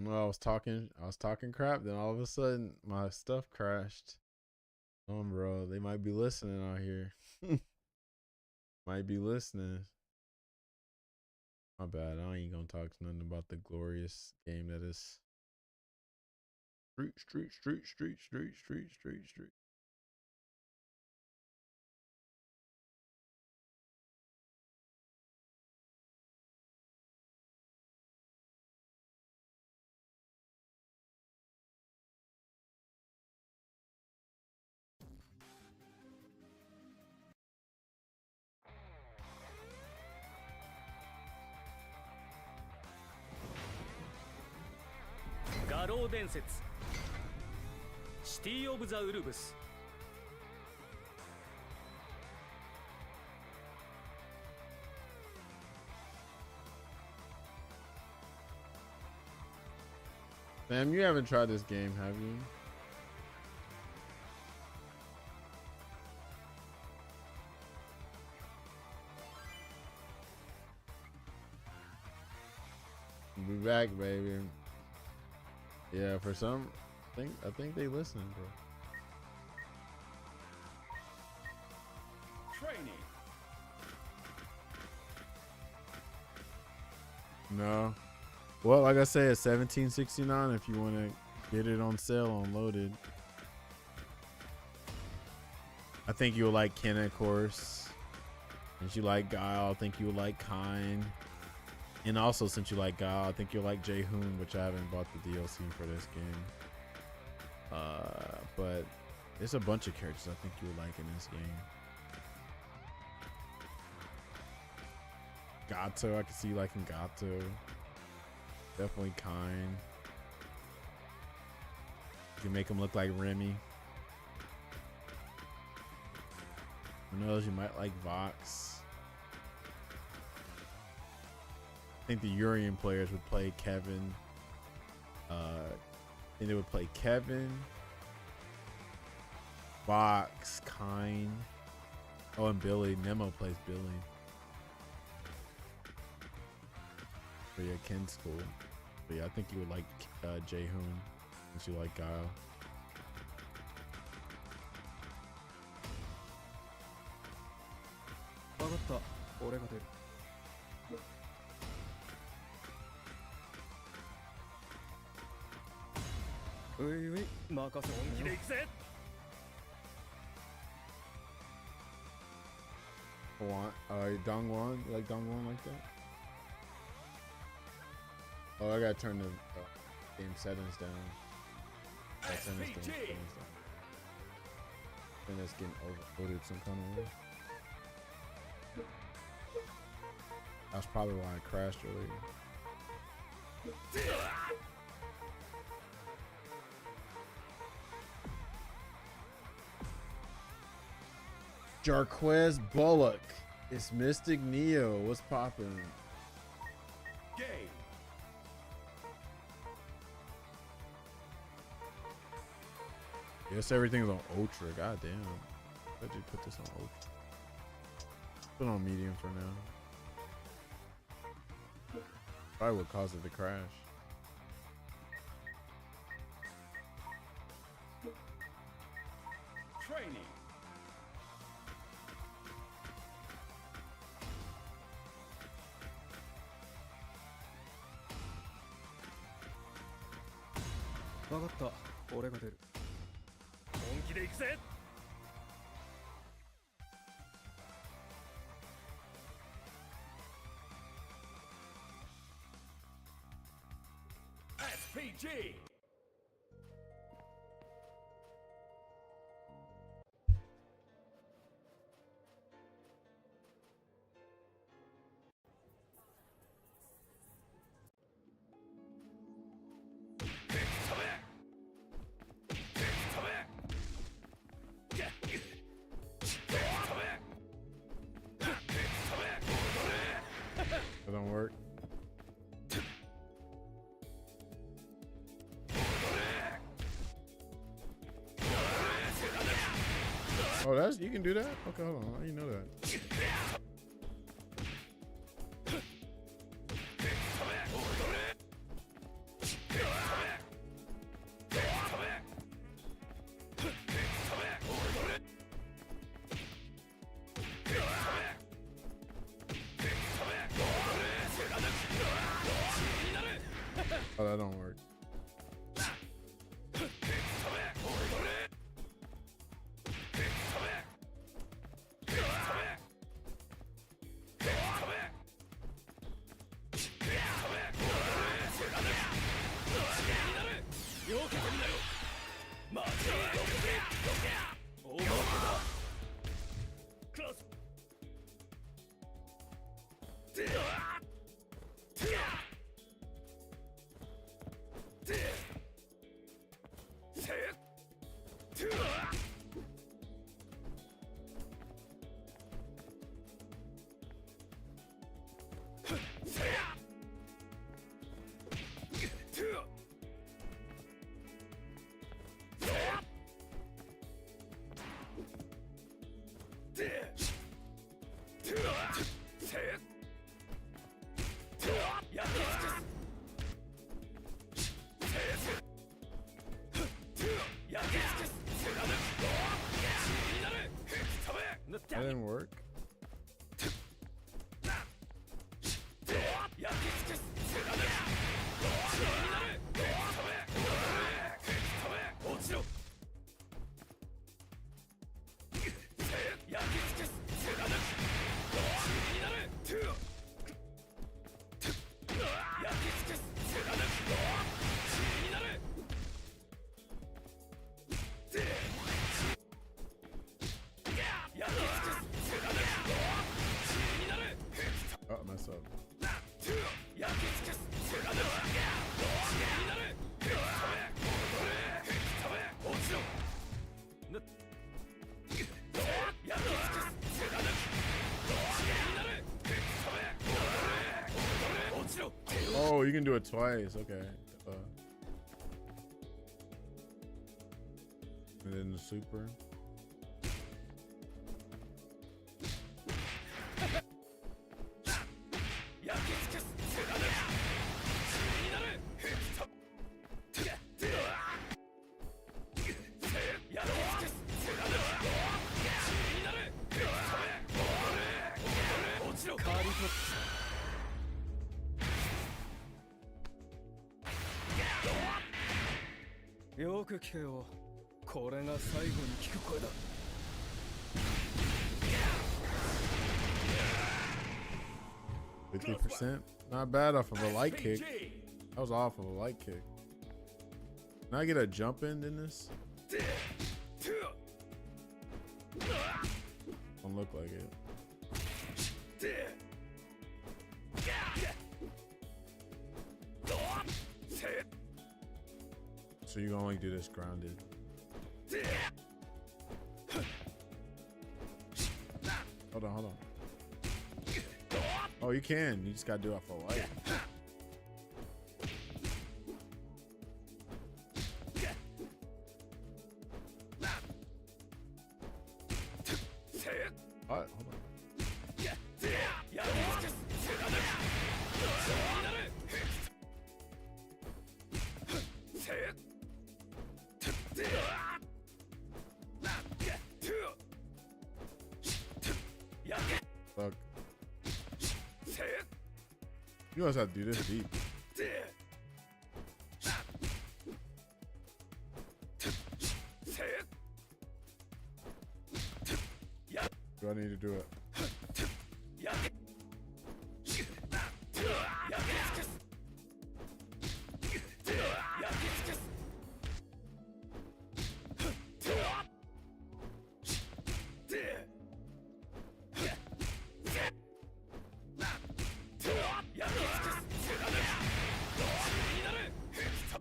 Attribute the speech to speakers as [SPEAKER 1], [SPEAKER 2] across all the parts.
[SPEAKER 1] I was talking crap, then all of a sudden my stuff crashed. Bro, they might be listening out here. Might be listening. My bad. I ain't gonna talk nothing about the glorious game that is street.
[SPEAKER 2] City of the Wolves.
[SPEAKER 1] Sam, you haven't tried this game, have you? We'll be back, baby. Yeah, for some, I think they listen, bro.
[SPEAKER 2] Training.
[SPEAKER 1] No. Well, like I said, $17.69 if you want to get it on sale unloaded. I think you'll like Ken, of course. Since you like Guile, I think you'll like Kine. And also, since you like Guile, I think you'll like Jaehoon, which I haven't bought the DLC for this game. But there's a bunch of characters I think you would like in this game. Gato, I can see you liking Gato. Definitely Kine. You can make him look like Remy. Who knows, you might like Vox. I think the Urian players would play Kevin. I think they would play Kevin, Vox, Kine. Oh, and Billy. Nemo plays Billy. But yeah, Ken's cool. But yeah, I think you would like Jaehoon since you like Guile. Dongwon? You like Dongwon like that? Oh, I gotta turn the game settings down. Settings down. I think that's getting overloaded some kind of way. That's probably why it crashed earlier. Jarquez Bullock. It's Mystic Neo. What's poppin'?
[SPEAKER 2] Game.
[SPEAKER 1] Yes, everything's on Ultra. God damn. Why'd you put this on Ultra? Put it on medium for now. Probably what caused it to crash.
[SPEAKER 2] Training. SPG.
[SPEAKER 1] That don't work. Oh, that's, you can do that? Okay, hold on. I didn't know that. Oh, that don't work. That didn't work. Oh, I messed up. Oh, you can do it twice. Okay. And then the super.
[SPEAKER 3] よく聞けよ。これが最後に聞く声だ。
[SPEAKER 1] 50%? Not bad off of a light kick. That was off of a light kick. Can I get a jump in this? Don't look like it. So you can only do this grounded. Hold on. Oh, you can. You just gotta do it for light. What? Hold on. Fuck. You always have to do this deep. Do I need to do it?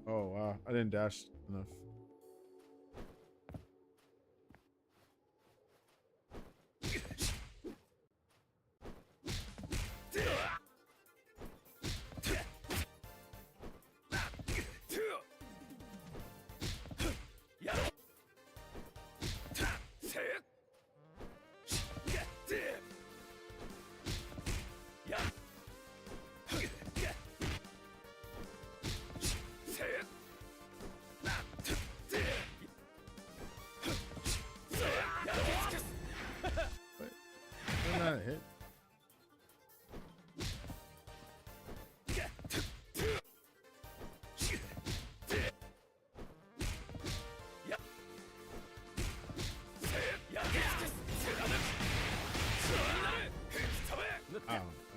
[SPEAKER 1] Oh wow, I didn't dash enough.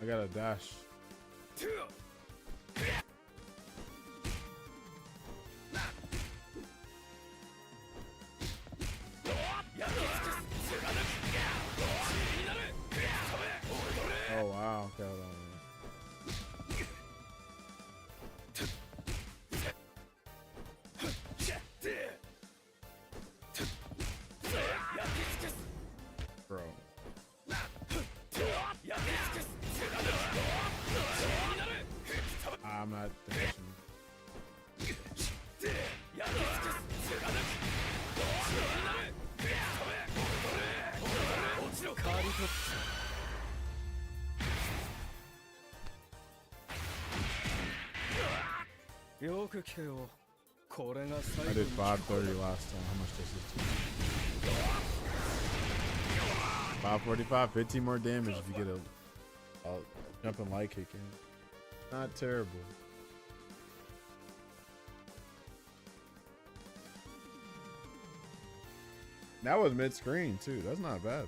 [SPEAKER 1] I got a dash. Oh wow, okay, hold on. Bro. I'm not dashing.
[SPEAKER 3] よく聞けよ。これが
[SPEAKER 1] I
[SPEAKER 3] 最後
[SPEAKER 1] did
[SPEAKER 3] に
[SPEAKER 1] 530 last time. How much does this do? 545, 15 more damage if you get a jumping light kick in. Not terrible. That was mid screen too. That's not bad.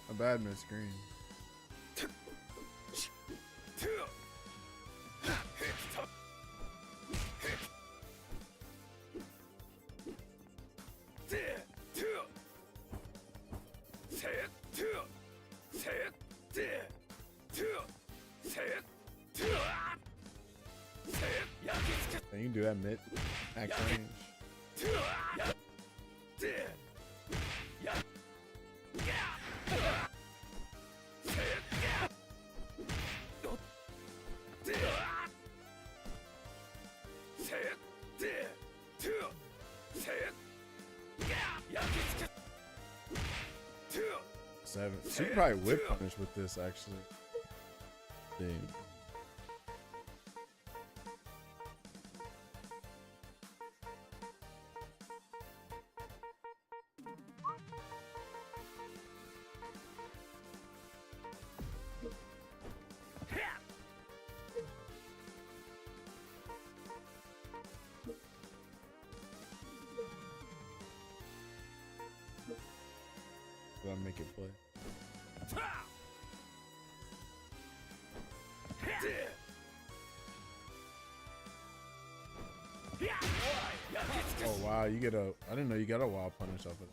[SPEAKER 1] A bad mid screen. You can do that mid max range. Seven. She could probably whip punish with this actually. Dang. Gotta make it play. Oh wow, you get a, I didn't know you got a wild punish off of it.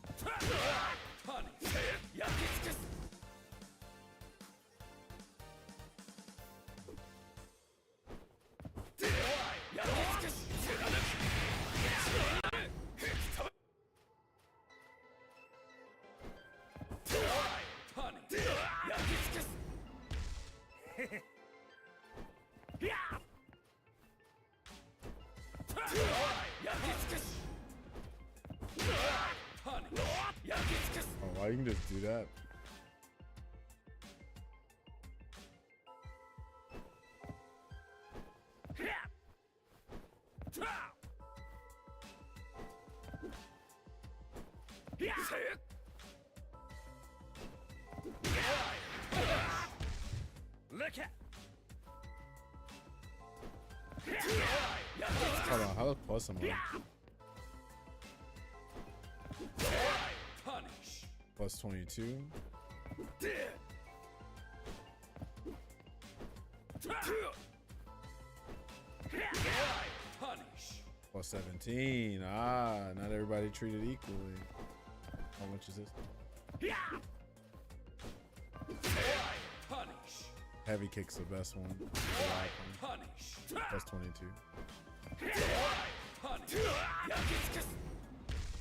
[SPEAKER 1] Oh wow, you can just do that. Hold on, how does plus him on? Plus 22. Plus 17. Ah, not everybody treated equally. How much is this? Heavy kick's the best one. Plus 22.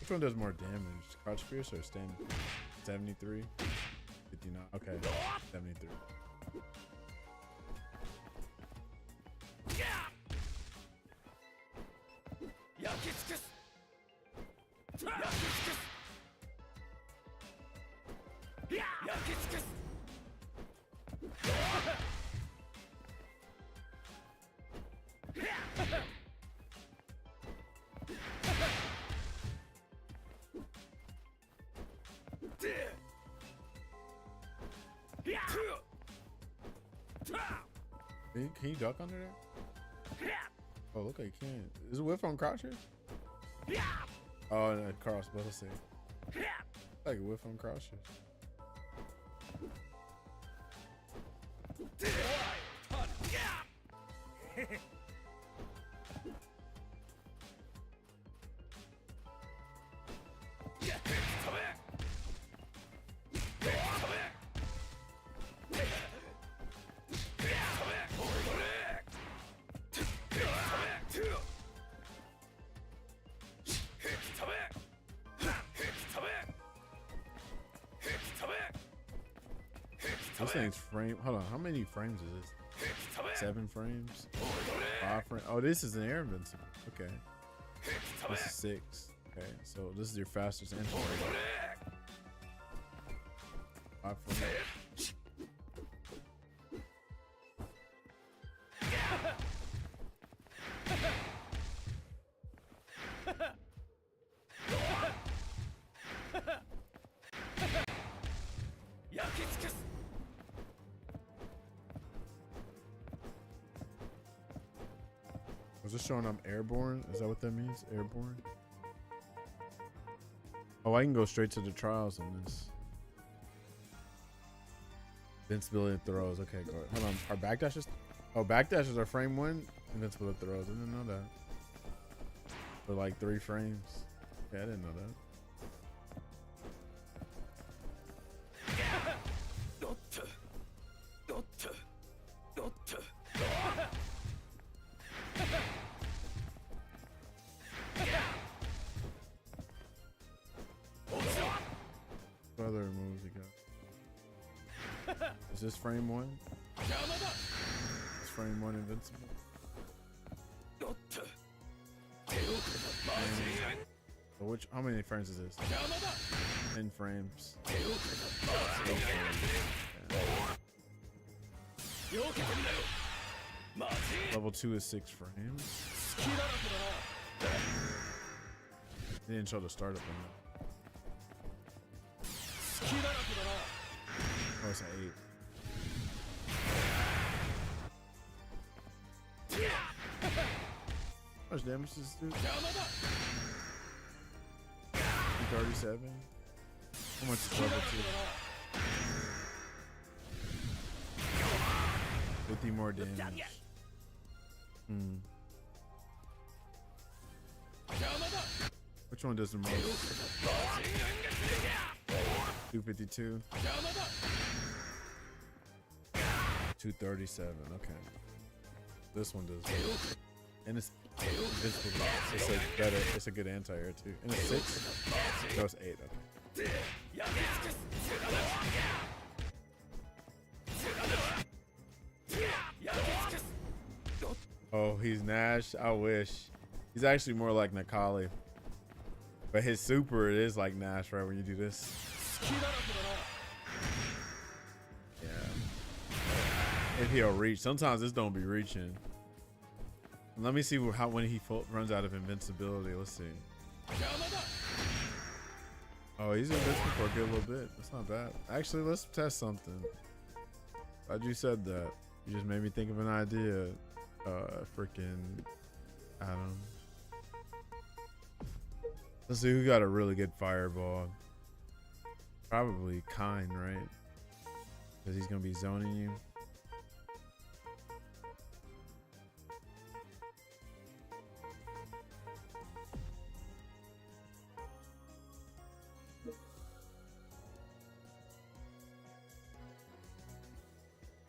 [SPEAKER 1] Which one does more damage? Crouch Fierce or stand? 73? 59. Okay. 73. Can you duck under there? Oh, look, I can't. Is it whiff on crouchers? Oh, no, cross, but let's see. Like a whiff on crouchers. This thing's frame. Hold on, how many frames is this? 7 frames? 5 frames? Oh, this is an air invincible. Okay. This is 6. Okay, so this is your fastest entry. 5 frames. Was this showing I'm airborne? Is that what that means? Airborne? Oh, I can go straight to the trials on this. Invincibility throws. Okay, go ahead. Hold on. Our backdashes? Oh, backdashes are frame 1. Invincibility throws. I didn't know that. For like 3 frames. Okay, I didn't know that. What other moves he got? Is this frame 1? It's frame 1 invincible. So how many frames is this? 10 frames. 8 frames. Yeah. Level 2 is 6 frames. They didn't show the startup on that. Oh, it's an 8. How much damage does this do? 37. How much is level 2? 50 more damage. Which one does the most? 252. 237. Okay. This one does. And it's invincible. It's a better. It's a good anti-air too. And it's 6. No, it's 8. Okay. Oh, he's Nash. I wish. He's actually more like Nakali. But his super, it is like Nash, right? When you do this. Yeah. If he'll reach. Sometimes this don't be reaching. Let me see when he runs out of invincibility. Let's see. Oh, he's invincible for a good little bit. That's not bad. Actually, let's test something. Glad you said that. You just made me think of an idea. Freaking Adam. Let's see who got a really good fireball. Probably Kind, right? Because he's gonna be zoning you.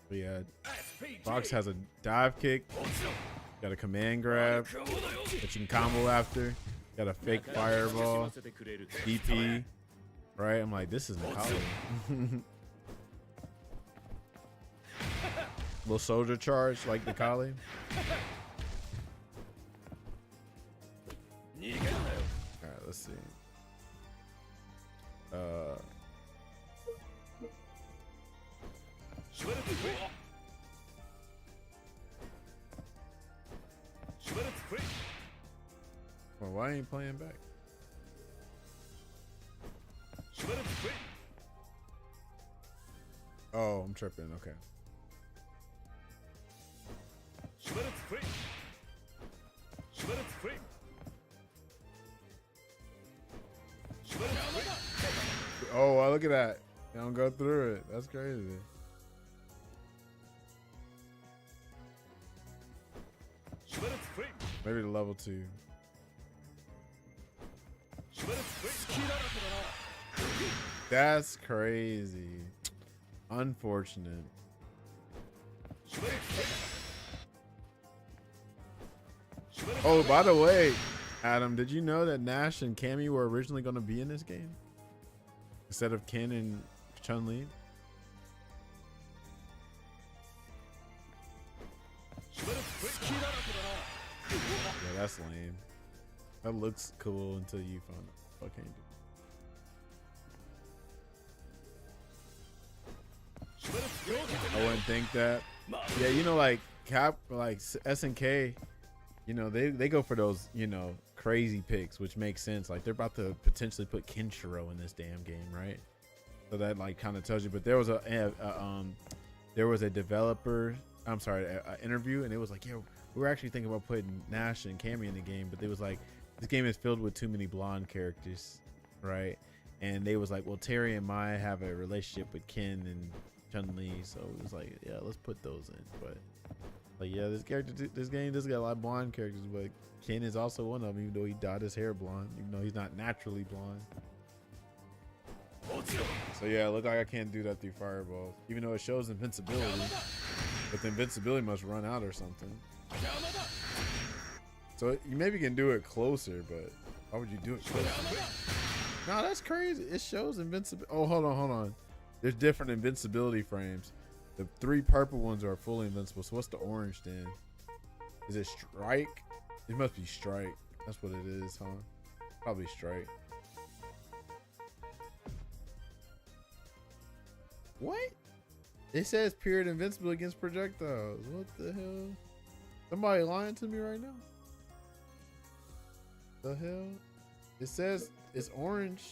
[SPEAKER 1] But yeah, Fox has a dive kick, got a command grab that you can combo after, got a fake fireball, DP, right? I'm like, this is Nakali. Little soldier charge like Nakali. Alright, let's see. Well, why ain't playing back? Oh, I'm tripping. Okay. Oh, look at that. They don't go through it. That's crazy. Maybe the level 2. That's crazy. Unfortunate. Oh, by the way, Adam, did you know that Nash and Cammy were originally going to be in this game instead of Ken and Chun-Li? Yeah, that's lame. That looks cool until you find it. I can't do. I wouldn't think that. Yeah, you know, like SNK, you know, they go for those, you know, crazy picks, which makes sense. Like they're about to potentially put Kenshiro in this damn game, right? So that like kind of tells you. But there was a developer. I'm sorry, an interview, and it was like, yeah, we were actually thinking about putting Nash and Cammy in the game, but they was like, this game is filled with too many blonde characters, right? And they was like, well, Terry and Mai have a relationship with Ken and Chun-Li, so it was like, yeah, let's put those in. But like, yeah, this game does got a lot of blonde characters, but Ken is also one of them, even though he dyed his hair blonde, even though he's not naturally blonde. So yeah, it looked like I can't do that through fireballs, even though it shows invincibility, but the invincibility must run out or something. So you maybe can do it closer, but why would you do it closer? No, that's crazy. It shows invincibility. Oh, hold on. There's different invincibility frames. The 3 purple ones are fully invincible. So what's the orange then? Is it strike? It must be strike. That's what it is, huh? Probably strike. What? It says period invincible against projectiles. What the hell? Somebody lying to me right now? The hell? It says it's orange.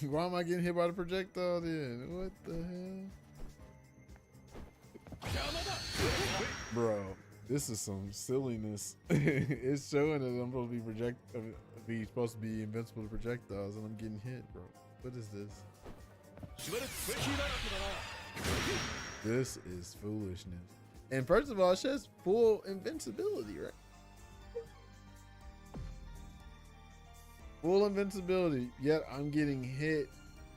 [SPEAKER 1] Why am I getting hit by the projectile then? What the hell? Bro, this is some silliness. It's showing that I'm supposed to be invincible to projectiles, and I'm getting hit, bro. What is this? This is foolishness. And first of all, it says full invincibility, right? Full invincibility, yet I'm getting hit.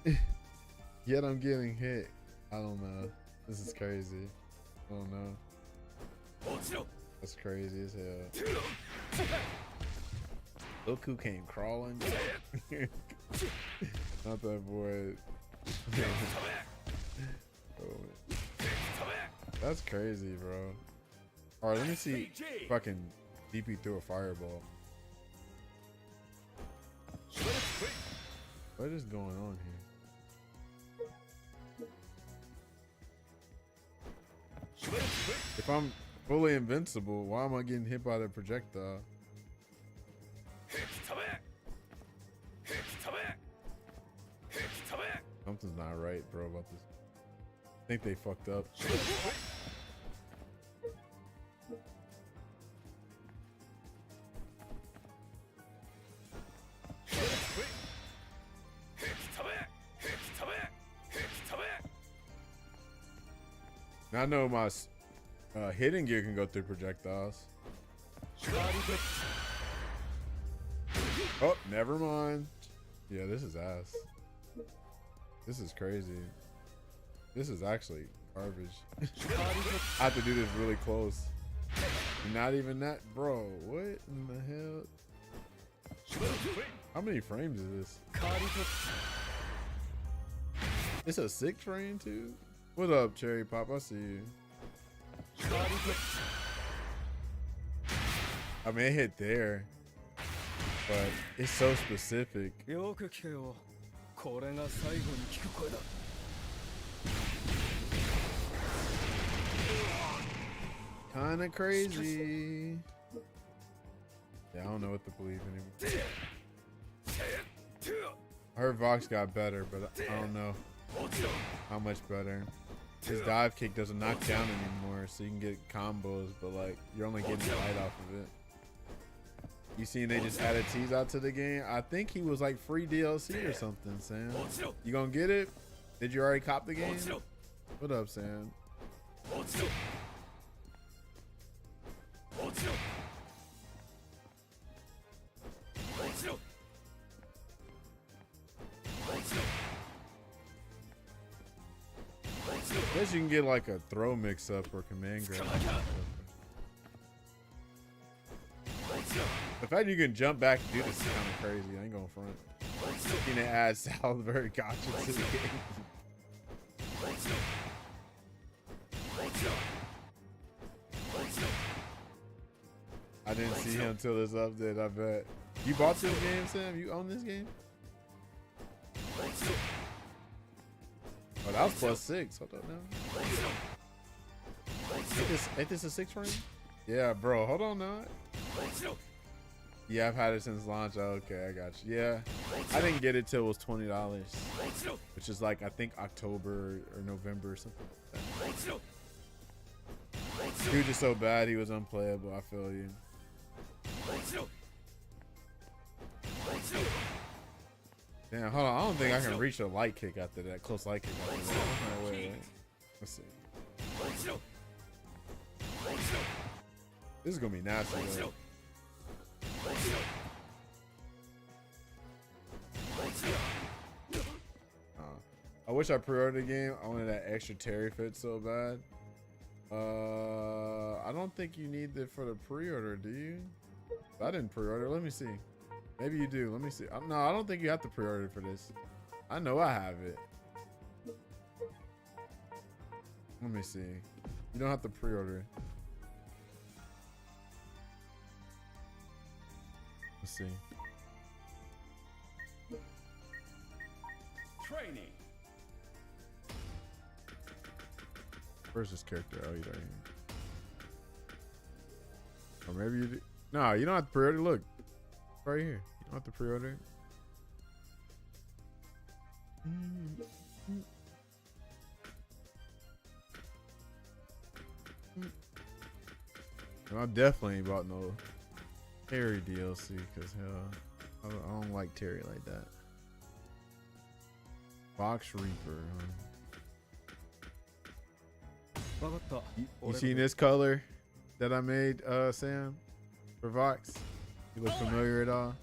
[SPEAKER 1] I don't know. This is crazy. I don't know. That's crazy as hell. Goku came crawling. Not that boy. Oh, that's crazy, bro. All right, let me see if I can DP through a fireball. What is going on here? If I'm fully invincible, why am I getting hit by the projectile? Something's not right, bro, about this. I think they fucked up. Now I know my hidden gear can go through projectiles. Oh, never mind. Yeah, this is ass. This is crazy. This is actually garbage. I have to do this really close. Not even that, bro. What in the hell? How many frames is this? It's a 6 frame too? What up, Cherry Pop? I see you. I mean, it hit there, but it's so specific. Kinda crazy. Yeah, I don't know what to believe anymore. I heard Vox got better, but I don't know how much better. His dive kick doesn't knock down anymore, so you can get combos, but like you're only getting light off of it. You seen they just added T's out to the game? I think he was like free DLC or something, Sam. You gonna get it? Did you already cop the game? What up, Sam? guess you can get like a throw mix up or command grab. The fact you can jump back and do this is kind of crazy. I ain't going front. You can add Salisbury gotcha to the game. I didn't see him until this update, I bet. You bought this game, Sam? You own this game? Oh, that was +6. Hold up now. Ain't this a 6 frame? Yeah, bro. Hold on now. Yeah, I've had it since launch. Oh, okay, I got you. Yeah, I didn't get it till it was $20, which is like I think October or November or something like that. Dude, just so bad he was unplayable. I feel you. Damn, hold on. I don't think I can reach a light kick after that. Close light kick after that. No way. Let's see. This is gonna be nasty, though. I wish I pre-ordered the game. I wanted that extra Terry fit so bad. I don't think you need it for the pre-order, do you? I didn't pre-order. Let me see. Maybe you do. Let me see. No, I don't think you have to pre-order for this. I know I have it. Let me see. You don't have to pre-order. Let's see.
[SPEAKER 2] Training.
[SPEAKER 1] Where's this character? Oh, he's right here. Or maybe you do. No, you don't have to pre-order. Look. Right here. You don't have to pre-order. I definitely ain't bought no Terry DLC because hell, I don't like Terry like that. Fox Reaper. You seen this color that I made, Sam, for Vox? You look familiar at all?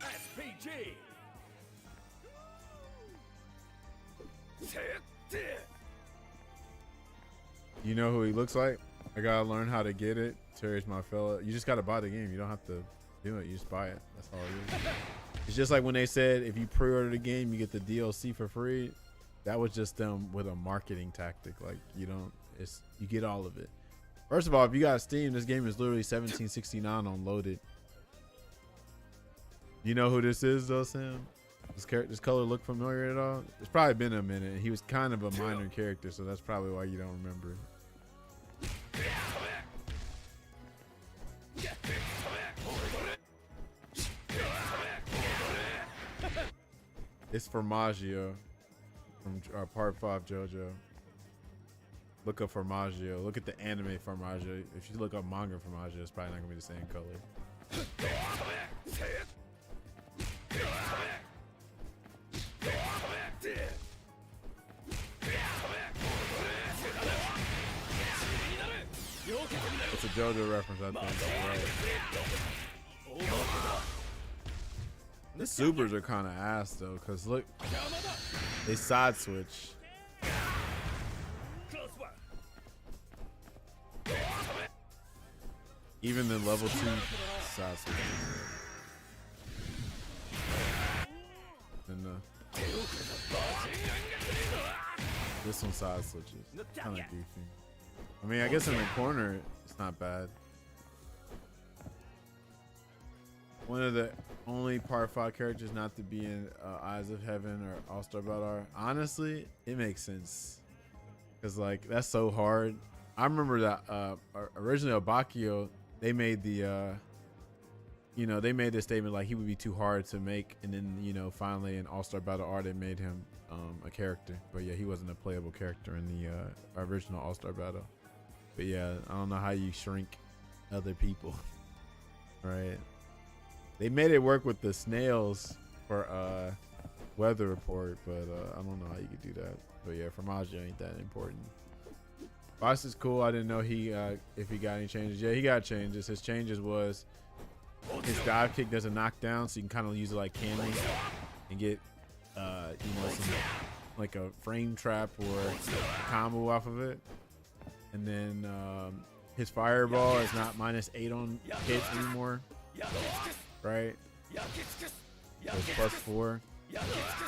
[SPEAKER 2] SPG.
[SPEAKER 1] You know who he looks like? I gotta learn how to get it. Terry's my fella. You just gotta buy the game. You don't have to do it. You just buy it. That's all it is. It's just like when they said if you pre-order the game, you get the DLC for free. That was just them with a marketing tactic. Like you don't. You get all of it. First of all, if you got Steam, this game is literally $17.69 on loaded. You know who this is though, Sam? This color look familiar at all? It's probably been a minute. He was kind of a minor character, so that's probably why you don't remember. It's Formaggio from Part 5 JoJo. Look up Formaggio. Look at the anime Formaggio. If you look up manga Formaggio, it's probably not gonna be the same color. It's a JoJo reference, I think. Right. The supers are kind of ass though, cause look, they side switch. Even the level 2 side switch. And this one side switches. Kind of goofy. I mean, I guess in the corner, it's not bad. One of the only Part 5 characters not to be in Eyes of Heaven or All-Star Battle. Honestly, it makes sense. Because, like, that's so hard. I remember that originally Obakio, they made the, they made the statement like he would be too hard to make. And then, finally in All-Star Battle R, they made him a character. But yeah, he wasn't a playable character in the original All-Star Battle. But yeah, I don't know how you shrink other people, right? They made it work with the snails for Weather Report, but I don't know how you could do that. But yeah, Formaggio ain't that important. Boss is cool. I didn't know he if he got any changes. Yeah, he got changes. His changes was his dive kick does a knockdown, so you can kind of use it like candy and get you know, some, like a frame trap or a combo off of it. And then his fireball is not -8 on hit anymore, right? So it's +4.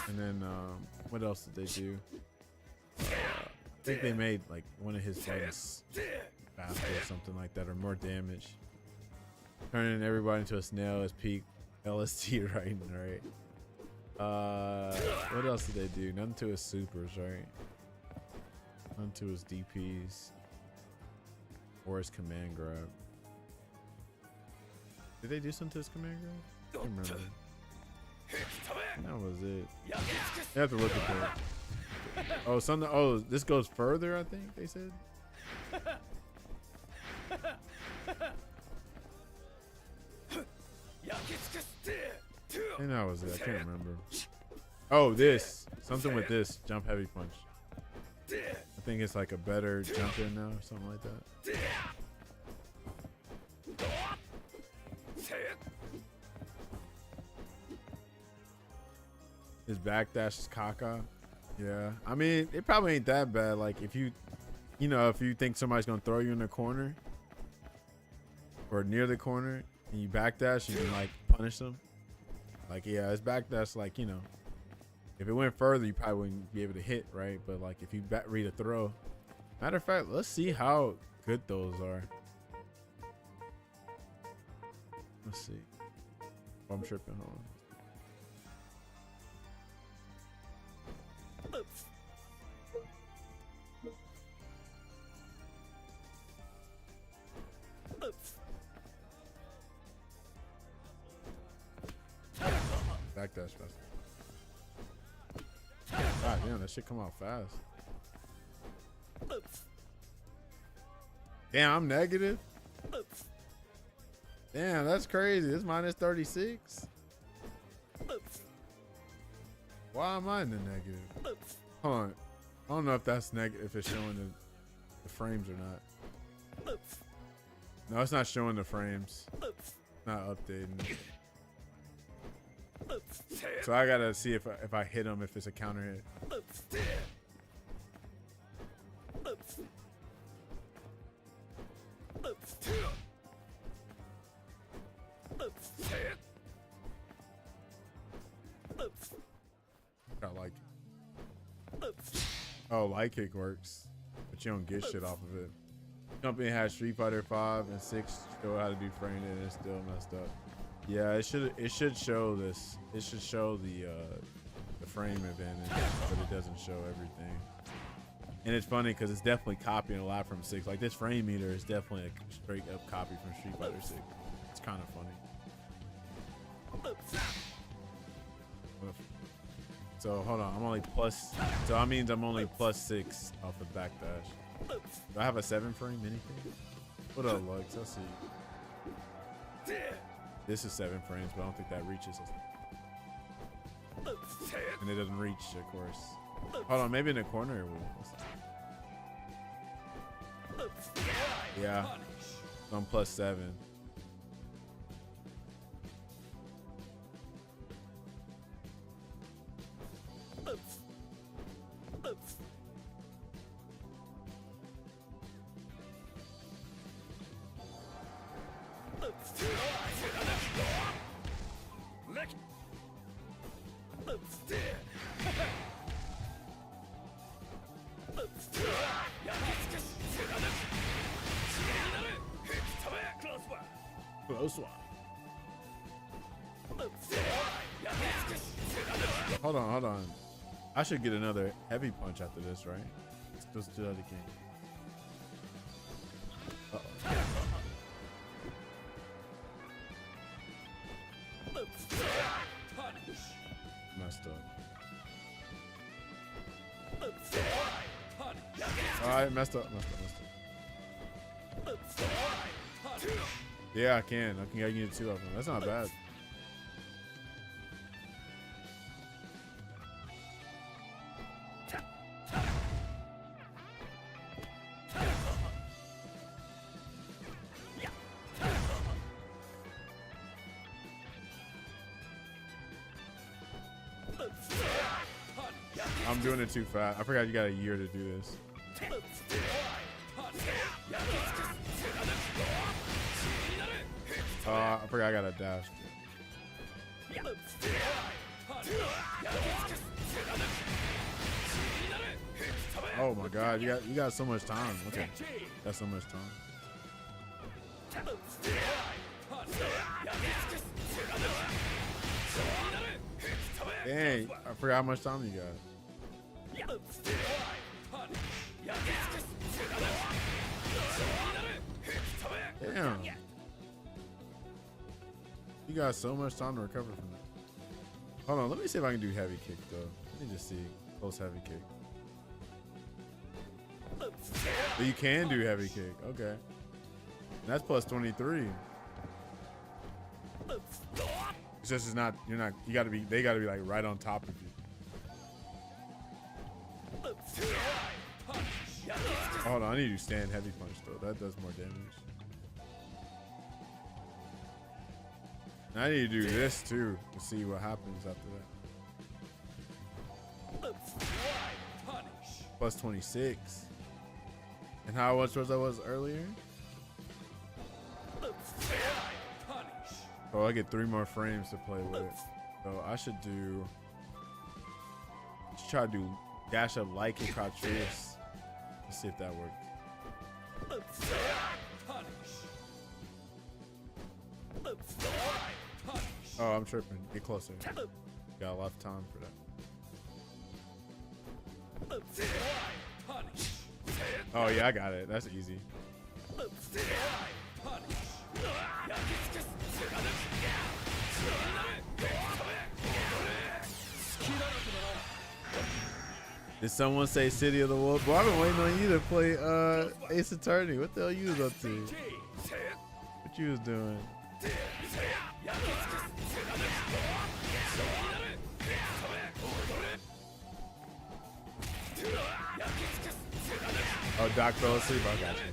[SPEAKER 1] And then what else did they do? I think they made like one of his buttons faster or something like that, or more damage. Turning everybody into a snail is peak LST right? What else did they do? Nothing to his supers, right? Nothing to his DPs or his command grab. Did they do something to his command grab? I can't remember. That was it. You have to look at that. Oh, something. Oh, this goes further, I think they said. I think that was it. I can't remember. Oh, this. Something with this. Jump heavy punch. I think it's like a better jump in now or something like that. His backdash is caca. Yeah. I mean, it probably ain't that bad. Like, if you know, if you think somebody's going to throw you in the corner or near the corner and you backdash and you can, like, punish them. Like, yeah, his backdash, like, you know, if it went further, you probably wouldn't be able to hit, right? But, like, if you read a throw. Matter of fact, let's see how good those are. Let's see. Oh, I'm tripping. Hold on. Backdash fast. God damn, that shit come out fast. Damn, I'm negative. Damn, that's crazy. It's -36. Why am I in the negative? Hold on. I don't know if that's negative, if it's showing the frames or not. No, it's not showing the frames. Not updating. So I gotta see if I hit him, if it's a counter hit. I like it. Oh, light kick works, but you don't get shit off of it. Company has Street Fighter 5 and 6 show how to do frame and it's still messed up. Yeah, it should show this. It should show the frame advantage, but it doesn't show everything. And it's funny because it's definitely copying a lot from 6. Like this frame meter is definitely a straight up copy from Street Fighter 6. It's kind of funny. So hold on, I'm only plus. So that means I'm only +6 off the backdash. Do I have a 7 frame? Anything? What up, Lux? Let's see. This is 7 frames, but I don't think that reaches us. And it doesn't reach, of course. Hold on, maybe in the corner it will. Yeah, so I'm +7. Close one. Hold on. I should get another heavy punch after this, right? Let's do that again. Uh-oh. Messed up. Alright, messed up. Yeah, I can get 2 of them. That's not bad. I'm doing it too fast. I forgot you got a year to do this. I forgot I got a dash. Oh my god, you got so much time. Okay. Got so much time. Dang, I forgot how much time you got. Damn. You got so much time to recover from that. Hold on, let me see if I can do heavy kick though. Let me just see. Close heavy kick. But you can do heavy kick. Okay. And that's plus 23. It's just it's not, you're not, you gotta be, they gotta be like right on top of you. Hold on, I need to stand heavy punch though. That does more damage. And I need to do this too to see what happens after that. Plus 26. And how much was I earlier? Oh, I get 3 more frames to play with. So I should do. Let's try to do dash up like and crouch fierce. Let's see if that works. Oh, I'm tripping. Get closer. Got a lot of time for that. Oh yeah, I got it. That's easy. Did someone say City of the Wolf? Boy, I've been waiting on you to play Ace Attorney. What the hell you was up to? What you was doing? Oh, Doc fell asleep. I got you.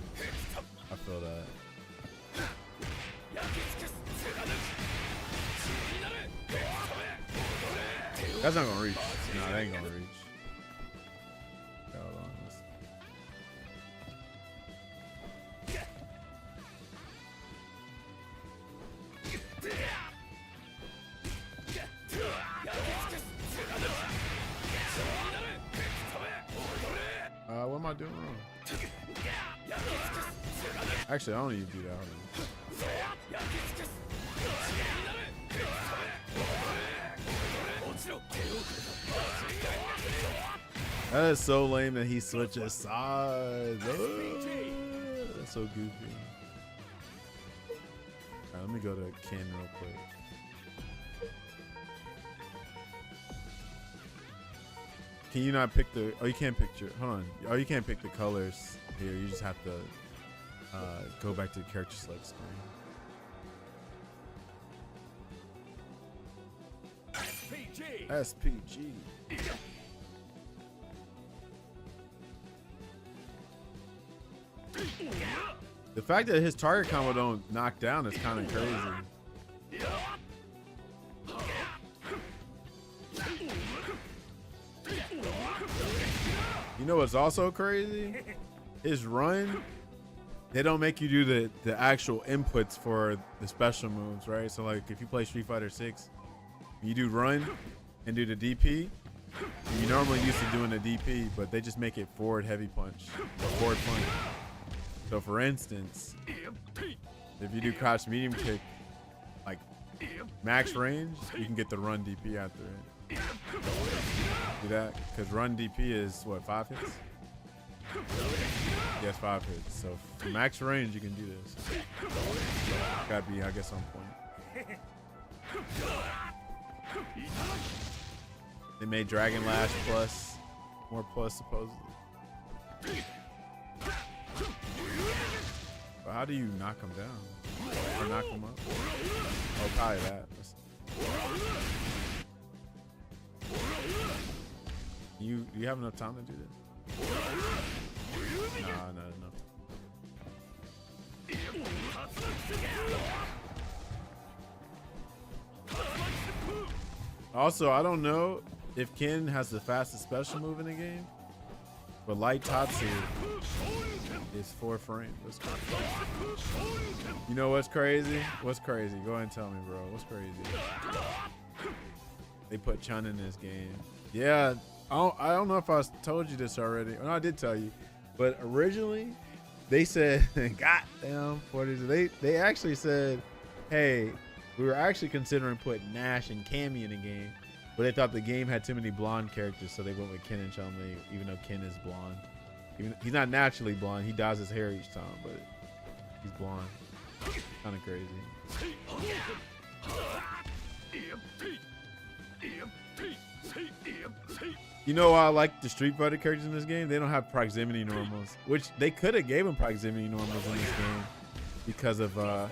[SPEAKER 1] I feel that. That's not gonna reach. No, that ain't gonna reach. Hold on. What am I doing wrong? Actually, I don't need to do that. That is so lame that he switches sides. Oh, that's so goofy. Alright, let me go to Ken real quick. Can you not pick the? Oh, you can't pick your. Hold on. Oh, you can't pick the colors here. You just have to go back to the character select screen. SPG. The fact that his target combo don't knock down is kind of crazy. You know what's also crazy? His run, they don't make you do the actual inputs for the special moves, right? So like if you play Street Fighter 6, you do run and do the DP. You normally used to doing the DP, but they just make it forward heavy punch or forward punch. So for instance, if you do crouch medium kick, like max range, you can get the run DP after it. See that? Because run DP is what, 5 hits? Yes, 5 hits. So for max range, you can do this. Gotta be, I guess, on point. They made Dragon Lash plus, more plus supposedly. But how do you knock him down? Or knock him up? Oh, probably that. You have enough time to do this? Nah, not enough. Also, I don't know if Ken has the fastest special move in the game, but Light Tatsu is 4 frames. That's crazy. You know what's crazy? What's crazy? Go ahead and tell me, bro. What's crazy? They put Chun in this game. Yeah, I don't know if I told you this already. No, I did tell you. But originally, they said, goddamn, 40s. They actually said, hey, we were actually considering putting Nash and Cammy in the game, but they thought the game had too many blonde characters, so they went with Ken and Chun-Li, even though Ken is blonde. He's not naturally blonde. He dyes his hair each time, but he's blonde. Kind of crazy. You know why I like the Street Fighter characters in this game? They don't have proximity normals, which they could have gave them proximity normals in this game because of,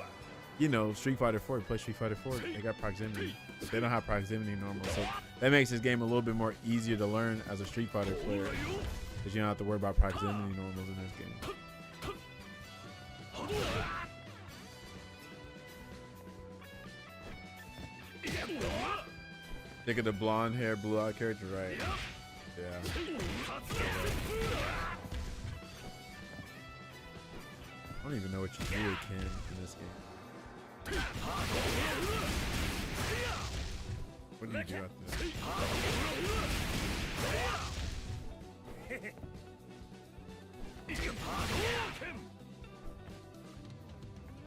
[SPEAKER 1] you know, Street Fighter 4. Plus Street Fighter 4, they got proximity, but they don't have proximity normals. So that makes this game a little bit more easier to learn as a Street Fighter player because you don't have to worry about proximity normals in this game. Think of the blonde hair, blue eyed character, right? Yeah. I don't even know what you do with Ken in this game. What do you do after this?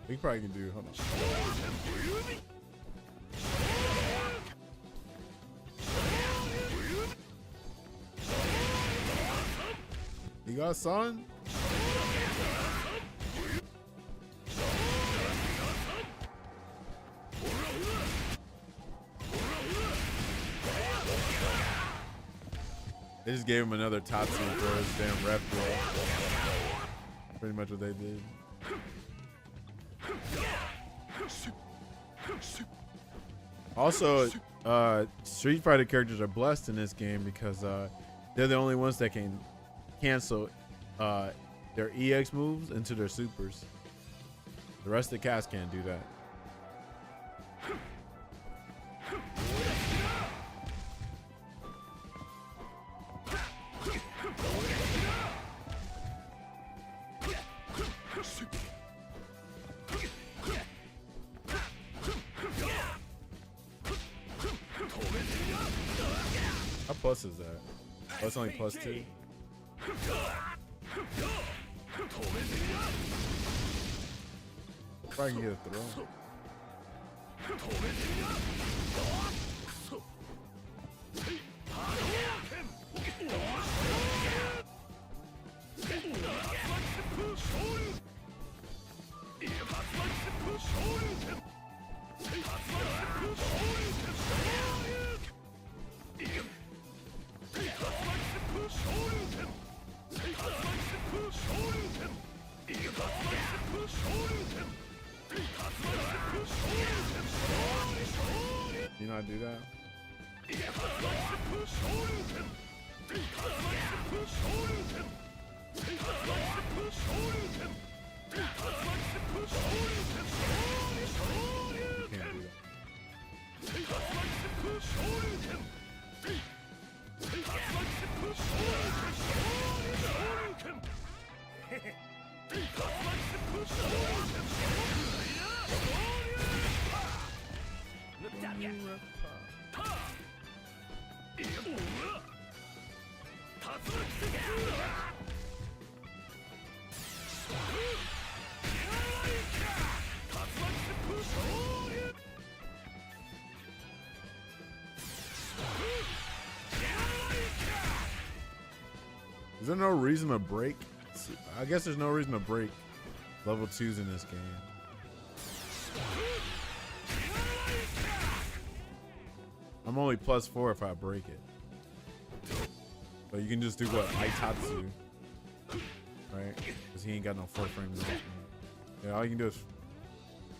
[SPEAKER 1] We probably can do, hold on. You got son? They just gave him another Tatsu for his damn rep roll. Pretty much what they did. Also, Street Fighter characters are blessed in this game because they're the only ones that can cancel their EX moves into their supers. The rest of the cast can't do that. How plus is that? Oh, it's only +2. Probably can get a throw. You know how to do that? You can't do that. Is there no reason to break? I guess there's no reason to break level 2s in this game. I'm only +4 if I break it. But you can just do what? Aitatsu. Right? Because he ain't got no 4 frames. Yeah, all you can do is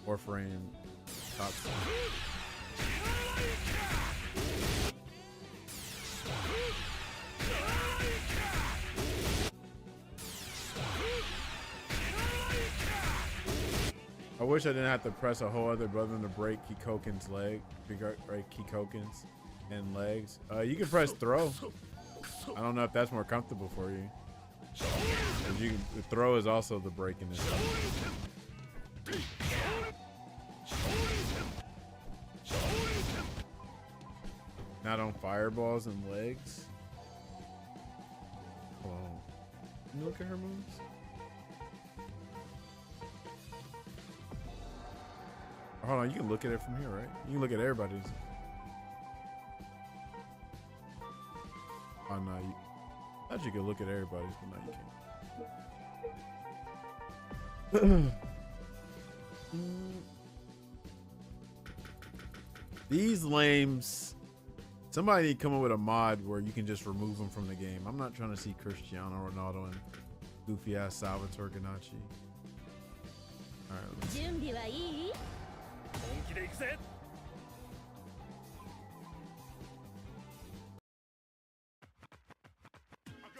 [SPEAKER 1] 4 frame Tatsu. I wish I didn't have to press a whole other button to break Kikoken's leg, right? Kikoken's. and legs. You can press throw. I don't know if that's more comfortable for you. 'Cause the throw is also the break in this game. Not on fireballs and legs. Oh, can you look at her moves? Hold on, you can look at it from here, right? You can look at everybody's. Oh no, you thought you could look at everybody's, but no, you can't. These lames. Somebody need to come up with a mod where you can just remove them from the game. I'm not trying to see Cristiano Ronaldo and goofy ass Salvatore Ganacci. All right, let's see.
[SPEAKER 2] 準備はいい？本気で行くぜ。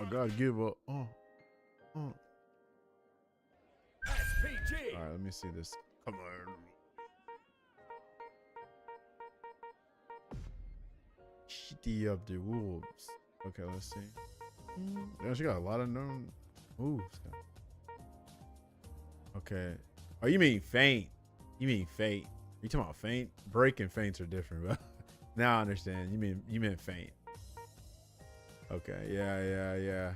[SPEAKER 1] I gotta give up.
[SPEAKER 2] SPG.
[SPEAKER 1] All right, let me see this. Come on. City of the Wolves. Okay, let's see. Yeah, she got a lot of known moves. Okay. Oh, you mean feint? You mean feint? You talking about feint? Break and feints are different, but now I understand. You meant feint. Okay. Yeah.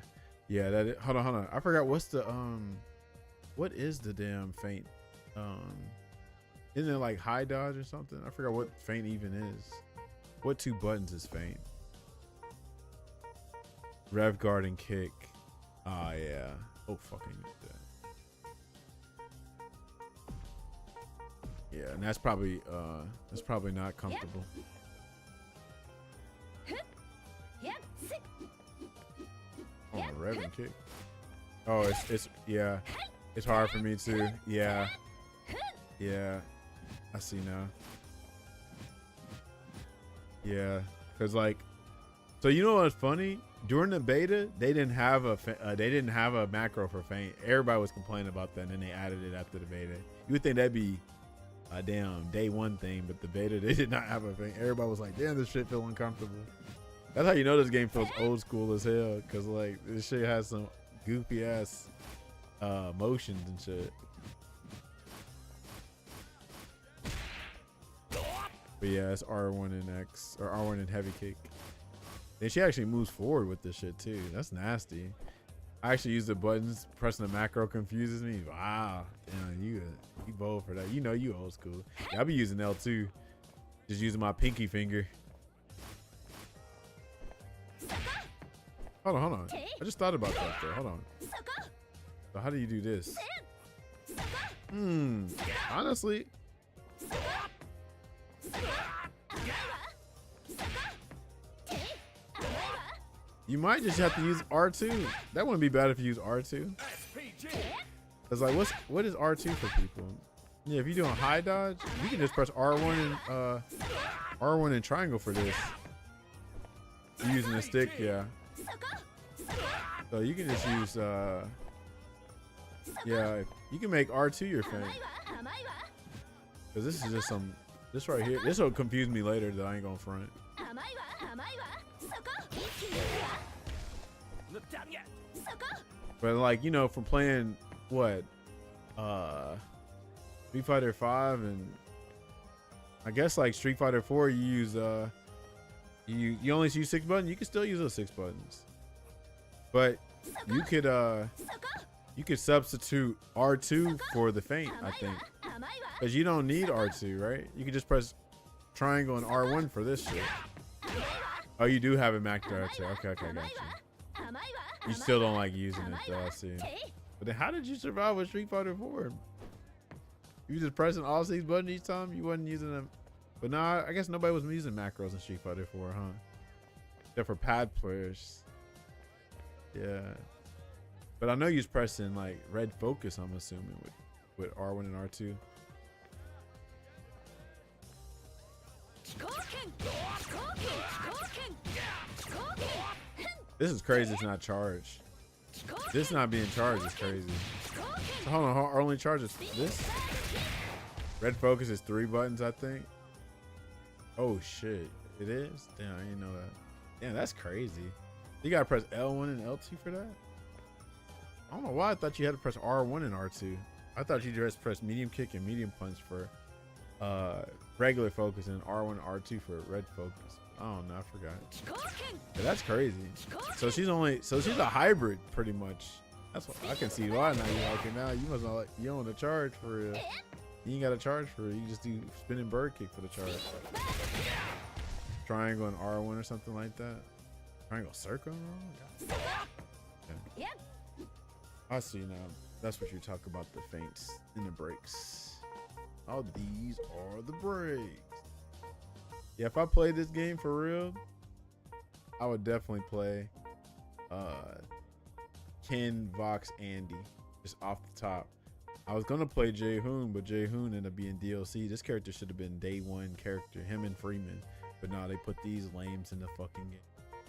[SPEAKER 1] That is, hold on. I forgot what's the what is the damn feint? Isn't it like high dodge or something? I forgot what feint even is. What two buttons is feint? Rev guard and kick. Ah, yeah. Oh, fucking that. Yeah, and that's probably not comfortable. Oh, rev and kick. Oh, it's yeah. It's hard for me too. Yeah. I see now. Yeah, cause like, so you know what's funny? During the beta, they didn't have a macro for feint. Everybody was complaining about that, and then they added it after the beta. You would think that'd be a damn day one thing, but the beta they did not have a feint. Everybody was like, "Damn, this shit feel uncomfortable." That's how you know this game feels old school as hell, cause like this shit has some goofy ass motions and shit. But yeah, it's R1 and X, or R1 and heavy kick. Then she actually moves forward with this shit too. That's nasty. I actually use the buttons. Pressing the macro confuses me. Wow, damn, you bold for that. You know you old school. Yeah, I'll be using L2. Just using my pinky finger. Hold on. I just thought about that though. Hold on. So how do you do this? Honestly. You might just have to use R2. That wouldn't be bad if you use R2. Cause like, what is R2 for people? Yeah, if you're doing high dodge, you can just press R1 and triangle for this. You're using a stick, yeah. So you can just use yeah, you can make R2 your feint. Cause this is just this right here. This will confuse me later though. I ain't gonna front. But like, you know, from playing what Street Fighter 5 and I guess like Street Fighter 4, you use you only use 6 buttons. You can still use those 6 buttons, but you could substitute R2 for the feint, I think, because you don't need R2, right? You can just press triangle and R1 for this shit. Oh, you do have it maxed out. Okay, I got you. You still don't like using it though, I see. But then how did you survive with Street Fighter 4? You just pressing all 6 buttons each time? You wasn't using them. But nah, I guess nobody was using macros in Street Fighter 4, huh? Except for pad players. Yeah. But I know you was pressing like red focus, I'm assuming, with R1 and R2. This is crazy, it's not charged. This not being charged is crazy. So hold on, our only charge is this? Red focus is 3 buttons, I think. Oh shit. It is? Damn, I didn't know that. Damn, that's crazy. You gotta press L1 and L2 for that? I don't know why I thought you had to press R1 and R2. I thought you just press medium kick and medium punch for regular focus and R1 and R2 for red focus. I don't know, I forgot. Yeah, that's crazy. So she's a hybrid pretty much. That's what I can see why now you like it now. You must not like, you don't want to charge for it. You ain't got to charge for it. You just do spinning bird kick for the charge. Triangle and R1 or something like that. Triangle circle? Yeah. I see now. That's what you talk about, the feints and the breaks. Oh, these are the breaks. Yeah, if I played this game for real, I would definitely play Ken, Vox, Andy, just off the top. I was gonna play Jae-hoon, but Jae-hoon ended up being DLC. This character should have been day one character, him and Freeman. But no, they put these lames in the fucking game.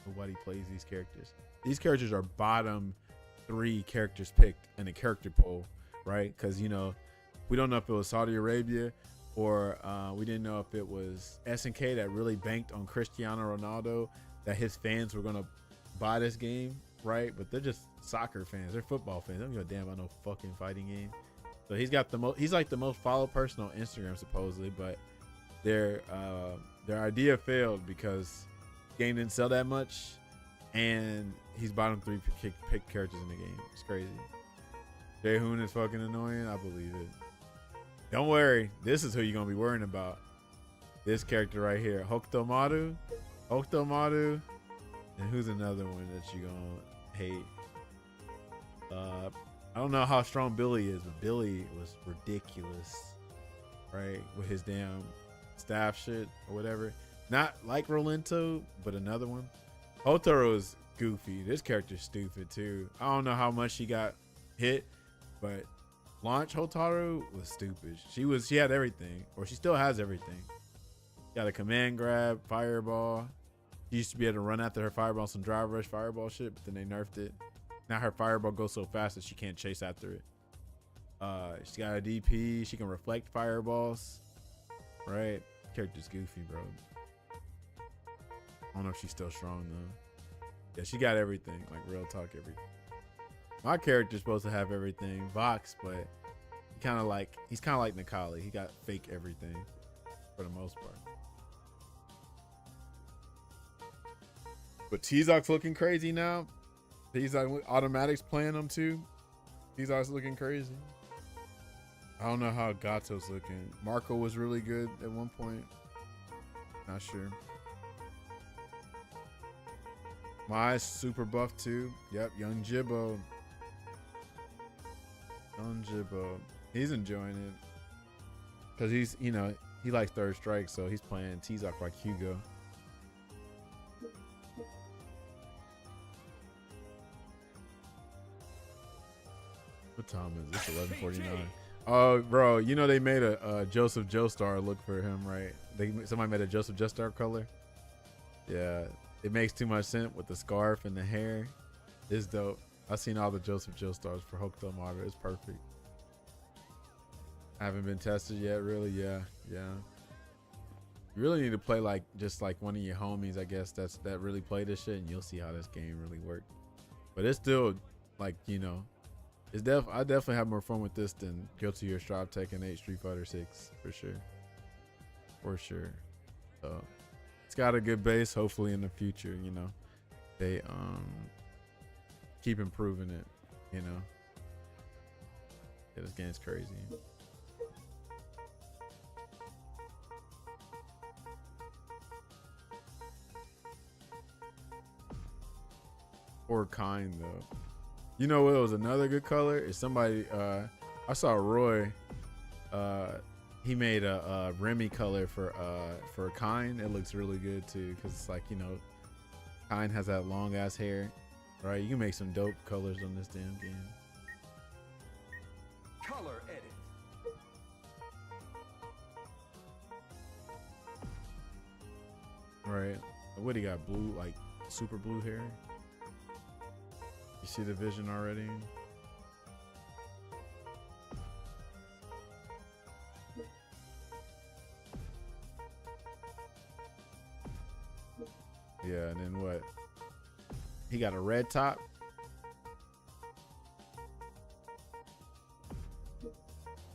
[SPEAKER 1] Nobody plays these characters. These characters are bottom 3 characters picked in a character poll, right? Because, you know, we don't know if it was Saudi Arabia or we didn't know if it was SNK that really banked on Cristiano Ronaldo, that his fans were gonna buy this game, right? But they're just soccer fans. They're football fans. They don't give a damn about no fucking fighting game. So he's got the most. He's like the most followed person on Instagram supposedly, but their idea failed because the game didn't sell that much, and he's bottom 3 pick characters in the game. It's crazy. Jae-hoon is fucking annoying. I believe it. Don't worry. This is who you're gonna be worrying about. This character right here, Hokuto Maru, and who's another one that you gonna hate? I don't know how strong Billy is, but Billy was ridiculous, right? With his damn staff shit or whatever. Not like Rolento, but another one. Hotaru is goofy. This character's stupid too. I don't know how much she got hit, but launch Hotaru was stupid. She had everything, or she still has everything. Got a command grab, fireball. She used to be able to run after her fireball, some drive rush fireball shit, but then they nerfed it. Now her fireball goes so fast that she can't chase after it. She got a DP. She can reflect fireballs. Right? Character's goofy, bro. I don't know if she's still strong though. Yeah, she got everything. Like real talk, everything. My character's supposed to have everything, Vox, but he's kind of like Nikali. He got fake everything for the most part. But T-Zock's looking crazy now. T-Zock automatics playing them too. T-Zock's looking crazy. I don't know how Gato's looking. Marco was really good at one point. Not sure. Mai's super buff too. Yep, Young Jibbo. He's enjoying it. Cause he's, you know, he likes third strike, so he's playing T-Zock like Hugo. What time is this? 11:49. Oh, bro, you know they made a Joseph Joestar look for him, right? Somebody made a Joseph Joestar color. Yeah, it makes too much sense with the scarf and the hair. It's dope. I've seen all the Joseph Joestars for Hokuto Maru. It's perfect. I haven't been tested yet, really. Yeah. You really need to play like just like one of your homies, I guess, that really play this shit, and you'll see how this game really worked. But it's still like, you know, I definitely have more fun with this than Guilty Gear Strive Tekken 8 Street Fighter 6 for sure. So it's got a good base. Hopefully in the future, you know, they keep improving it. You know, yeah, this game's crazy. Or kind though. You know what was another good color? Is somebody I saw Roy he made a Remy color for Kind. It looks really good too, because it's like, you know, Kind has that long ass hair, right? You can make some dope colors on this damn game.
[SPEAKER 3] Color edit.
[SPEAKER 1] Right. What, he got blue, like super blue hair? You see the vision already? Yeah, and then what? He got a red top.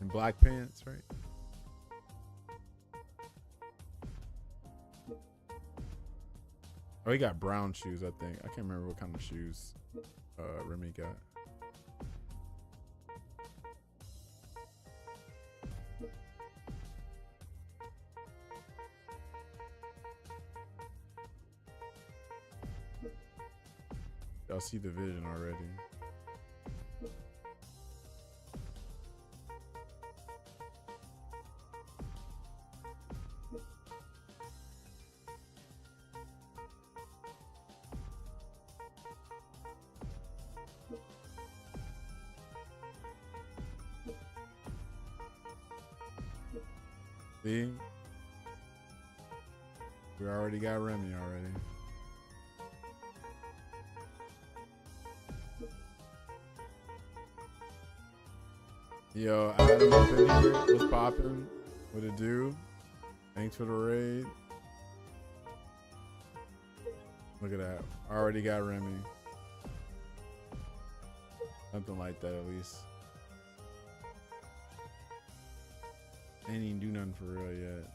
[SPEAKER 1] And black pants, right? Oh, he got brown shoes, I think. I can't remember what kind of shoes Remy got. Y'all see the vision already. See? We already got Remy already. Yo, Adam up in here. What's poppin'? What it do? Thanks for the raid. Look at that. Already got Remy. Something like that at least. Ain't even do nothing for real yet.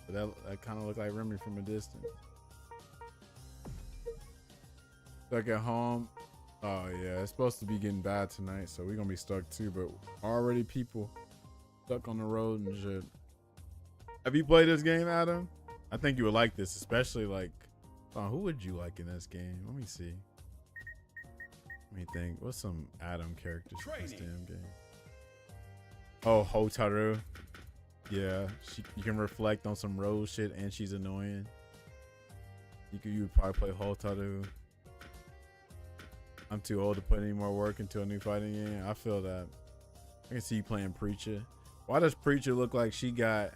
[SPEAKER 1] But that kind of looked like Remy from a distance. Stuck at home. Oh yeah, it's supposed to be getting bad tonight, so we're gonna be stuck too. But already people stuck on the road and shit. Have you played this game, Adam? I think you would like this, especially like, who would you like in this game? Let me see. Let me think. What's some Adam characters in this damn game? Oh, Hotaru. Yeah, you can reflect on some Rose shit, and she's annoying. You would probably play Hotaru. I'm too old to put any more work into a new fighting game. I feel that. I can see you playing Preacher. Why does Preacher look like she got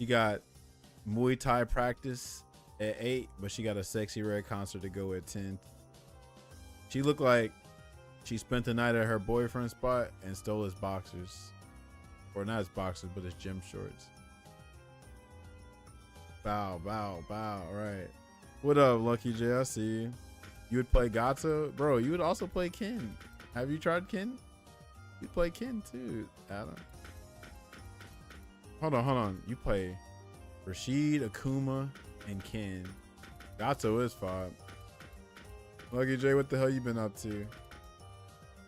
[SPEAKER 1] Muay Thai practice at 8, but she got a Sexy Red concert to go at 10? She looked like she spent the night at her boyfriend's spot and stole his boxers. Or not his boxers, but his gym shorts. Bow, bow, bow, right. What up, Lucky J? I see you. You would play Gato? Bro, you would also play Ken. Have you tried Ken? You play Ken too, Adam. Hold on. You play Rashid, Akuma, and Ken. Gato is 5. Lucky J, what the hell you been up to?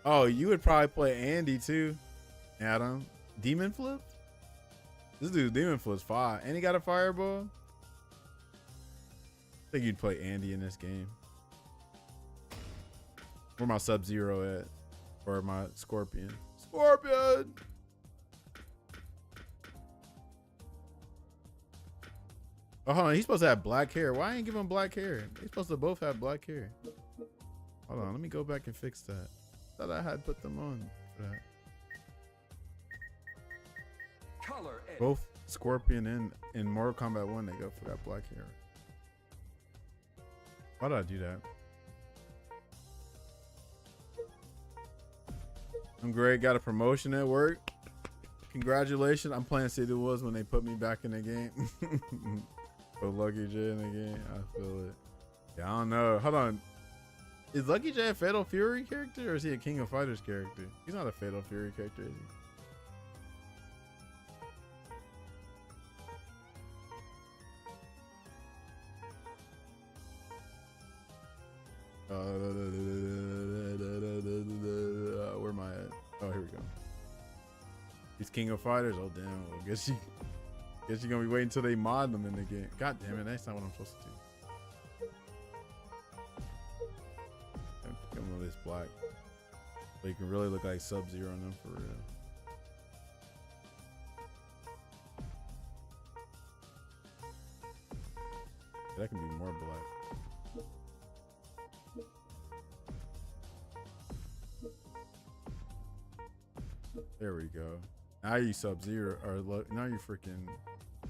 [SPEAKER 1] Oh, you would probably play Andy too, Adam. Demon Flip? This dude Demon Flip's 5. And he got a fireball? I think you'd play Andy in this game. Where my Sub-Zero at? Or my Scorpion? Scorpion! Oh, hold on. He's supposed to have black hair. Why ain't give him black hair? They're supposed to both have black hair. Hold on. Let me go back and fix that. Thought I had put them on for that. Both Scorpion and in Mortal Kombat 1, they go for that black hair. Why did I do that? I'm great. Got a promotion at work. Congratulations. I'm playing City Woods when they put me back in the game. Put Lucky J in the game. I feel it. Yeah, I don't know. Hold on. Is Lucky J a Fatal Fury character or is he a King of Fighters character? He's not a Fatal Fury character, is he? Where am I at? Oh, here we go. He's King of Fighters. Oh damn. Well, guess you're gonna be waiting until they mod them in the game. God damn it, that's not what I'm supposed to do. Give him this black. So you can really look like Sub-Zero on them for real. That can be more black. There we go. Now you Sub-Zero, or now you freaking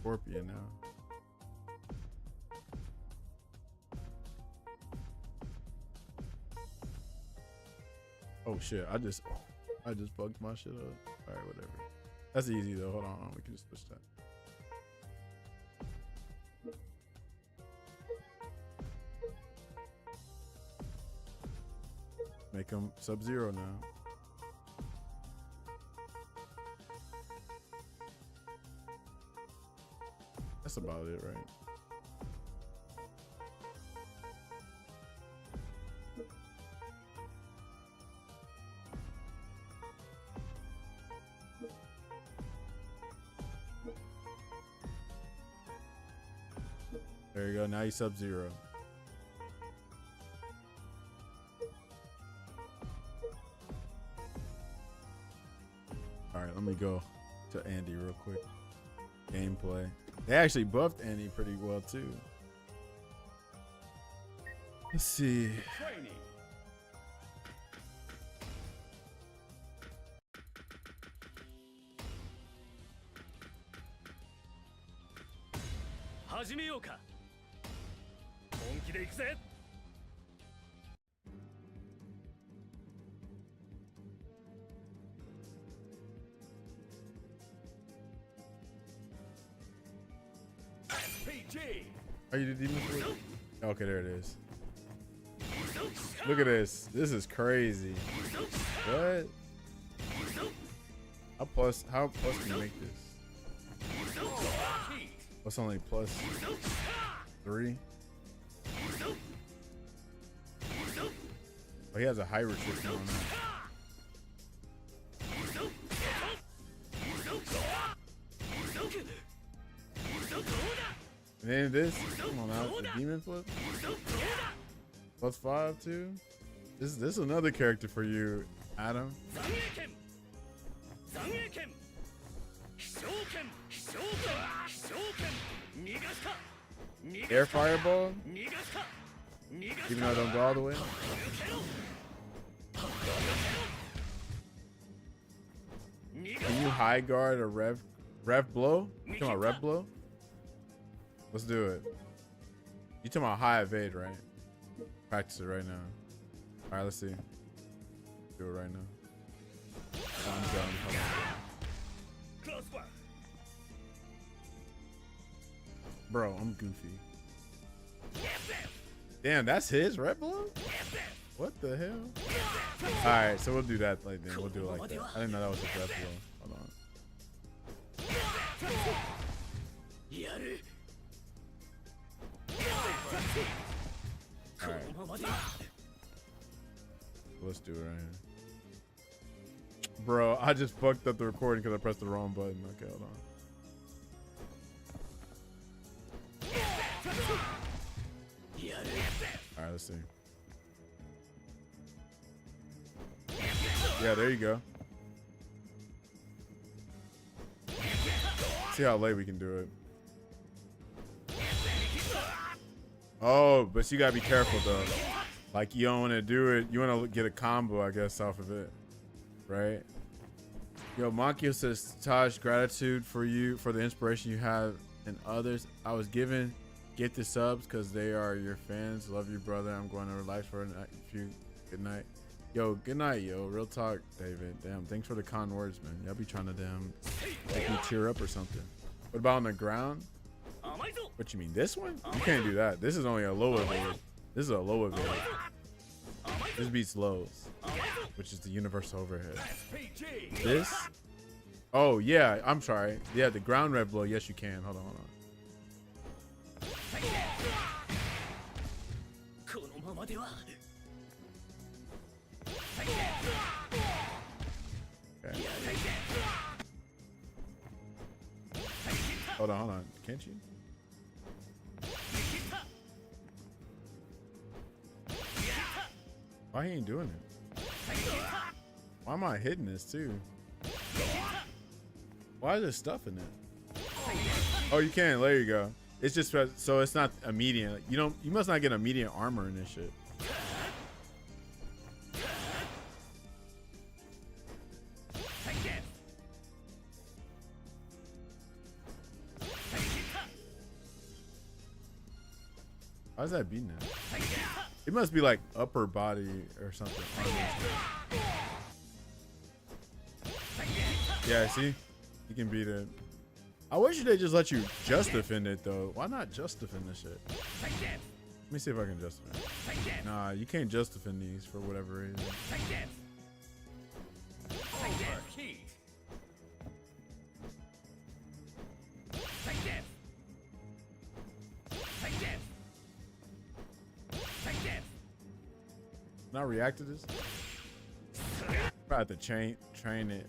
[SPEAKER 1] Scorpion now. Oh shit! I just fucked my shit up. All right, whatever. That's easy though. Hold on, we can just switch that. Make him Sub-Zero now. That's about it, right? There you go. Now he's Sub-Zero. All right, let me go to Andy real quick. Gameplay. They actually buffed Andy pretty well too. Let's see.
[SPEAKER 2] Training. 始めようか。本気で行くぜ。SPG.
[SPEAKER 1] Are you the demon flip? Okay, there it is. Look at this. This is crazy. What? How plus can you make this? What's only plus 3? Oh, he has a high restriction on that. And then this, come on now, the demon flip. Plus 5 too. This is another character for you, Adam. Air fireball. Even though I don't go all the way. Can you high guard a rev blow? You talking about rev blow? Let's do it. You talking about high evade, right? Practice it right now. All right, let's see. Do it right now. Oh, I'm done. Hold on. Bro, I'm goofy. Damn, that's his red blow? What the hell? All right, so we'll do that like then. We'll do it like that. I didn't know that was a red blow. Hold on. All right. Let's do it right here. Bro, I just fucked up the recording because I pressed the wrong button. Okay, hold on. All right, let's see. Yeah, there you go. See how late we can do it. Oh, but you gotta be careful though. Like you don't want to do it. You want to get a combo, I guess, off of it, right? Yo, Makio says, Taj, gratitude for you for the inspiration you have in others. I was given gifted subs because they are your fans. Love you, brother. I'm going to life for a few. Good night. Yo, good night, yo. Real talk, David. Damn, thanks for the kind words, man. Y'all be trying to damn make me cheer up or something. What about on the ground? What you mean, this one? You can't do that. This is only a low evade. This is a low evade. This beats lows, which is the universal overhead. This? Oh, yeah. I'm sorry. Yeah, the ground red blow. Yes, you can. Hold on, hold on. Okay. Hold on. Can't you? Why he ain't doing it? Why am I hitting this too? Why is there stuff in it? Oh, you can. There you go. It's just so it's not immediate. You must not get immediate armor in this shit. Why is that beating it? It must be like upper body or something. Yeah, see? You can beat it. I wish they just let you just defend it though. Why not just defend this shit? Let me see if I can justify. Nah, you can't justify these for whatever reason.
[SPEAKER 2] Overheat.
[SPEAKER 1] Not react to this. I have to train it.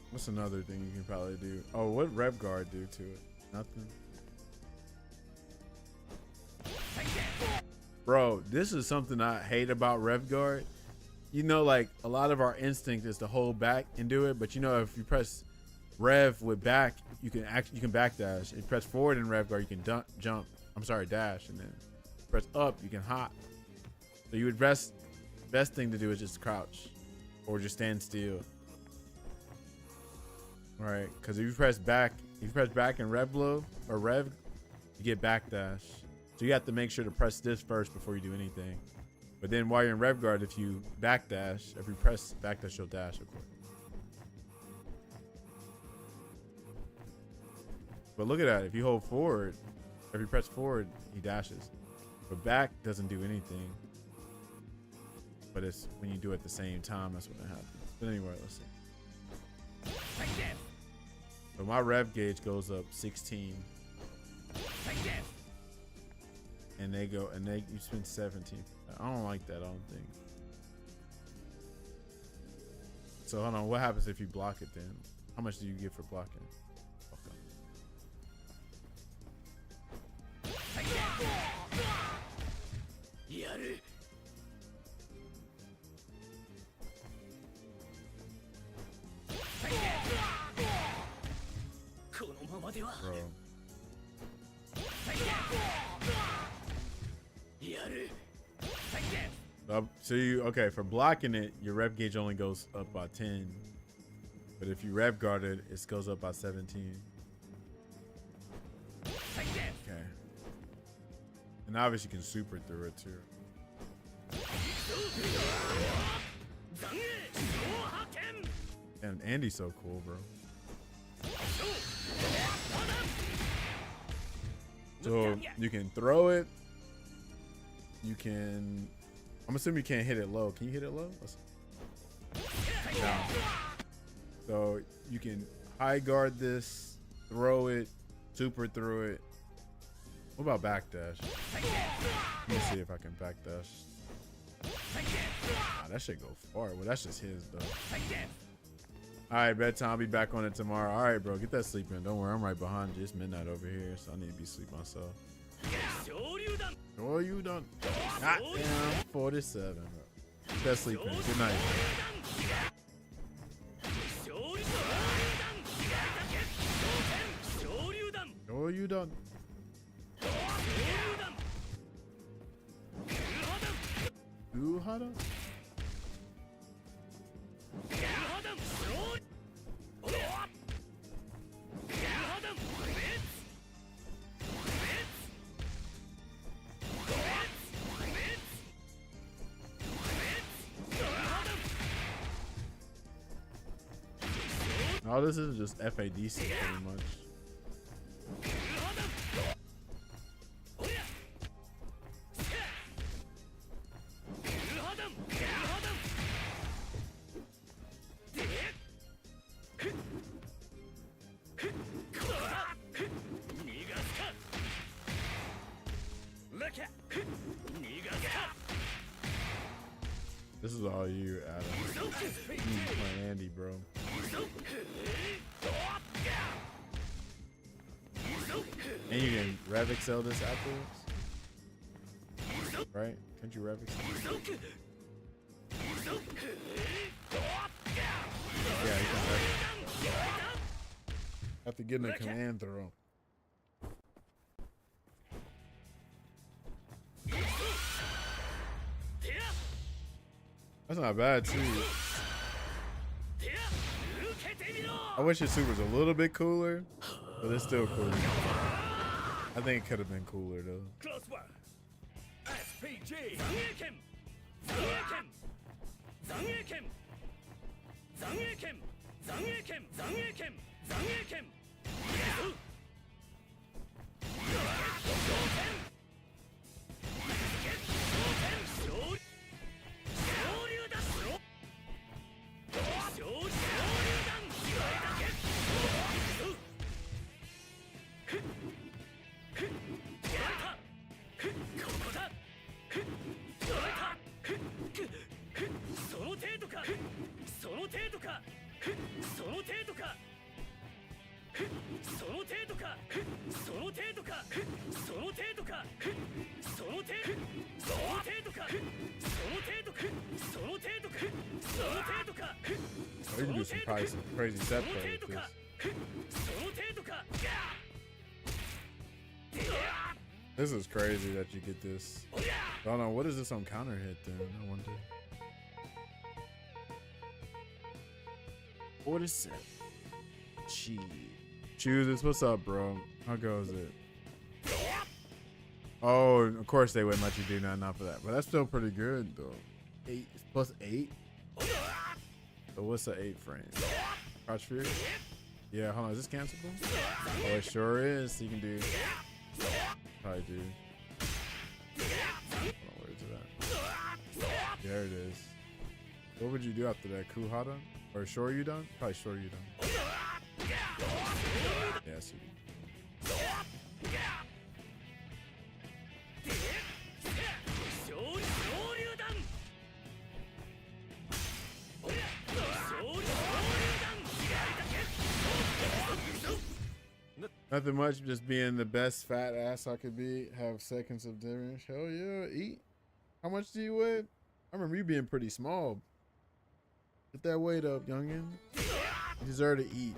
[SPEAKER 1] What's another thing you can probably do? Oh, what Rev Guard do to it? Nothing. Bro, this is something I hate about Rev Guard. You know, like a lot of our instinct is to hold back and do it, but you know, if you press Rev with back, you can backdash. If you press forward in Rev Guard, you can jump. I'm sorry, dash, and then press up, you can hop. So you would best thing to do is just crouch, or just stand still. All right, because if you press back in Rev blow or Rev, you get backdash. So you have to make sure to press this first before you do anything. But then while you're in Rev Guard, if you backdash, if you press backdash, you'll dash, of course. But look at that. If you hold forward, if you press forward, he dashes. But back doesn't do anything. But it's when you do it at the same time, that's when it happens. But anyway, let's see. So my rev gauge goes up 16. And you spend 17. I don't like that, I don't think. So hold on, what happens if you block it then? How much do you get for blocking? Bro. So okay, for blocking it, your rev gauge only goes up by 10. But if you rev guard it, it goes up by 17. Okay. And obviously you can super through it too. And Andy's so cool, bro. So you can throw it. You can. I'm assuming you can't hit it low. Can you hit it low? No. So you can high guard this, throw it, super through it. What about backdash? Let me see if I can backdash. Nah, that should go far. Well, that's just his though. All right, bedtime. I'll be back on it tomorrow. All right, bro. Get that sleep in. Don't worry. I'm right behind you. It's midnight over here, so I need to be asleep myself. Oh, you done. Goddamn 47. Bro. Get that sleep in. Good night. Oh, you done. Uhada? Oh, this is just FADC pretty much. This is all you, Adam. Playing Andy, bro. And you can rev excel this afterwards, right? Can't you rev excel? Yeah, you can rev excel. After getting a command throw. That's not bad too. I wish his super was a little bit cooler, but it's still cool. I think it could have been cooler though.
[SPEAKER 2] Close one. SPG.
[SPEAKER 1] Oh, you can do probably some crazy set play with this. This is crazy that you get this. I don't know, what is this on counter hit then? I wonder. 47. Gee. Choose this. What's up, bro? How goes it? Oh, of course they wouldn't let you do nothing off of that. But that's still pretty good, though. 8 plus 8? So what's the 8 frame? Crouch Fury? Yeah, hold on. Is this cancelable? Oh, it sure is. So you can do... Probably do... Hold on, where is it at? There it is. What would you do after that? Kuhada? Or Shoryu done? Probably Shoryu done. Yeah, I see. Nothing much, just being the best fat ass I could be. Have seconds of difference. Hell yeah, eat. How much do you weigh? I remember you being pretty small. Get that weight up, youngin. You deserve to eat.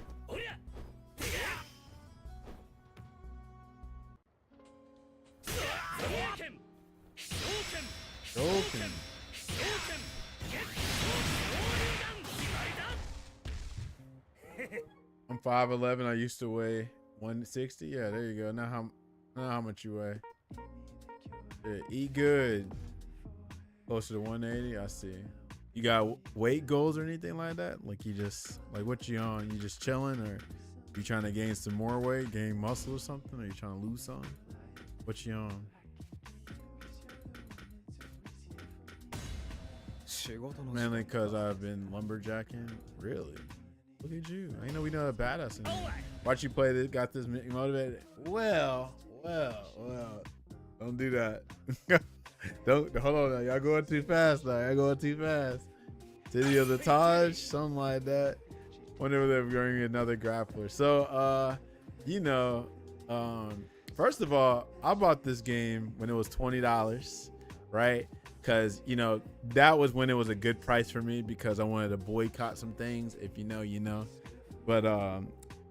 [SPEAKER 1] Shoken. I'm 5'11". I used to weigh 160. Yeah, there you go. Now how much you weigh? Yeah, eat good. Closer to 180. I see. You got weight goals or anything like that? Like you just like what you on? You just chilling, or you trying to gain some more weight, gain muscle or something? Or you trying to lose something? What you on? Mainly because I've been lumberjacking. Really? Look at you. I know we know a badass in here. Watch you play this. Got this motivated. Well. Don't do that. Don't hold on now. Y'all going too fast now. Y'all going too fast. City of the Taj, something like that. Whenever they're going another grappler. So first of all, I bought this game when it was $20, right? Because that was when it was a good price for me, because I wanted to boycott some things. If you know, you know. But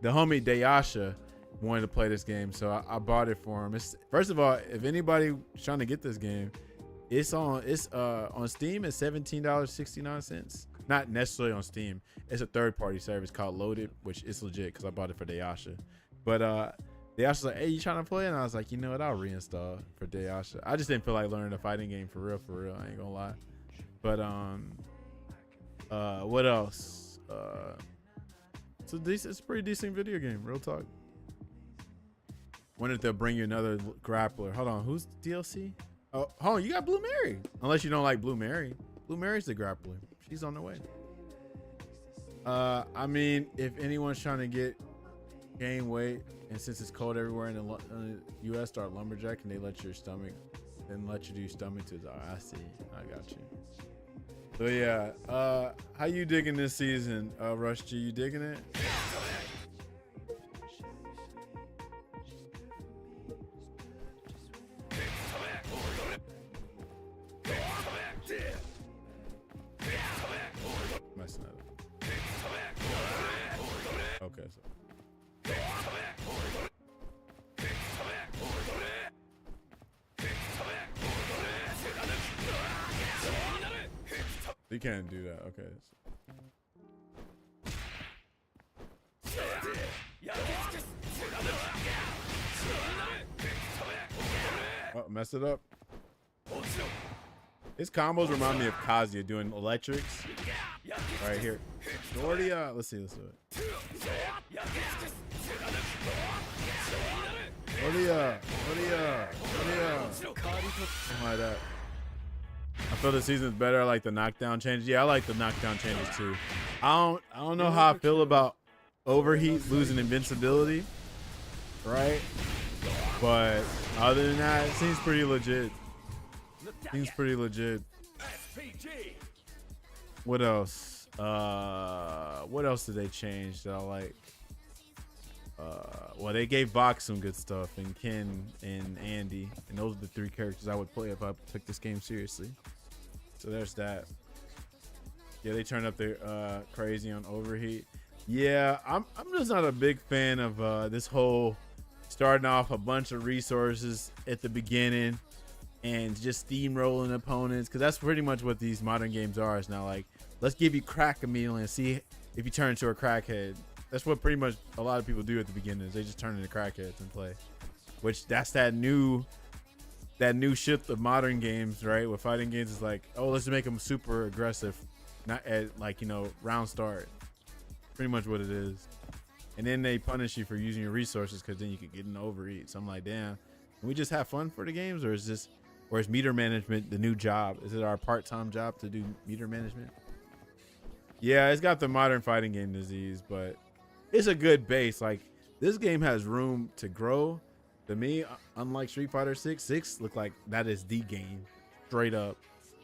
[SPEAKER 1] the homie Dayasha wanted to play this game, so I bought it for him. First of all, if anybody trying to get this game, it's on Steam at $17.69. Not necessarily on Steam. It's a third-party service called Loaded, which is legit because I bought it for Dayasha. But Dayasha's like, hey, you trying to play? And I was like, you know what? I'll reinstall for Dayasha. I just didn't feel like learning a fighting game for real. I ain't gonna lie. But what else? It's a pretty decent video game. Real talk. Wonder if they'll bring you another grappler. Hold on, who's DLC? Oh, hold on, you got Blue Mary. Unless you don't like Blue Mary. Blue Mary's the grappler. She's on the way. I mean, if anyone's trying to gain weight, and since it's cold everywhere in the U.S., start lumberjacking, they let you do stomach to the I see. I got you. So yeah, how you digging this season, Rush G? You digging it? Messing up. Okay, so. You can't do that. Okay. Oh, mess it up. His combos remind me of Kazuya doing electrics. Right here. Nordia. Let's see. Let's do it. Nordia. Something like that. I feel the season's better. I like the knockdown changes. Yeah, I like the knockdown changes too. I don't know how I feel about Overheat losing invincibility. Right? But other than that, it seems pretty legit. What else? What else did they change that I like? Well, they gave Vox some good stuff, and Ken and Andy, and those are the 3 characters I would play if I took this game seriously. So there's that. Yeah, they turned up their crazy on Overheat. Yeah, I'm just not a big fan of this whole starting off a bunch of resources at the beginning and just steamrolling opponents, because that's pretty much what these modern games are. It's now like, let's give you crack immediately and see if you turn into a crackhead. That's what pretty much a lot of people do at the beginning, is they just turn into crackheads and play. Which that's that new shift of modern games, right? With fighting games is like, oh, let's make them super aggressive, not at like, you know, round start. Pretty much what it is. And then they punish you for using your resources, because then you could get an overeat. So I'm like, damn, can we just have fun for the games, or is meter management the new job? Is it our part-time job to do meter management? Yeah, it's got the modern fighting game disease, but it's a good base. Like, this game has room to grow. To me, unlike Street Fighter 6 look like that is the game, straight up.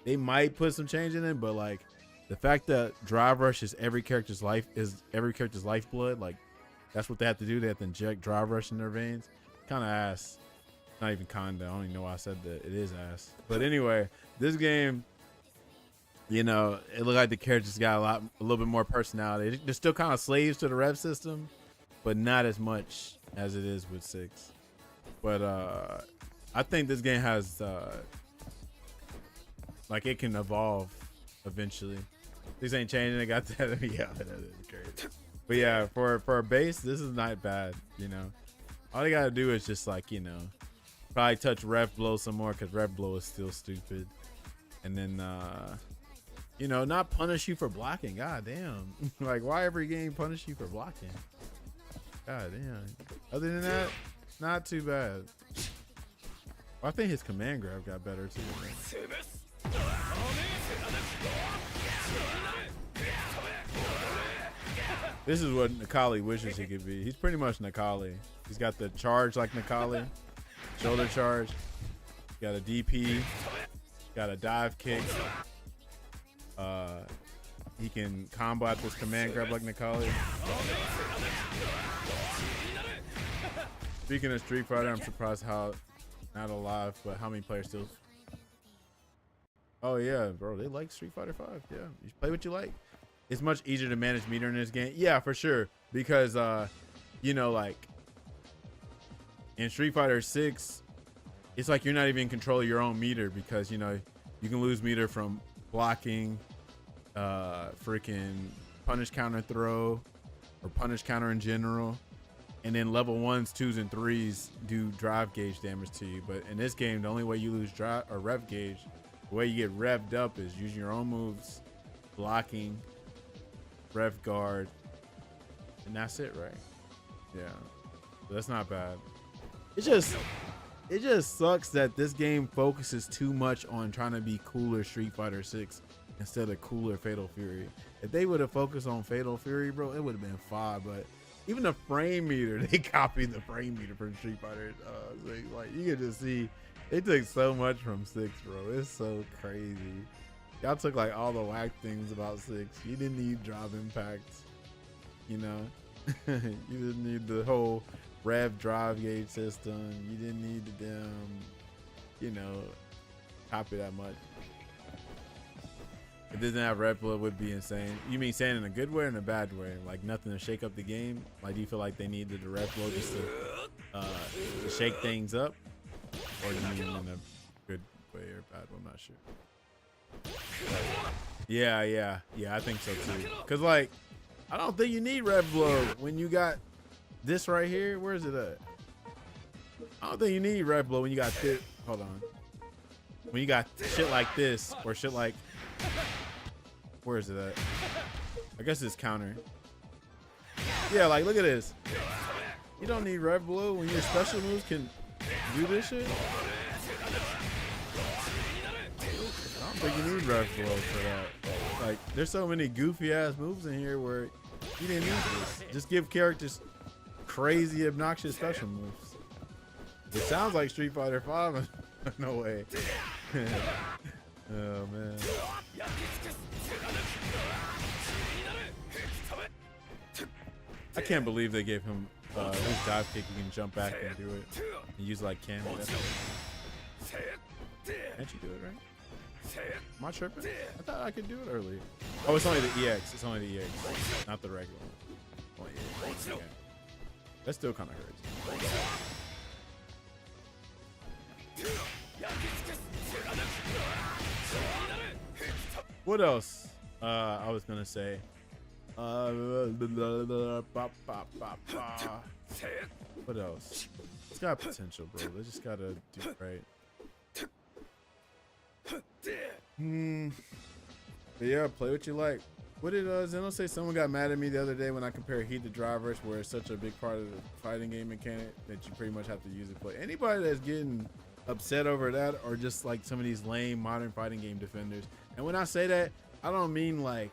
[SPEAKER 1] They might put some change in it, but like the fact that Drive Rush is every character's lifeblood, like that's what they have to do. They have to inject Drive Rush in their veins. Kind of ass. Not even kinda. I don't even know why I said that. It is ass. But anyway, this game, you know, it looked like the characters got a little bit more personality. They're still kind of slaves to the rev system, but not as much as it is with 6. But I think this game has like, it can evolve eventually. This ain't changing. It got that. Yeah, that is crazy. But yeah, for a base, this is not bad. You know, all they gotta do is just, like, you know, probably touch Rev Blow some more, because Rev Blow is still stupid. And then you know, not punish you for blocking. God damn. Like, why every game punish you for blocking? God damn. Other than that, not too bad. Well, I think his command grab got better too. This is what Nakali wishes he could be. He's pretty much Nakali. He's got the charge like Nakali, shoulder charge. Got a DP. Got a dive kick. He can combo out this command grab like Nakali. Speaking of Street Fighter, I'm surprised how not alive, but how many players still. Oh yeah, bro, they like Street Fighter 5. Yeah, you play what you like. It's much easier to manage meter in this game. Yeah, for sure, because you know, like in Street Fighter 6, it's like you're not even in control of your own meter, because you know you can lose meter from blocking, freaking punish counter throw, or punish counter in general. And then level 1s, 2s, and 3s do drive gauge damage to you. But in this game, the only way you lose drive or rev gauge, the way you get revved up, is using your own moves, blocking, rev guard, and that's it, right? Yeah, so that's not bad. It just sucks that this game focuses too much on trying to be cooler Street Fighter 6 instead of cooler Fatal Fury. If they would have focused on Fatal Fury, bro, it would have been fire. But even the frame meter, they copied the frame meter from Street Fighter 6. Like, you can just see they took so much from 6, bro. It's so crazy. Y'all took like all the whack things about 6. You didn't need drop impacts, you know. You didn't need the whole rev drive gauge system. You didn't need the damn, you know, copy that much. If it didn't have Red Blood, would be insane. You mean saying in a good way or in a bad way? Like nothing to shake up the game? Like, do you feel like they needed the Red Blood just to shake things up? Or do you mean in a good way or bad way? I'm not sure. Yeah, I think so too. Cause like, I don't think you need Red Blood when you got this right here. Where is it at? I don't think you need Red Blood when you got this. Hold on. when you got shit like this or shit like, where is it at? I guess it's counter. Yeah, like look at this. You don't need Rev Blow when your special moves can do this shit. I don't think you need Rev Blow for that. Like, there's so many goofy ass moves in here where you didn't need this. Just give characters crazy, obnoxious special moves. It sounds like Street Fighter 5. No way. Oh man. I can't believe they gave him his dive kick. You can jump back and do it and use like cannon. Can't you do it right? Am I tripping? I thought I could do it earlier. Oh, it's only the EX. It's only the EX, not the regular one. Oh, yeah. Okay. That still kind of hurts. What else? I was gonna say. What else? It's got potential, bro. They just gotta do it right. But yeah, play what you like. What did Zeno say? Someone got mad at me the other day when I compared Heat to Drivers, where it's such a big part of the fighting game mechanic that you pretty much have to use it. But anybody that's getting upset over that are just like some of these lame modern fighting game defenders. And when I say that, I don't mean like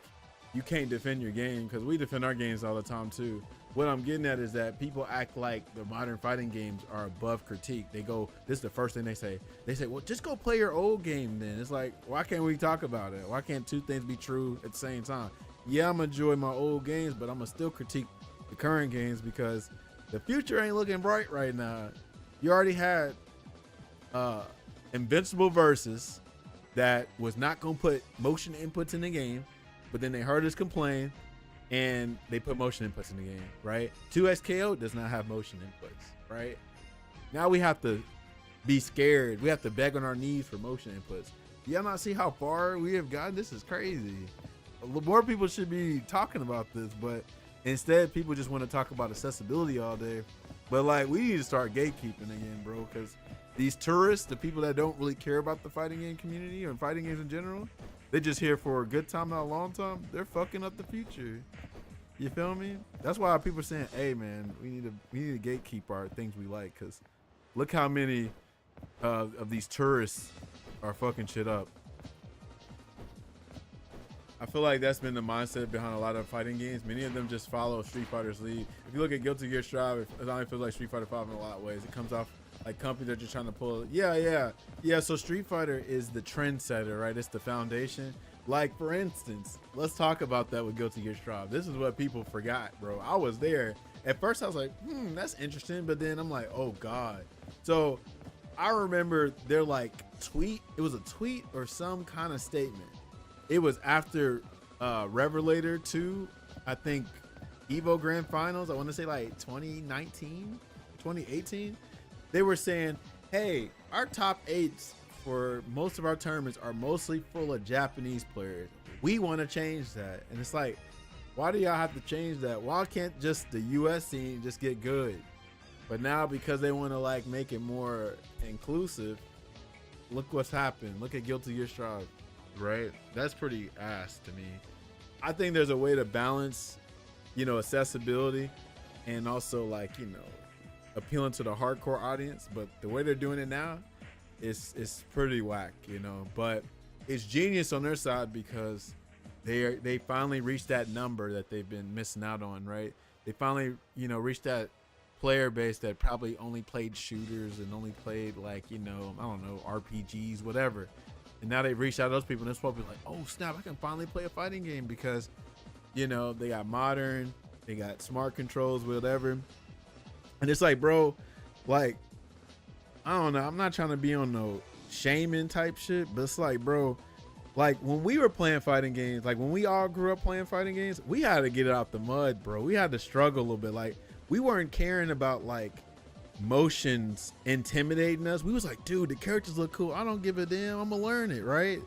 [SPEAKER 1] you can't defend your game, because we defend our games all the time too. What I'm getting at is that people act like the modern fighting games are above critique. They go, this is the first thing they say. They say, well, just go play your old game then. It's like, why can't we talk about it? Why can't two things be true at the same time? Yeah, I'm enjoying my old games, but I'm gonna still critique the current games because the future ain't looking bright right now. You already had Invincible Versus that was not gonna put motion inputs in the game, but then they heard us complain and they put motion inputs in the game, right? 2SKO does not have motion inputs, right? Now we have to be scared. We have to beg on our knees for motion inputs. Y'all not see how far we have gotten? This is crazy. More people should be talking about this, but instead people just want to talk about accessibility all day. But like, we need to start gatekeeping again, bro, because these tourists, the people that don't really care about the fighting game community or fighting games in general, they're just here for a good time, not a long time. They're fucking up the future. You feel me? That's why people are saying, hey man, we need to gatekeep our things we like, because look how many of these tourists are fucking shit up. I feel like that's been the mindset behind a lot of fighting games. Many of them just follow Street Fighter's lead. If you look at Guilty Gear Strive, it only feels like Street Fighter 5 in a lot of ways. It comes off like companies are just trying to pull. Yeah. So Street Fighter is the trendsetter, right? It's the foundation. Like, for instance, let's talk about that with Guilty Gear Strive. This is what people forgot, bro. I was there. At first, I was like, that's interesting. But then I'm like, oh, God. So I remember their like tweet. It was a tweet or some kind of statement. It was after Revelator 2, I think, Evo Grand Finals. I want to say like 2019, 2018. They were saying, hey, our top 8s for most of our tournaments are mostly full of Japanese players. We want to change that. And it's like, why do y'all have to change that? Why can't just the US scene just get good? But now, because they want to like make it more inclusive, look what's happened. Look at Guilty Gear Strive, right? That's pretty ass to me. I think there's a way to balance, accessibility and also like, appealing to the hardcore audience. But the way they're doing it now, it's pretty whack, but it's genius on their side because they finally reached that number that they've been missing out on, right? They finally, reached that player base that probably only played shooters and only played like, I don't know, RPGs, whatever. And now they've reached out to those people, and those people like, oh snap, I can finally play a fighting game because, they got modern, they got smart controls, whatever. And it's like, bro, like, I don't know. I'm not trying to be on no shaming type shit, but it's like, bro, like when we were playing fighting games, like when we all grew up playing fighting games, we had to get it out the mud, bro. We had to struggle a little bit. Like we weren't caring about like motions intimidating us. We was like, dude, the characters look cool. I don't give a damn. I'm gonna learn it, right?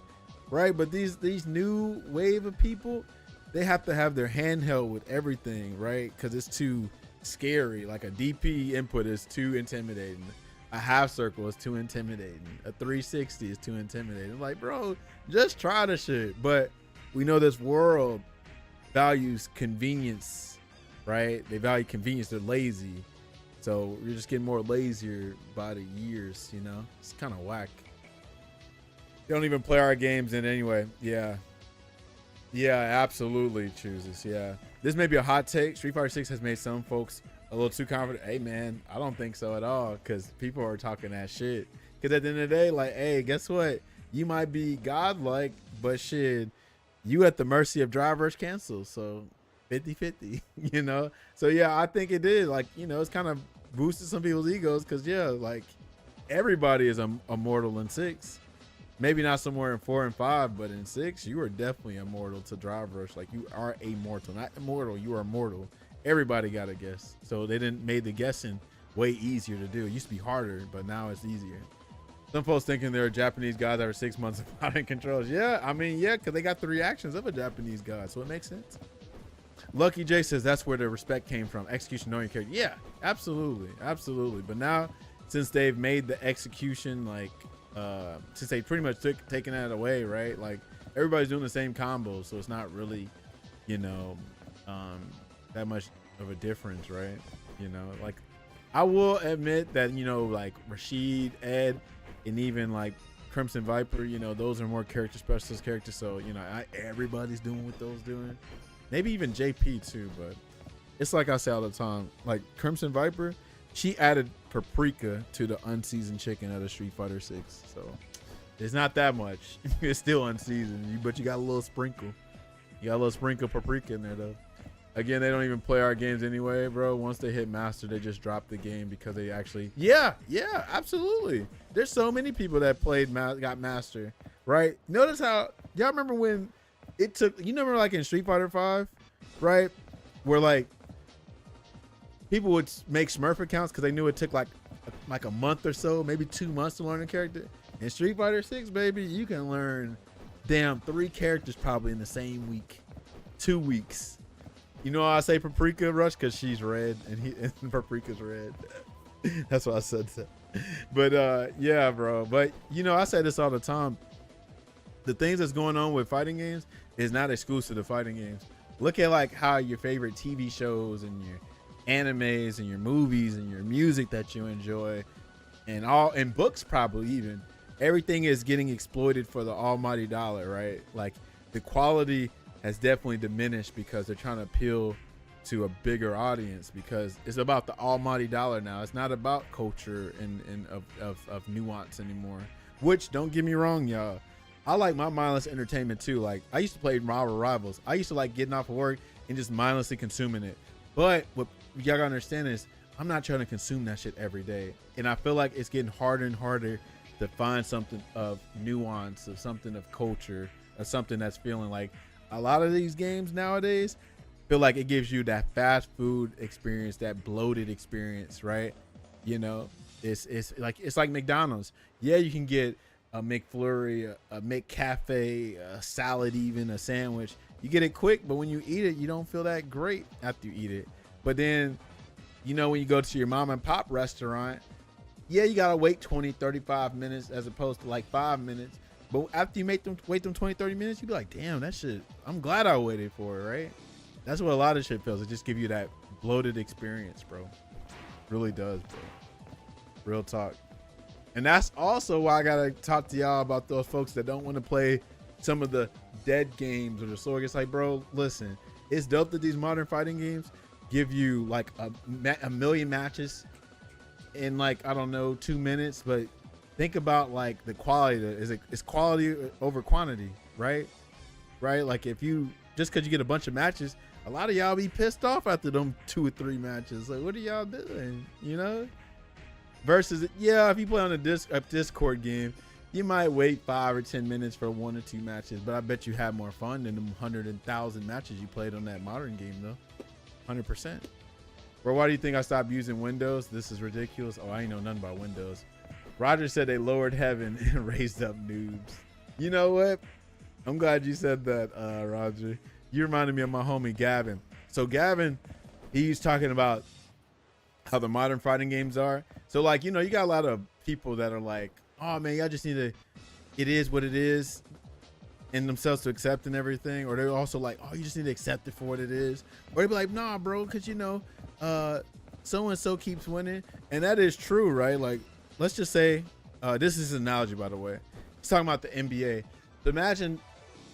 [SPEAKER 1] But these new wave of people, they have to have their handheld with everything, right? Because it's too scary. Like a DP input is too intimidating. A half circle is too intimidating. A 360 is too intimidating. Like, bro, just try the shit. But we know this world values convenience, right? They value convenience. They're lazy. So you're just getting more lazier by the years, you know? It's kind of whack. They don't even play our games in anyway. Yeah. Yeah, absolutely chooses. Yeah. This may be a hot take. Street Fighter 6 has made some folks a little too confident. Hey, man, I don't think so at all, because people are talking that shit. Because at the end of the day, like, hey, guess what? You might be godlike, but shit, you at the mercy of drivers cancel. So 50-50, you know? So, yeah, I think it did. Like, you know, it's kind of boosted some people's egos because, yeah, like, everybody is immortal in 6. Maybe not somewhere in 4 and 5, but in 6, you are definitely immortal to drive rush. Like, you are immortal, not immortal. You are immortal. Everybody got a guess. So they made the guessing way easier to do. It used to be harder, but now it's easier. Some folks thinking there are Japanese guys that are 6 months out in controls. Yeah, I mean, yeah, because they got the reactions of a Japanese guy, so it makes sense. Lucky J says that's where the respect came from. Execution, knowing your character. Yeah, absolutely, absolutely. But now, since they've made the execution, like, since they pretty much taken that away, right? Like, everybody's doing the same combos, so it's not really, you know, that much of a difference, right? You know, like, I will admit that, you know, like Rashid, Ed, and even like Crimson Viper, you know, those are more character specialist characters. So, you know, everybody's doing what those doing. Maybe even JP too, but it's like I say all the time, like Crimson Viper, she added paprika to the unseasoned chicken of the Street Fighter 6. So it's not that much. It's still unseasoned, but you got a little sprinkle. You got a little sprinkle of paprika in there though. Again, they don't even play our games anyway, bro. Once they hit master, they just drop the game because they actually, yeah, absolutely. There's so many people that played, got master, right? Notice how, y'all remember when it took, you remember like in Street Fighter 5, right? Where like people would make Smurf accounts because they knew it took like a month or so, maybe 2 months to learn a character. In Street Fighter 6, baby, you can learn damn 3 characters probably in the same week, 2 weeks. You know why I say Paprika Rush? Because she's red and Paprika's red. That's why I said that. But yeah, bro. But you know, I say this all the time. The things that's going on with fighting games is not exclusive to fighting games. Look at like how your favorite TV shows and your animes and your movies and your music that you enjoy and books probably even. Everything is getting exploited for the almighty dollar, right? Like the quality has definitely diminished because they're trying to appeal to a bigger audience because it's about the almighty dollar now. It's not about culture and of nuance anymore, which don't get me wrong, y'all. I like my mindless entertainment too. Like I used to play Marvel Rivals. I used to like getting off of work and just mindlessly consuming it. But what y'all gotta understand is I'm not trying to consume that shit every day. And I feel like it's getting harder and harder to find something of nuance, of something of culture, of something that's feeling like a lot of these games nowadays feel like it gives you that fast food experience, that bloated experience, right? You know, it's like McDonald's. Yeah, you can get a McFlurry, a McCafe, a salad, even a sandwich. You get it quick, but when you eat it, you don't feel that great after you eat it. But then, you know, when you go to your mom and pop restaurant, yeah, you gotta wait 20, 35 minutes as opposed to like 5 minutes. But after you wait them 20, 30 minutes, you be like, damn, that shit, I'm glad I waited for it, right? That's what a lot of shit feels. It just gives you that bloated experience, bro. Really does, bro. Real talk. And that's also why I gotta talk to y'all about those folks that don't want to play some of the dead games or the sword. It's like, bro, listen, it's dope that these modern fighting games give you like a million matches in like, I don't know, 2 minutes, but think about like the quality. It's quality over quantity, right? Right? Like if you, just because you get a bunch of matches, a lot of y'all be pissed off after them 2 or 3 matches. Like, what are y'all doing? You know? Versus, yeah, if you play on a Discord game, you might wait 5 or 10 minutes for 1 or 2 matches, but I bet you have more fun than them 100,000 matches you played on that modern game, though. 100%. Bro, why do you think I stopped using Windows? This is ridiculous. Oh, I ain't know nothing about Windows. Roger said they lowered heaven and raised up noobs. You know what? I'm glad you said that, Roger. You reminded me of my homie Gavin. So Gavin, he's talking about how the modern fighting games are. So like, you know, you got a lot of people that are like, oh man, y'all just need to, it is what it is, in themselves to accept and everything. Or they're also like, oh, you just need to accept it for what it is. Or they be like, nah, bro, because you know, so and so keeps winning. And that is true, right? Like, let's just say, this is an analogy, by the way. It's talking about the NBA. So imagine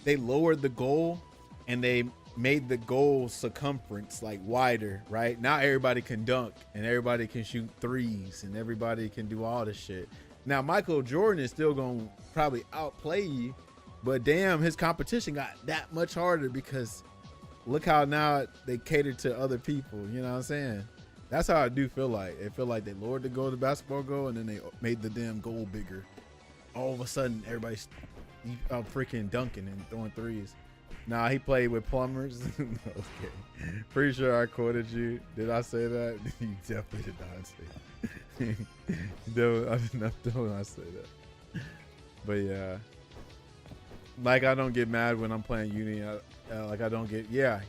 [SPEAKER 1] they lowered the goal and they made the goal circumference like wider, right? Now everybody can dunk and everybody can shoot threes and everybody can do all this shit. Now Michael Jordan is still gonna probably outplay you, but damn, his competition got that much harder because look how now they cater to other people. You know what I'm saying? That's how I do feel like. It feel like they lowered the goal, the basketball goal, and then they made the damn goal bigger. All of a sudden, everybody's freaking dunking and throwing threes. Nah, he played with plumbers. Okay. Pretty sure I quoted you. Did I say that? You definitely did not say that. I did not say that. But yeah. Like, I don't get mad when I'm playing Uni. Like, I don't get, yeah.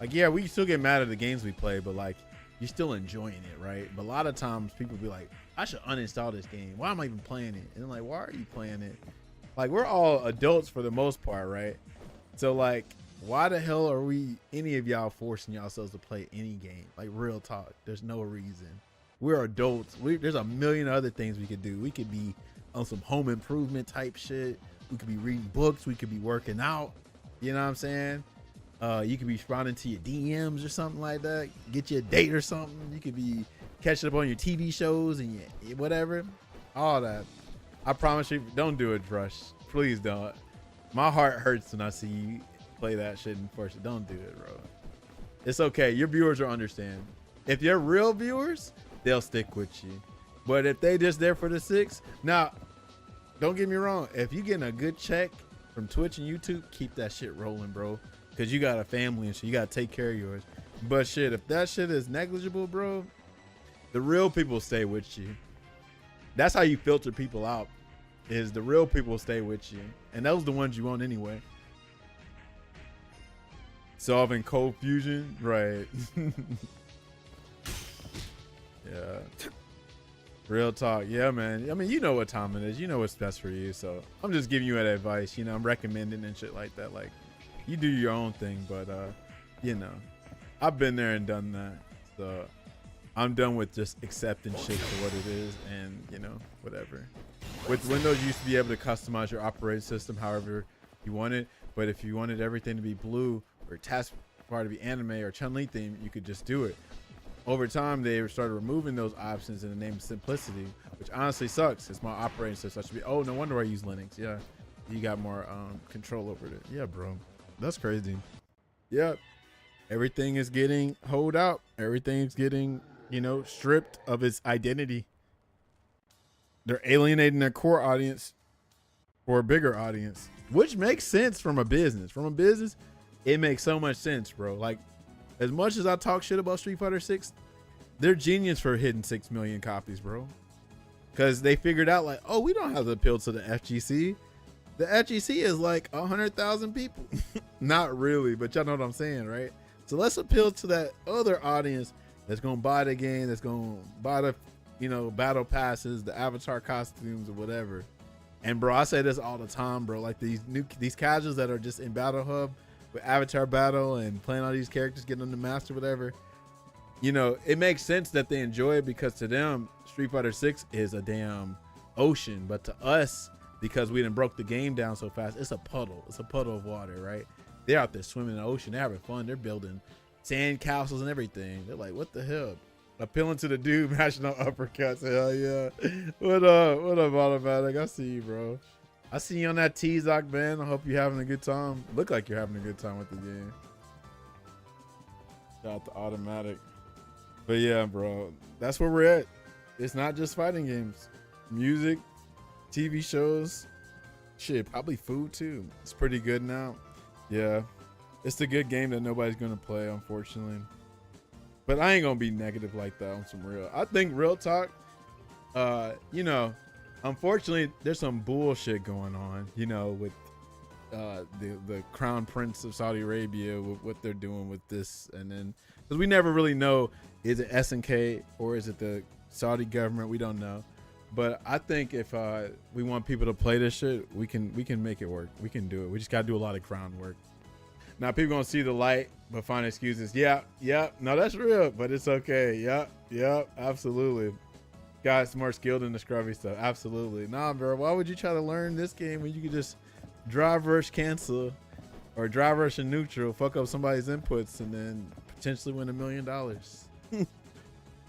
[SPEAKER 1] Like, yeah, we still get mad at the games we play, but like, you're still enjoying it, right? But a lot of times people be like, I should uninstall this game. Why am I even playing it? And I'm like, why are you playing it? Like, we're all adults for the most part, right? So like, why the hell are we, any of y'all, forcing yourselves to play any game? Like, real talk, there's no reason. We're adults. There's a million other things we could do. We could be on some home improvement type shit. We could be reading books. We could be working out. You know what I'm saying? You could be responding to your DMs or something like that. Get you a date or something. You could be catching up on your TV shows and your whatever. All that. I promise you, don't do it, Rush. Please don't. My heart hurts when I see you play that shit and force it. Don't do it, bro. It's okay. Your viewers will understand. If you're real viewers, they'll stick with you. But if they just there for the six, now, don't get me wrong. If you getting a good check from Twitch and YouTube, keep that shit rolling, bro. Because you got a family and shit. You got to take care of yours. But shit, if that shit is negligible, bro, the real people stay with you. That's how you filter people out, is the real people stay with you. And those are the ones you want anyway. Solving cold fusion, right. Yeah. Real talk. Yeah, man. I mean, you know what time it is. You know what's best for you. So I'm just giving you that advice. You know, I'm recommending and shit like that. Like, you do your own thing. But, you know, I've been there and done that. So I'm done with just accepting shit for what it is and, you know, whatever. With Windows, you used to be able to customize your operating system however you want it. But if you wanted everything to be blue or taskbar to be anime or Chun-Li theme, you could just do it. Over time, they started removing those options in the name of simplicity, which honestly sucks. It's my operating system. I should be, oh, no wonder I use Linux. Yeah, you got more control over it. Yeah, bro. That's crazy. Yeah, everything is getting holed out. Everything's getting, you know, stripped of its identity. They're alienating their core audience for a bigger audience, which makes sense from a business. From a business, it makes so much sense, bro. Like, as much as I talk shit about Street Fighter 6, they're genius for hitting 6 million copies, bro. Because they figured out, like, oh, we don't have to appeal to the FGC. The FGC is like 100,000 people. Not really, but y'all know what I'm saying, right? So let's appeal to that other audience that's going to buy the game, that's going to buy the, you know, battle passes, the avatar costumes or whatever. And, bro, I say this all the time, bro. Like, these casuals that are just in Battle Hub, with Avatar Battle and playing all these characters, getting them to master, whatever, you know, it makes sense that they enjoy it because to them, Street Fighter 6 is a damn ocean. But to us, because we done broke the game down so fast, it's a puddle. It's a puddle of water, right? They're out there swimming in the ocean. They're having fun. They're building sand castles and everything. They're like, what the hell? Appealing to the dude mashing on uppercuts. Hell yeah. What up, Automatic? I see you, bro. I see you on that T-Zoc, man. I hope you're having a good time. Look like you're having a good time with the game. Shout out to Automatic. But yeah, bro, that's where we're at. It's not just fighting games. Music, TV shows, shit, probably food too. It's pretty good now. Yeah, it's the good game that nobody's going to play, unfortunately. But I ain't going to be negative like that on some real. I think real talk, you know, unfortunately, there's some bullshit going on, you know, with the crown prince of Saudi Arabia with what they're doing with this, and then because we never really know, is it SNK or is it the Saudi government? We don't know. But I think if we want people to play this shit, we can make it work. We can do it. We just gotta do a lot of groundwork. Now people gonna see the light but find excuses. Yeah, no, that's real, but it's okay. Yep, absolutely. Guys more skilled in the scrubby stuff. Absolutely. Nah, bro, why would you try to learn this game when you could just drive rush cancel or drive rush and neutral, fuck up somebody's inputs, and then potentially win $1 million?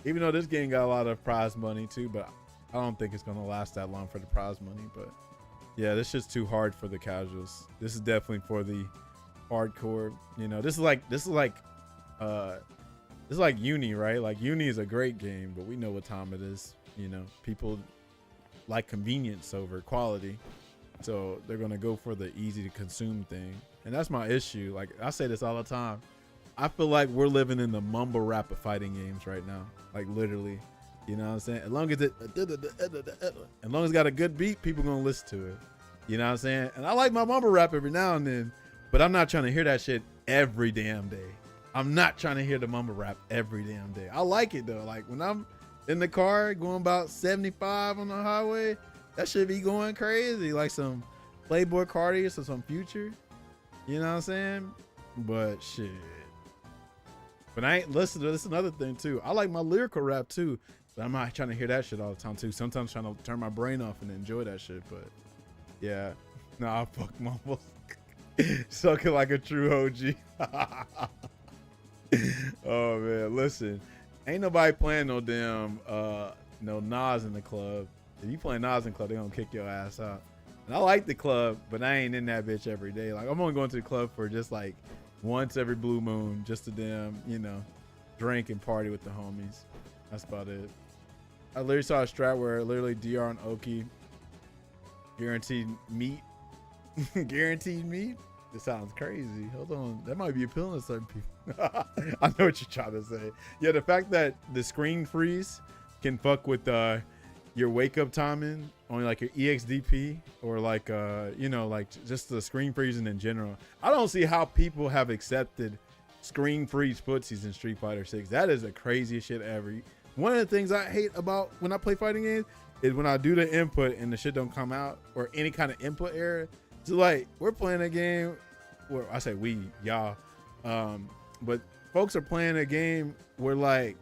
[SPEAKER 1] Even though this game got a lot of prize money too, but I don't think it's gonna last that long for the prize money. But yeah, this shit's too hard for the casuals. This is definitely for the hardcore. You know, this is like Uni, right? Like Uni is a great game, but we know what time it is. You know, people like convenience over quality, so they're gonna go for the easy to consume thing, and that's my issue. Like I say this all the time, I feel like we're living in the mumble rap of fighting games right now, like literally. You know what I'm saying? As long as it's got a good beat, people gonna listen to it. You know what I'm saying? And I like my mumble rap every now and then, but I'm not trying to hear that shit every damn day. I'm not trying to hear the mumble rap every damn day. I like it though. Like when I'm in the car going about 75 on the highway, that should be going crazy. Like some Playboy Cardi or some Future. You know what I'm saying? But shit. But I ain't listen to this. Another thing too. I like my lyrical rap too, but I'm not trying to hear that shit all the time too. Sometimes trying to turn my brain off and enjoy that shit. But yeah, nah, fuck mumble. Sucking like a true OG. Oh man, listen, ain't nobody playing no damn no Nas in the club. If you play Nas in the club, they gonna kick your ass out. And I like the club, but I ain't in that bitch every day. Like I'm only going to the club for just like once every blue moon, just to damn, you know, drink and party with the homies. That's about it. I literally saw a strat where literally DR and Oki guaranteed meat. Guaranteed meat. This sounds crazy. Hold on. That might be appealing to certain people. I know what you're trying to say. Yeah, the fact that the screen freeze can fuck with your wake up timing on like your EXDP or like you know, like just the screen freezing in general. I don't see how people have accepted screen freeze footsies in Street Fighter 6. That is the craziest shit ever. One of the things I hate about when I play fighting games is when I do the input and the shit don't come out, or any kind of input error. So like we're playing a game where I say y'all, but folks are playing a game where like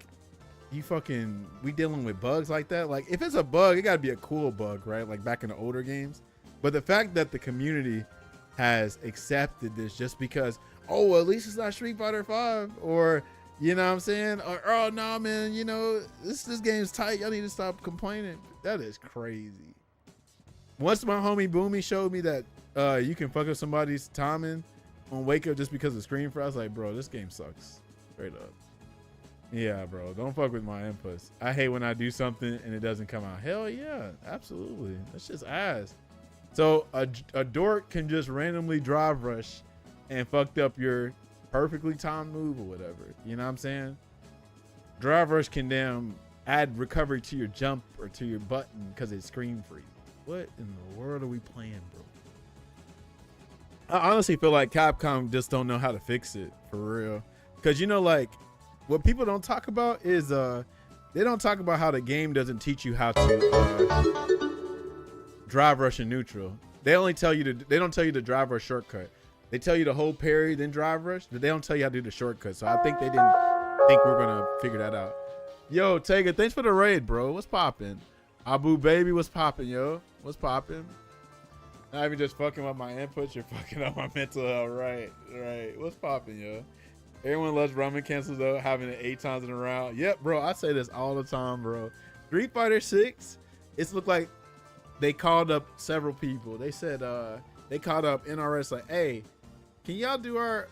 [SPEAKER 1] we dealing with bugs like that. Like if it's a bug, it gotta be a cool bug, right? Like back in the older games. But the fact that the community has accepted this just because, oh, well, at least it's not Street Fighter 5, or you know what I'm saying? Or, oh no, man, you know, this game's tight. Y'all need to stop complaining. That is crazy. Once my homie Boomy showed me that you can fuck up somebody's timing on wake up just because of screen freeze, I was like, bro, this game sucks. Straight up. Yeah, bro, don't fuck with my inputs. I hate when I do something and it doesn't come out. Hell yeah, absolutely. That's just ass. So a dork can just randomly drive rush and fucked up your perfectly timed move or whatever. You know what I'm saying? Drive rush can damn add recovery to your jump or to your button because it's screen freeze. What in the world are we playing, bro? I honestly feel like Capcom just don't know how to fix it for real. Because, you know, like, what people don't talk about is they don't talk about how the game doesn't teach you how to drive rush and neutral. They only tell you they don't tell you the drive rush shortcut. They tell you to hold parry then drive rush, but they don't tell you how to do the shortcut. So I think they didn't think we're gonna figure that out. Yo, Tega, thanks for the raid, bro. What's poppin'? Abu baby, what's poppin', yo? What's poppin'? Not even just fucking with my inputs, you're fucking up my mental health. Right. What's poppin', yo? Everyone loves ramen cancels though, having it 8 times in a round. Yep, bro, I say this all the time, bro. Street Fighter 6, it's looked like they called up several people. They said they called up NRS like, hey, can y'all do our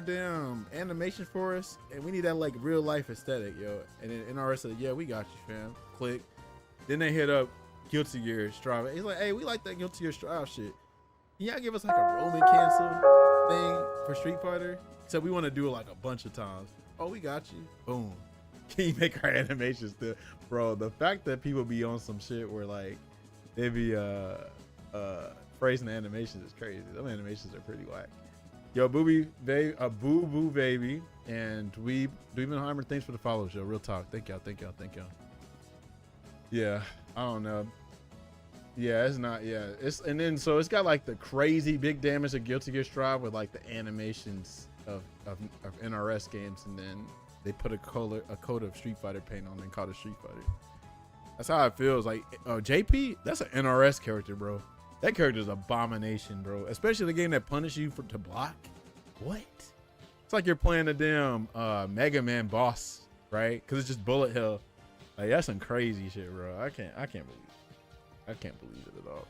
[SPEAKER 1] damn animation for us? And we need that like real life aesthetic, yo. And then NRS said, yeah, we got you, fam. Click. Then they hit up Guilty Gear Strive. He's like, hey, we like that Guilty Gear Strive shit. Can y'all give us like a roaming cancel thing for Street Fighter? So we want to do it like a bunch of times. Oh, we got you. Boom. Can you make our animations still? Bro, the fact that people be on some shit where like they be phrasing the animations is crazy. Those animations are pretty whack. Yo, Boo Boo Baby and Dweebenheimer, thanks for the follow, show. Real talk. Thank y'all. Yeah, I don't know. Yeah, it's not. Yeah, it's and then so it's got like the crazy big damage of Guilty Gear Strive with like the animations of NRS games, and then they put a coat of Street Fighter paint on and called it Street Fighter. That's how it feels. Like JP, that's an NRS character, bro. That character is abomination, bro. Especially the game that punishes you to block. What? It's like you're playing a damn Mega Man boss, right? Because it's just bullet hell. Like that's some crazy shit, bro. I can't believe it. I can't believe it at all.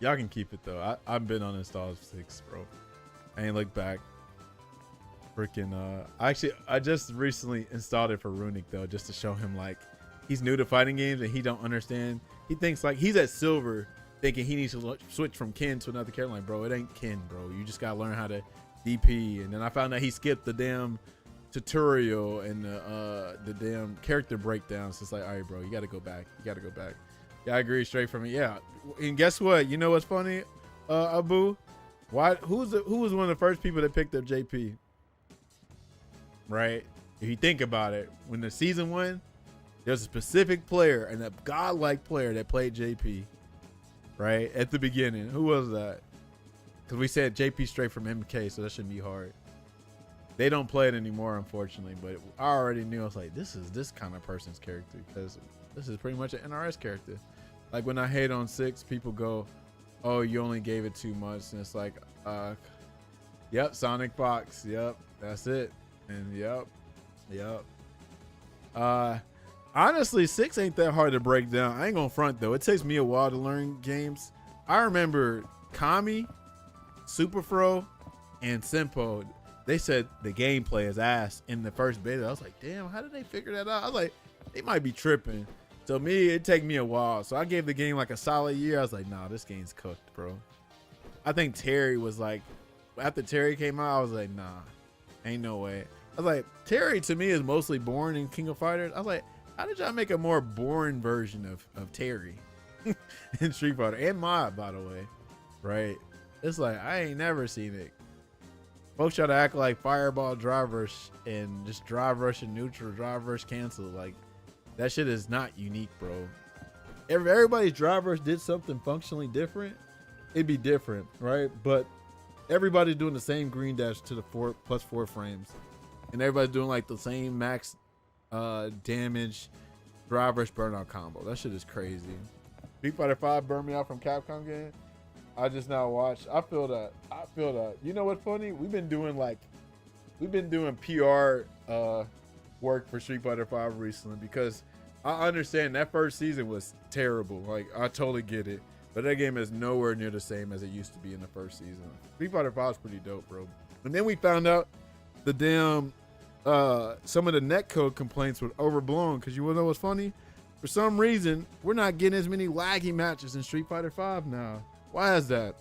[SPEAKER 1] Y'all can keep it though. I've been on install 6, bro. I ain't looked back. Freaking I just recently installed it for Runic though, just to show him like he's new to fighting games and he don't understand. He thinks like he's at silver, thinking he needs to switch from Ken to another character. Like, bro, it ain't Ken, bro. You just gotta learn how to DP. And then I found out he skipped the damn tutorial and the damn character breakdowns. It's like, all right, bro, you gotta go back. Yeah, I agree straight from it. Yeah, and guess what? You know what's funny, Abu? Who was one of the first people that picked up JP? Right? If you think about it, when the season 1, there's a specific player and a godlike player that played JP. Right at the beginning. Who was that? Because we said JP straight from MK, so that shouldn't be hard. They don't play it anymore, unfortunately. But I already knew. I was like, this is this kind of person's character, because this is pretty much an NRS character. Like when I hate on 6, people go, "Oh, you only gave it too much," and it's like, yep, Sonic Fox, yep, that's it, and yep. Honestly, 6 ain't that hard to break down. I ain't gonna front though. It takes me a while to learn games. I remember Kami, Super Fro, and Simpo. They said the gameplay is ass in the first beta. I was like, damn, how did they figure that out? I was like, they might be tripping. So it take me a while. So I gave the game like a solid year. I was like, nah, this game's cooked, bro. I think Terry was like, after Terry came out, I was like, nah, ain't no way. I was like, Terry to me is mostly boring in King of Fighters. I was like, how did y'all make a more boring version of Terry in Street Fighter and Mod, by the way, right? It's like, I ain't never seen it. Folks try to act like Fireball drive rush and just drive rush and neutral, drive rush cancel. Like, that shit is not unique, bro. If everybody's drive rush did something functionally different, it'd be different, right? But everybody's doing the same green dash to the +4 frames. And everybody's doing like the same max damage drive rush burnout combo. That shit is crazy. Street Fighter 5 burned me out from Capcom game. I just now watched. I feel that. You know what's funny? We've been doing PR work for Street Fighter 5 recently, because I understand that first season was terrible. Like, I totally get it. But that game is nowhere near the same as it used to be in the first season. Street Fighter 5 is pretty dope, bro. And then we found out the damn some of the netcode complaints were overblown, because you wanna know what's funny? For some reason, we're not getting as many laggy matches in Street Fighter 5 now. Why is that?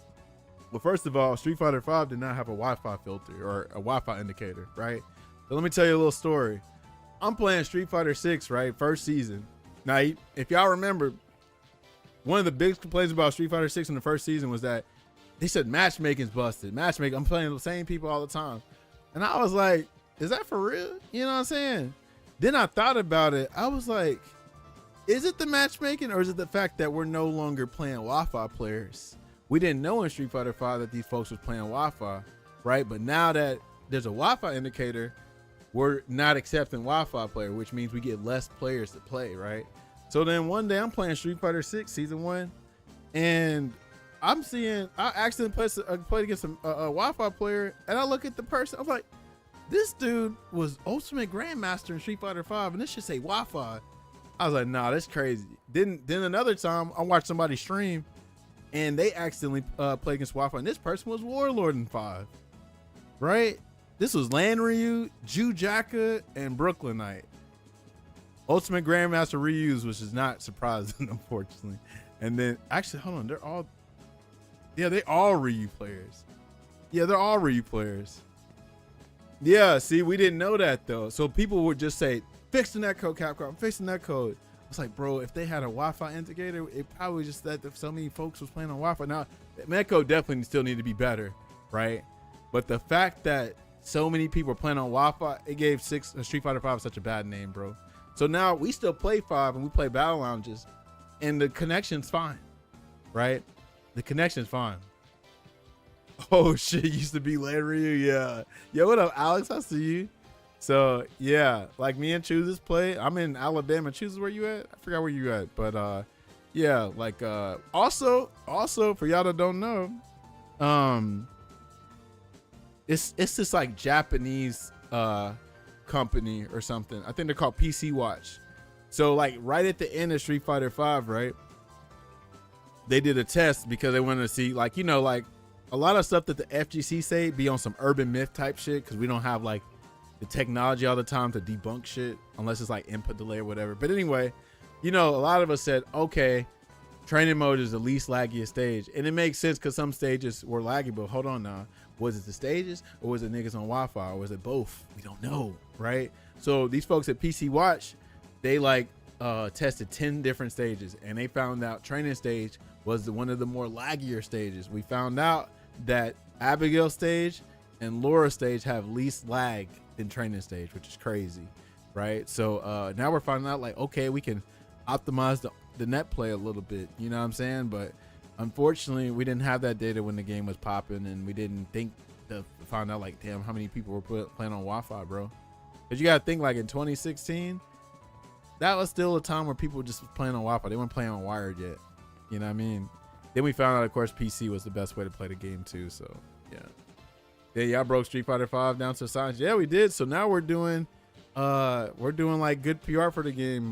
[SPEAKER 1] Well, first of all, Street Fighter 5 did not have a Wi-Fi filter or a Wi-Fi indicator, right? So let me tell you a little story. I'm playing Street Fighter 6, right? First season. Now, if y'all remember, one of the biggest complaints about Street Fighter 6 in the first season was that they said matchmaking's busted. Matchmaking, I'm playing the same people all the time. And I was like, is that for real? You know what I'm saying? Then I thought about it. I was like, is it the matchmaking, or is it the fact that we're no longer playing Wi-Fi players? We didn't know in Street Fighter 5 that these folks was playing Wi-Fi, right? But now that there's a Wi-Fi indicator, we're not accepting Wi-Fi player, which means we get less players to play, right? So then one day I'm playing Street Fighter 6 Season 1, and I'm seeing, I accidentally played against a Wi-Fi player, and I look at the person, I'm like, this dude was Ultimate Grandmaster in Street Fighter 5, and this should say Wi-Fi. I was like, nah, that's crazy. Then another time, I watched somebody stream, and they accidentally played against Wi-Fi, and this person was Warlord in 5, right? This was Land Ryu, Jujaka, and Brooklyn Knight. Ultimate Grandmaster Ryu's, which is not surprising, unfortunately. And then, actually, hold on, they're all Ryu players. Yeah, they're all Ryu players. Yeah, see, we didn't know that, though. So people would just say, fix the netcode, Capcom, fix the netcode. It's like, bro, if they had a Wi-Fi indicator, it probably just that so many folks was playing on Wi-Fi. Now, netcode definitely still need to be better, right? But the fact that so many people are playing on Wi-Fi, it gave Street Fighter 5 such a bad name, bro. So now we still play 5 and we play battle lounges, and the connection's fine, right? The connection's fine. Oh shit, used to be Larry, yeah. Yo, what up, Alex? I see you. So yeah, like me and Chooses play. I'm in Alabama. Chooses, where you at? I forgot where you at, but yeah, like also for y'all that don't know, it's this like Japanese company or something. I think they're called PC Watch. So like right at the end of Street Fighter 5, right? They did a test because they wanted to see, like, you know, like a lot of stuff that the FGC say be on some urban myth type shit, because we don't have like the technology all the time to debunk shit unless it's like input delay or whatever. But anyway, you know, a lot of us said, okay, training mode is the least laggiest stage, and it makes sense because some stages were laggy. But hold on now, was it the stages or was it niggas on Wi-Fi or was it both? We don't know, right? So these folks at PC Watch, they like tested 10 different stages, and they found out training stage was one of the more laggier stages. We found out that Abigail stage and Laura stage have least lag than training stage, which is crazy, right? So now we're finding out, like, okay, we can optimize the net play a little bit, you know what I'm saying? But unfortunately, we didn't have that data when the game was popping, and we didn't think to find out, like, damn, how many people were playing on Wi-Fi, bro? Because you gotta think, like, in 2016, that was still a time where people were just playing on Wi-Fi. They weren't playing on wired yet. You know what I mean? Then we found out, of course, PC was the best way to play the game too. So yeah, y'all broke Street Fighter 5 down to science. Yeah, we did. So now we're doing like good PR for the game.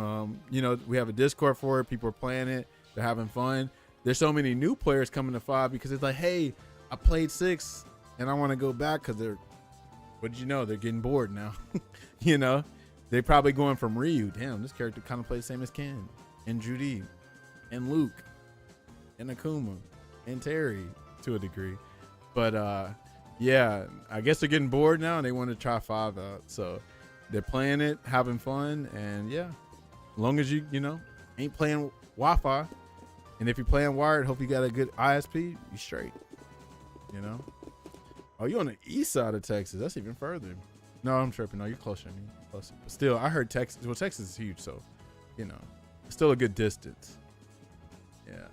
[SPEAKER 1] You know, we have a Discord for it. People are playing it. They're having fun. There's so many new players coming to 5 because it's like, hey, I played 6 and I want to go back because what did you know? They're getting bored now. You know, they're probably going from Ryu. Damn, this character kind of plays the same as Ken and Judy and Luke and Akuma and Terry to a degree. But yeah, I guess they're getting bored now and they want to try 5 out. So they're playing it, having fun, and yeah, as long as you know, ain't playing Wi-Fi, and if you're playing wired, hope you got a good ISP, you straight, you know. Oh, you on the east side of Texas? That's even further. No, I'm tripping. No, you're closer to me. Closer. But still, I heard Texas. Well, Texas is huge, so you know, it's still a good distance. Yeah.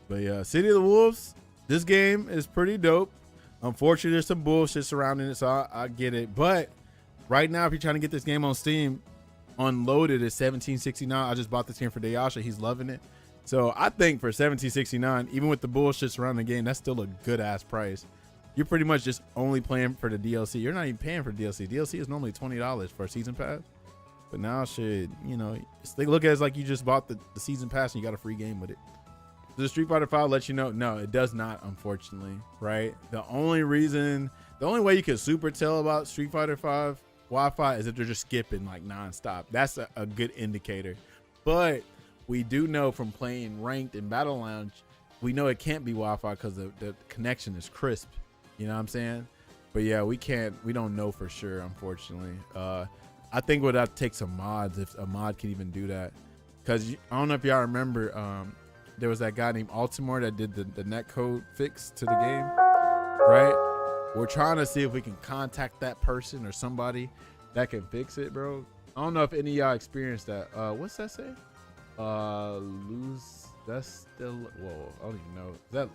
[SPEAKER 1] But yeah, City of the Wolves, this game is pretty dope. Unfortunately, there's some bullshit surrounding it, so I get it. But right now, if you're trying to get this game on Steam, unloaded at $17.69. I just bought this game for Dayasha. He's loving it. So I think for $17.69, even with the bullshit surrounding the game, that's still a good ass price. You're pretty much just only playing for the DLC. You're not even paying for DLC. DLC is normally $20 for a season pass. But now, shit, you know, they look at it as like you just bought the season pass and you got a free game with it. Does Street Fighter 5 let you know? No, it does not, unfortunately, right? The only way you can super tell about Street Fighter 5 Wi-Fi is if they're just skipping like nonstop. That's a good indicator. But we do know from playing ranked in Battle Lounge, we know it can't be Wi-Fi because the connection is crisp. You know what I'm saying? But yeah, we don't know for sure, unfortunately. I think we'd have to take some mods if a mod can even do that. Because I don't know if y'all remember, there was that guy named Altimore that did the netcode fix to the game, right? We're trying to see if we can contact that person or somebody that can fix it, bro. I don't know if any of y'all experienced that. What's that say? That's still, whoa, I don't even know. Is that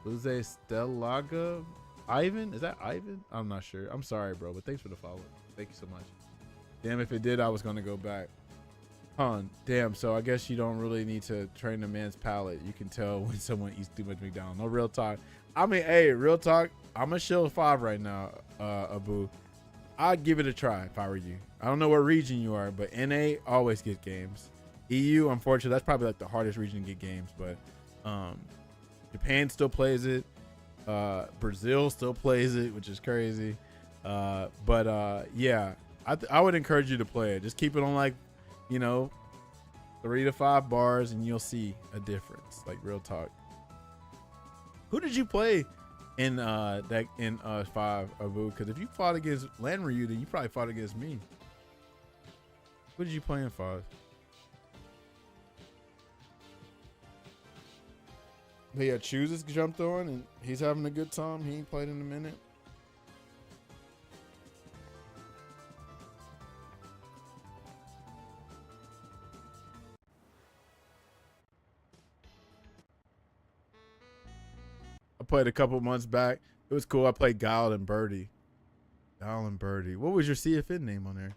[SPEAKER 1] Luze Stellaga? Ivan? Is that Ivan? I'm not sure. I'm sorry, bro, but thanks for the follow. Thank you so much. Damn, if it did, I was gonna go back. Damn, so I guess you don't really need to train a man's palate. You can tell when someone eats too much McDonald's. No, real talk. I mean, hey, real talk. I'm a shill 5 right now, Abu. I'd give it a try if I were you. I don't know what region you are, but NA always get games. EU, unfortunately, that's probably like the hardest region to get games, but Japan still plays it. Brazil still plays it, which is crazy. Yeah, I would encourage you to play it. Just keep it on like, you know, 3 to 5 bars and you'll see a difference. Like, real talk. Who did you play in 5, Abu? Because if you fought against Land Ryu, then you probably fought against me. Who did you play in 5? But yeah, Chooses jumped on and he's having a good time. He ain't played in a minute. I played a couple months back. It was cool. I played Guile and Birdie. Guile and Birdie. What was your CFN name on there?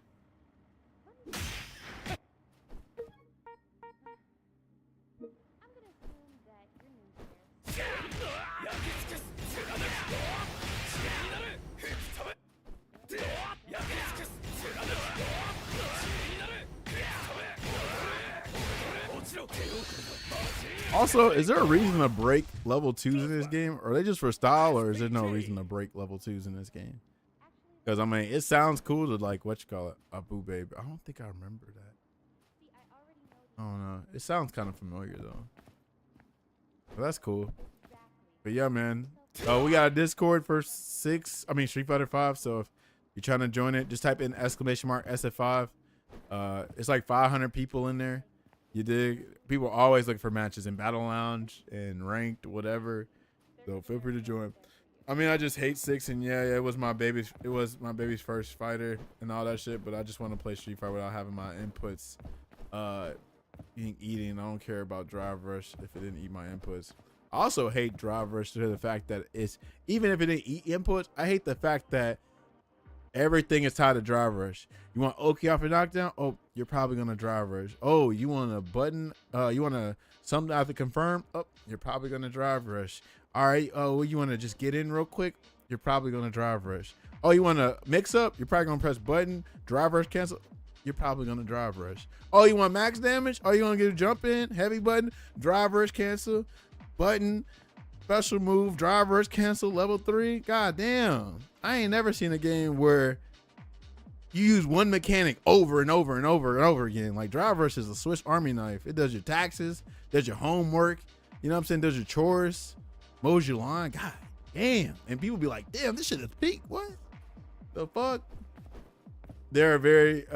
[SPEAKER 1] Also, is there a reason to break level 2s in this game? Or are they just for style, or is there no reason to break level 2s in this game? Because, I mean, it sounds cool to, like, what you call it? Abu Baby. I don't think I remember that. I don't know. It sounds kind of familiar, though. But that's cool. But, yeah, man. We got a Discord for Street Fighter 5. So, if you're trying to join it, just type in !SF5. It's like 500 people in there. You dig? People always look for matches in Battle Lounge and ranked, whatever. So feel free to join. I mean, I just hate 6, and yeah, it was my baby's first fighter and all that shit. But I just want to play Street Fighter without having my inputs eating. I don't care about Drive Rush if it didn't eat my inputs. I also hate Drive Rush to the fact that it's, even if it didn't eat inputs, I hate the fact that everything is tied to Drive Rush. You want Oki off a knockdown? Oh, you're probably gonna Drive Rush. Oh, you want a button? You want a something I have to confirm? Oh, you're probably gonna Drive Rush. All right. Oh, well, you want to just get in real quick? You're probably gonna Drive Rush. Oh, you want to mix up? You're probably gonna press button, Drive Rush cancel. You're probably gonna Drive Rush. Oh, you want max damage? Oh, you want to get a jump in? Heavy button, Drive Rush cancel, button, special move, Drive Rush cancel, level 3. God damn. I ain't never seen a game where you use one mechanic over and over and over and over again. Like, Drive Rush is a Swiss Army knife. It does your taxes, does your homework, you know what I'm saying, does your chores, mows your lawn. God damn. And people be like, damn, this shit is peak. What the fuck? There are very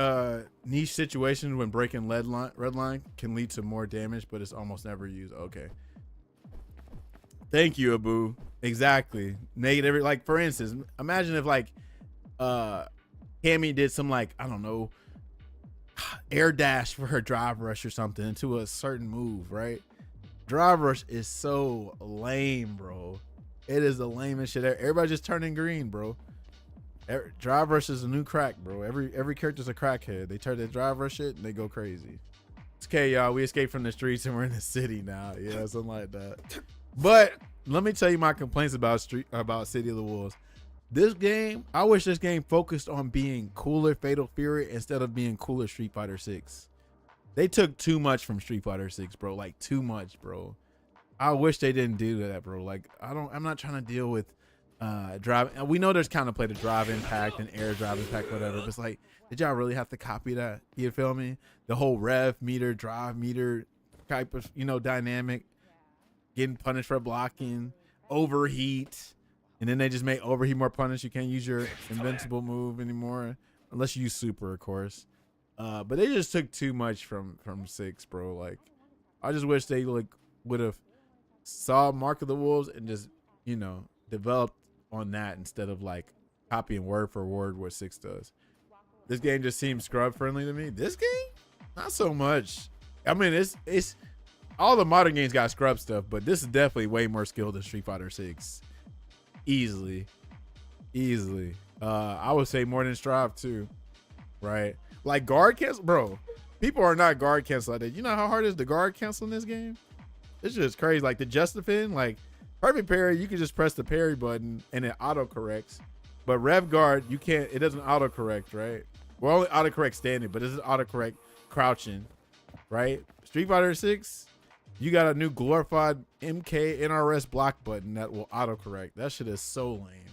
[SPEAKER 1] niche situations when breaking red line can lead to more damage, but it's almost never used. Okay. Thank you, Abu. Exactly. Negative. Like, for instance, imagine if, like, Cammy did some, like, I don't know, air dash for her Drive Rush or something into a certain move, right? Drive Rush is so lame, bro. It is the lamest shit. Everybody just turning green, bro. Drive Rush is a new crack, bro. Every character's a crackhead. They turn their Drive Rush shit and they go crazy. It's okay, y'all. We escaped from the streets and we're in the city now. Yeah, something like that. But let me tell you my complaints about City of the Wolves. This game, I wish this game focused on being cooler Fatal Fury instead of being cooler Street Fighter 6. They took too much from Street Fighter 6, bro. Like, too much, bro. I wish they didn't do that, bro. Like, I'm not trying to deal with drive. And we know there's kind of play the drive impact and air drive impact, whatever. But it's like, did y'all really have to copy that? You feel me? The whole rev meter, drive meter type of, dynamic, getting punished for blocking, overheat. And then they just make overheat more punished. You can't use your invincible move anymore, unless you use super, of course. But they just took too much from 6, bro. Like, I just wish they would have saw Mark of the Wolves and just developed on that instead of like copying word for word what 6 does. This game just seems scrub friendly to me. This game, not so much. I mean, it's all the modern games got scrub stuff, but this is definitely way more skilled than Street Fighter 6. Easily. I would say more than Strive too, right? Like guard cancel, bro. People are not guard cancel like that. You know how hard it is to guard cancel in this game? It's just crazy. Like the Justifin, like perfect parry, you can just press the parry button and it auto corrects. But Rev Guard, you can't. It doesn't auto correct, right? Well, only auto correct standing, but it doesn't auto correct crouching, right? Street Fighter 6. You got a new glorified MK NRS block button that will autocorrect. That shit is so lame,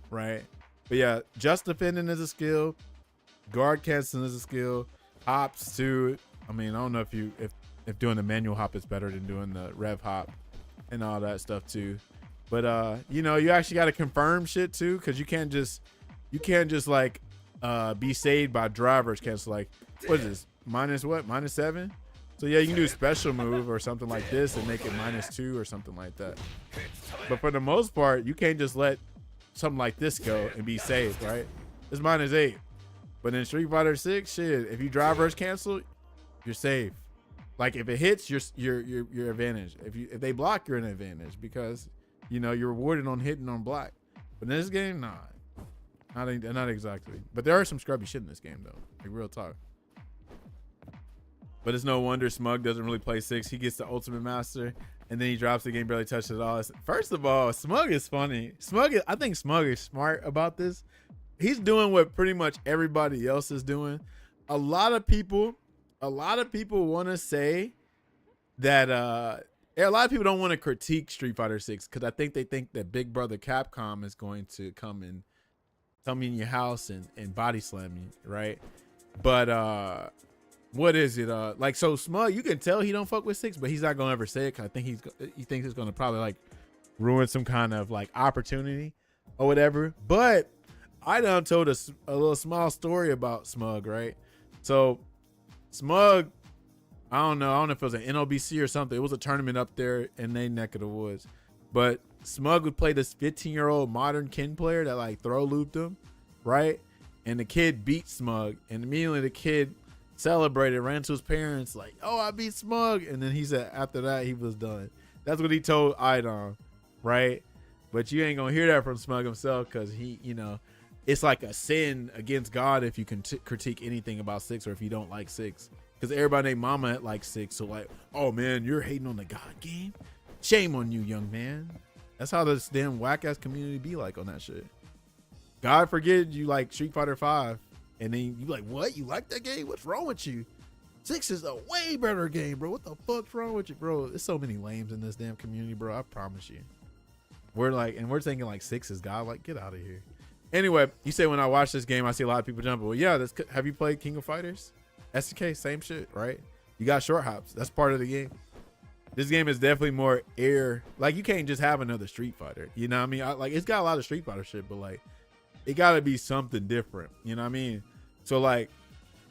[SPEAKER 1] right? But yeah, just defending is a skill. Guard canceling is a skill. Hops too. I mean, I don't know if doing the manual hop is better than doing the rev hop and all that stuff too. But you actually got to confirm shit too, because you can't just like be saved by drivers cancel. Like, what is this? Minus what? -7? So yeah, you can do a special move or something like this and make it -2 or something like that. But for the most part, you can't just let something like this go and be safe, right? It's -8. But in Street Fighter 6, shit, if you drive rush cancel, you're safe. Like if it hits, you're advantage. If they block, you're an advantage because you know you're rewarded on hitting on block. But in this game, nah. Not exactly. But there are some scrubby shit in this game though. Like real talk. But it's no wonder Smug doesn't really play 6. He gets the Ultimate Master, and then he drops the game, barely touches it all. First of all, Smug is funny. I think Smug is smart about this. He's doing what pretty much everybody else is doing. A lot of people want to say that a lot of people don't want to critique Street Fighter 6 because I think they think that Big Brother Capcom is going to come in your house and body slam you, right? But what is it? Like so Smug, you can tell he don't fuck with 6, but he's not gonna ever say it because I think he thinks it's gonna probably like ruin some kind of like opportunity or whatever. But I done told a little small story about Smug, right? So Smug, I don't know if it was an NOBC or something. It was a tournament up there in their neck of the woods. But Smug would play this 15-year-old modern Ken player that like throw looped him, right? And the kid beat Smug, and immediately the kid celebrated, ran to his parents like, "Oh, I beat Smug," and then he said after that he was done. That's what he told Idon, right? But you ain't gonna hear that from Smug himself because he, you know, it's like a sin against God if you can critique anything about 6 or if you don't like 6, because everybody named Mama likes 6. So like, oh man, you're hating on the God game? Shame on you, young man. That's how this damn whack ass community be like on that shit. God forbid you like Street Fighter 5. And then you like, what? You like that game? What's wrong with you? 6 is a way better game, bro. What the fuck's wrong with you, bro? There's so many lames in this damn community, bro. I promise you. We're like, and we're thinking like 6 is God. Like, get out of here. Anyway, you say when I watch this game, I see a lot of people jumping. Well, yeah, have you played King of Fighters? SNK, same shit, right? You got short hops. That's part of the game. This game is definitely more air. Like, you can't just have another Street Fighter. You know what I mean? Like, it's got a lot of Street Fighter shit, but like, it got to be something different. You know what I mean? So like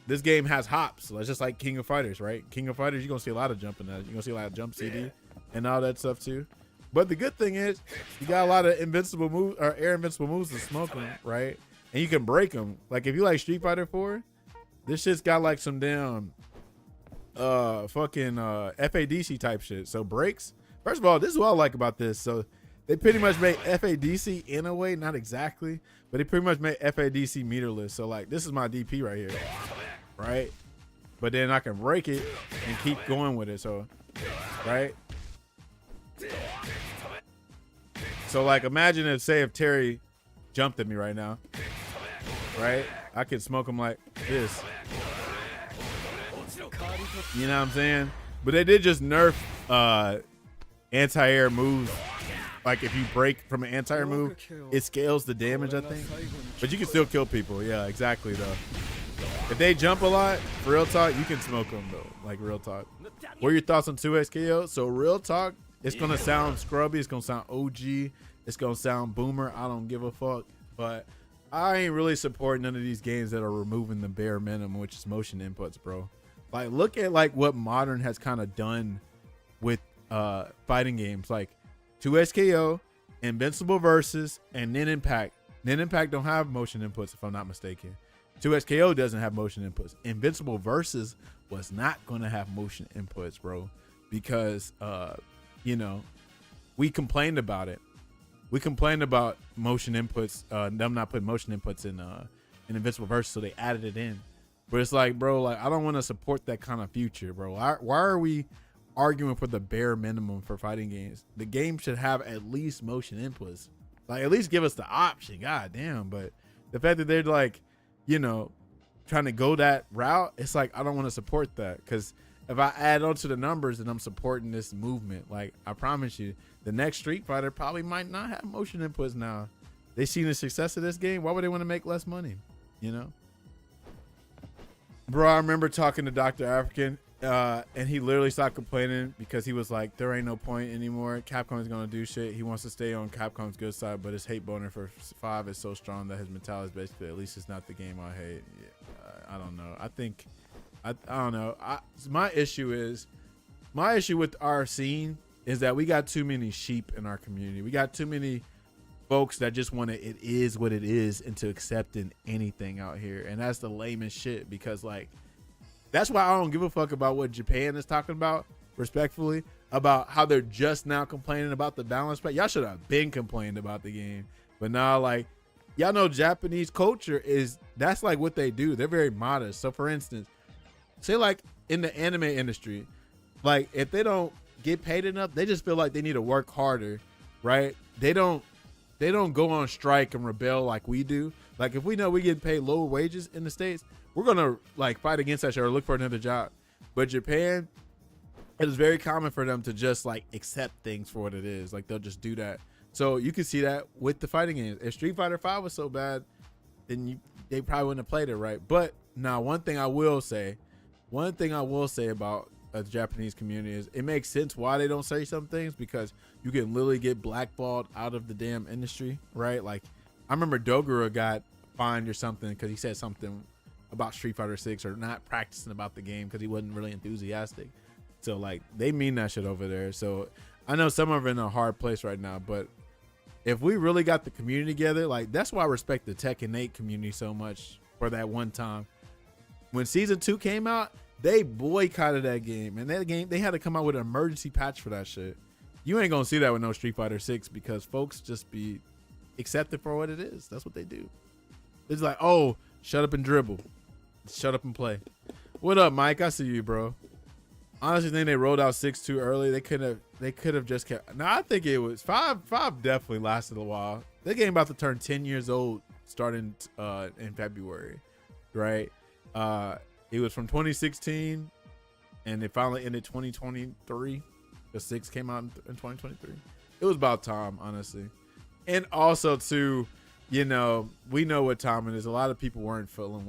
[SPEAKER 1] this game has hops. So it's just like King of Fighters, right? King of Fighters, you're gonna see a lot of jumping. You're gonna see a lot of jump CD and all that stuff too. But the good thing is you got a lot of invincible moves or air invincible moves to smoke them, right? And you can break them. Like if you like Street Fighter 4, this shit's got like some damn fucking FADC type shit. So breaks. First of all, this is what I like about this. So they pretty much made FADC in a way, not exactly, but they pretty much made FADC meterless. So like this is my DP right here, right? But then I can break it and keep going with it. So, right? So like imagine if Terry jumped at me right now, right? I could smoke him like this. You know what I'm saying? But they did just nerf anti-air moves. Like if you break from an anti-air move, it scales the damage, I think. But you can still kill people. Yeah, exactly though. If they jump a lot, for real talk, you can smoke them though. Like real talk. What are your thoughts on 2XKO? So real talk, it's gonna sound scrubby, it's gonna sound OG, it's gonna sound boomer. I don't give a fuck. But I ain't really supporting none of these games that are removing the bare minimum, which is motion inputs, bro. Like look at like what Modern has kind of done with fighting games. Like 2SKO, Invincible Versus, and Nin Impact. Nin Impact don't have motion inputs, if I'm not mistaken. 2SKO doesn't have motion inputs. Invincible Versus was not going to have motion inputs, bro, because, you know, we complained about it. We complained about motion inputs, them not putting motion inputs in Invincible Versus, so they added it in. But it's like, bro, like I don't want to support that kind of future, bro. Why are we arguing for the bare minimum for fighting games? The game should have at least motion inputs. Like at least give us the option. God damn. But the fact that they're like, you know, trying to go that route, it's like I don't want to support that, because if I add on to the numbers, then I'm supporting this movement. Like I promise you, the next Street Fighter probably might not have motion inputs now. They seen the success of this game. Why would they want to make less money? You know? Bro, I remember talking to Dr. African, and he literally stopped complaining because he was like, there ain't no point anymore. Capcom's going to do shit. He wants to stay on Capcom's good side, but his hate boner for 5 is so strong that his mentality is basically, at least it's not the game I hate. Yeah, I don't know. I think I don't know. My issue with our scene is that we got too many sheep in our community. We got too many folks that just want to, it is what it is, into accepting anything out here. And that's the lamest shit, because like, that's why I don't give a fuck about what Japan is talking about, respectfully, about how they're just now complaining about the balance. But y'all should have been complaining about the game. But now, like, y'all know Japanese culture that's like what they do. They're very modest. So for instance, say like in the anime industry, like if they don't get paid enough, they just feel like they need to work harder, right? They don't go on strike and rebel like we do. Like if we know we get paid lower wages in the States, we're gonna like fight against that shit or look for another job. But Japan, it is very common for them to just like accept things for what it is. Like they'll just do that. So you can see that with the fighting games. If Street Fighter V was so bad, then they probably wouldn't have played it right. But now one thing I will say about the Japanese community is it makes sense why they don't say some things, because you can literally get blackballed out of the damn industry, right? Like I remember Dogura got fined or something because he said something about Street Fighter 6 or not practicing about the game because he wasn't really enthusiastic. So like they mean that shit over there. So I know some of them are in a hard place right now, but if we really got the community together, like that's why I respect the Tekken 8 community so much. For that one time when season 2 came out, they boycotted that game, and that game, they had to come out with an emergency patch for that shit. You ain't gonna see that with no Street Fighter 6 because folks just be accepted for what it is. That's what they do. It's like, oh, shut up and dribble. Shut up and play. What up, Mike? I see you, bro. Honestly, think they rolled out 6 too early. They could have just kept. No, I think it was 5 definitely lasted a while. That game about to turn 10 years old starting in February, right? It was from 2016 and it finally ended 2023. The 6 came out in 2023. It was about time, honestly. And also too, you know, we know what time it is. A lot of people weren't feeling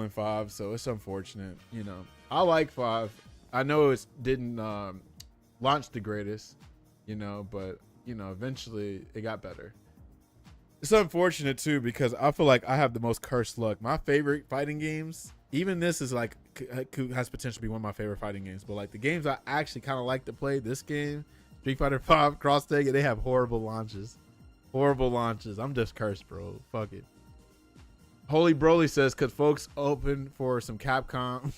[SPEAKER 1] 5, so it's unfortunate. You know, I like 5. I know it didn't launch the greatest, you know, but you know, eventually it got better. It's unfortunate too because I feel like I have the most cursed luck. My favorite fighting games, even this is like has potential to be one of my favorite fighting games, but like the games I actually kind of like to play, this game, Street Fighter 5, Cross Tekken, they have horrible launches. I'm just cursed, bro. Fuck it. Holy Broly says, could folks open for some Capcom?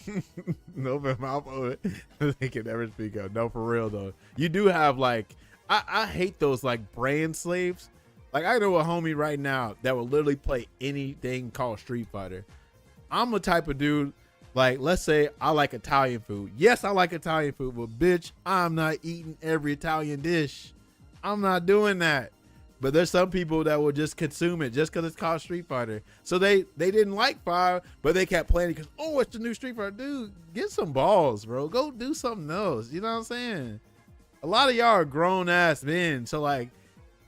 [SPEAKER 1] No, mouth they can never speak of. No, for real though. You do have like, I hate those like brand slaves. Like I know a homie right now that will literally play anything called Street Fighter. I'm the type of dude, like let's say I like Italian food. Yes, I like Italian food, but bitch, I'm not eating every Italian dish. I'm not doing that. But there's some people that will just consume it just because it's called Street Fighter. So they didn't like 5, but they kept playing it because, oh, it's the new Street Fighter. Dude, get some balls, bro. Go do something else. You know what I'm saying? A lot of y'all are grown ass men. So like,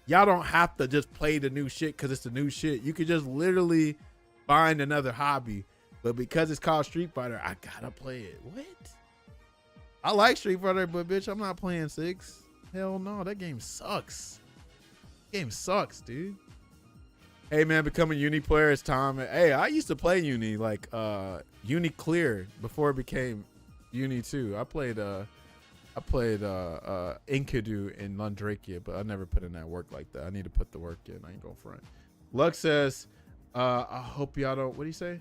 [SPEAKER 1] y'all don't have to just play the new shit because it's the new shit. You could just literally find another hobby. But because it's called Street Fighter, I gotta play it. What? I like Street Fighter, but bitch, I'm not playing 6. Hell no, that game sucks. Game sucks, dude. Hey man, becoming Uni player is time. Hey, I used to play Uni, like Uni Clear before it became Uni 2. I played Enkidu in Lundrakia, but I never put in that work like that. I need to put the work in. I ain't going front. Lux says, I hope y'all don't, what do you say?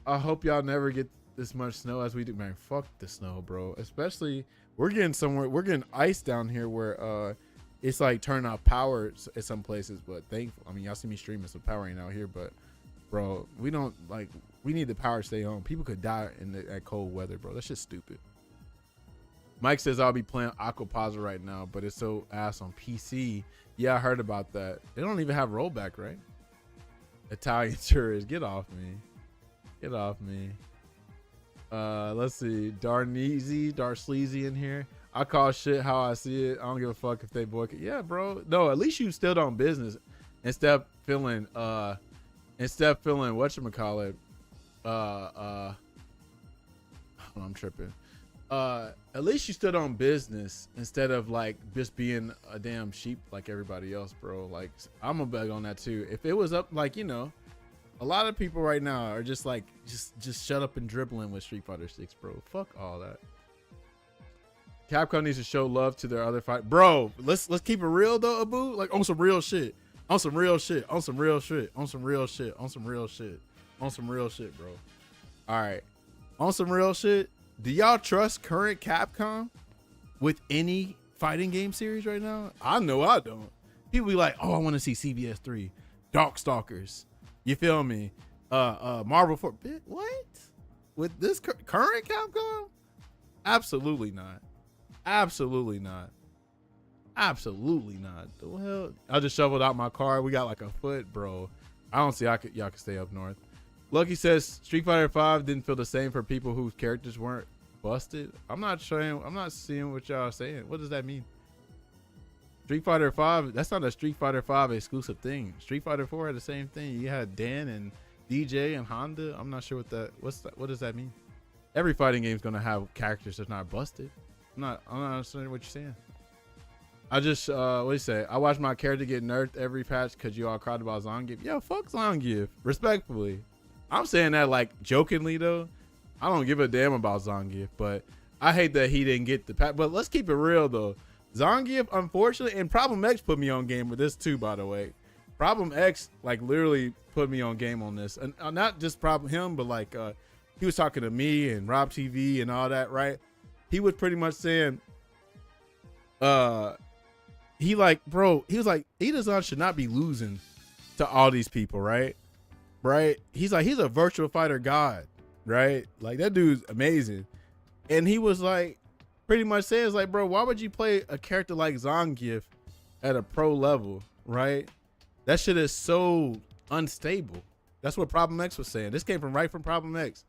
[SPEAKER 1] I hope y'all never get this much snow as we do. Man, fuck the snow, bro. Especially, we're getting ice down here where it's like turning off power at some places, but thankful. I mean, y'all see me streaming, so power ain't out here, but bro, we need the power to stay on. People could die in that cold weather, bro. That's just stupid. Mike says I'll be playing Aquapazza right now, but it's so ass on PC. Yeah, I heard about that. They don't even have rollback, right? Italian tourists, get off me. Get off me. Let's see. Darsleazy in here. I call shit how I see it. I don't give a fuck if they boycott. Yeah, bro. No, at least you still done business instead of feeling whatchamacallit. I'm tripping. At least you stood on business instead of like just being a damn sheep like everybody else, bro. Like I'm gonna beg on that too. If it was up, like, you know, A lot of people right now are just like, just shut up and dribbling with Street Fighter 6, bro. Fuck all that. Capcom needs to show love to their other fight, bro. Let's keep it real though, Abu. Like on some real shit, on some real shit, on some real shit, on some real shit, on some real shit, on some real shit, bro. All right, on some real shit. Do y'all trust current Capcom with any fighting game series right now? I know I don't. People be like, oh, I want to see CVS 3, Darkstalkers. You feel me? Marvel 4. What? With this current Capcom? Absolutely not. Absolutely not. Absolutely not. The hell? I just shoveled out my car. We got like a foot, bro. I don't see y'all could stay up north. Lucky says Street Fighter 5 didn't feel the same for people whose characters weren't busted. I'm not seeing what y'all are saying. What does that mean? Street Fighter 5, that's not a Street Fighter 5 exclusive thing. Street Fighter 4 had the same thing. You had Dan and DJ and Honda. I'm not sure what does that mean? Every fighting game is gonna have characters that's not busted. I'm not understanding what you're saying. I just what do you say? I watched my character get nerfed every patch because you all cried about Zangief. Yo, fuck Zangief. Respectfully. I'm saying that like jokingly though. I don't give a damn about Zangief, but I hate that he didn't get the patch. But let's keep it real though. Zangief, unfortunately, and Problem X put me on game with this too, by the way. Problem X like literally put me on game on this. And not just him, but like he was talking to me and Rob TV and all that, right? He was pretty much saying, he like, bro, he was like, Idazan should not be losing to all these people, right? Right? He's like, he's a virtual fighter god, right? Like that dude's amazing. And he was like, pretty much says like, bro, why would you play a character like Zangief at a pro level, right? That shit is so unstable. That's what Problem X was saying. This came from Problem X.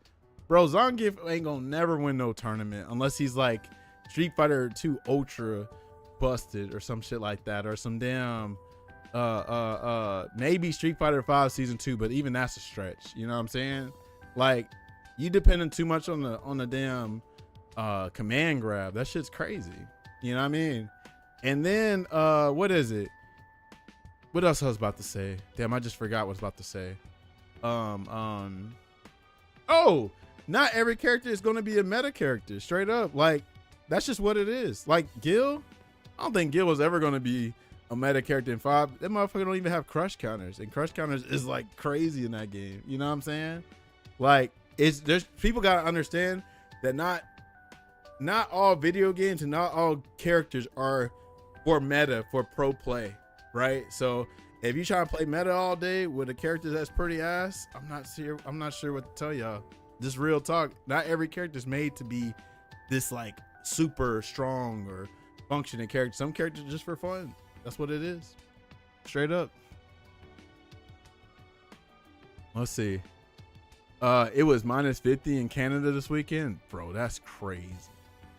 [SPEAKER 1] Bro, Zangief ain't gonna never win no tournament unless he's like Street Fighter 2 Ultra busted or some shit like that, or some damn maybe Street Fighter 5 Season 2, but even that's a stretch. You know what I'm saying? Like, you depending too much on the damn command grab. That shit's crazy. You know what I mean? And then what is it? What else I was about to say? Damn, I just forgot what I was about to say. Oh, not every character is going to be a meta character, straight up. Like, that's just what it is. Like Gil, I don't think Gil was ever going to be a meta character in 5. That motherfucker don't even have crush counters, and crush counters is like crazy in that game. You know what I'm saying? Like, there's people got to understand that not all video games and not all characters are for meta, for pro play, right? So if you try to play meta all day with a character that's pretty ass, I'm not sure what to tell y'all. Just real talk. Not every character is made to be this like super strong or functioning character. Some characters are just for fun. That's what it is. Straight up. Let's see. It was minus 50 in Canada this weekend. Bro, that's crazy.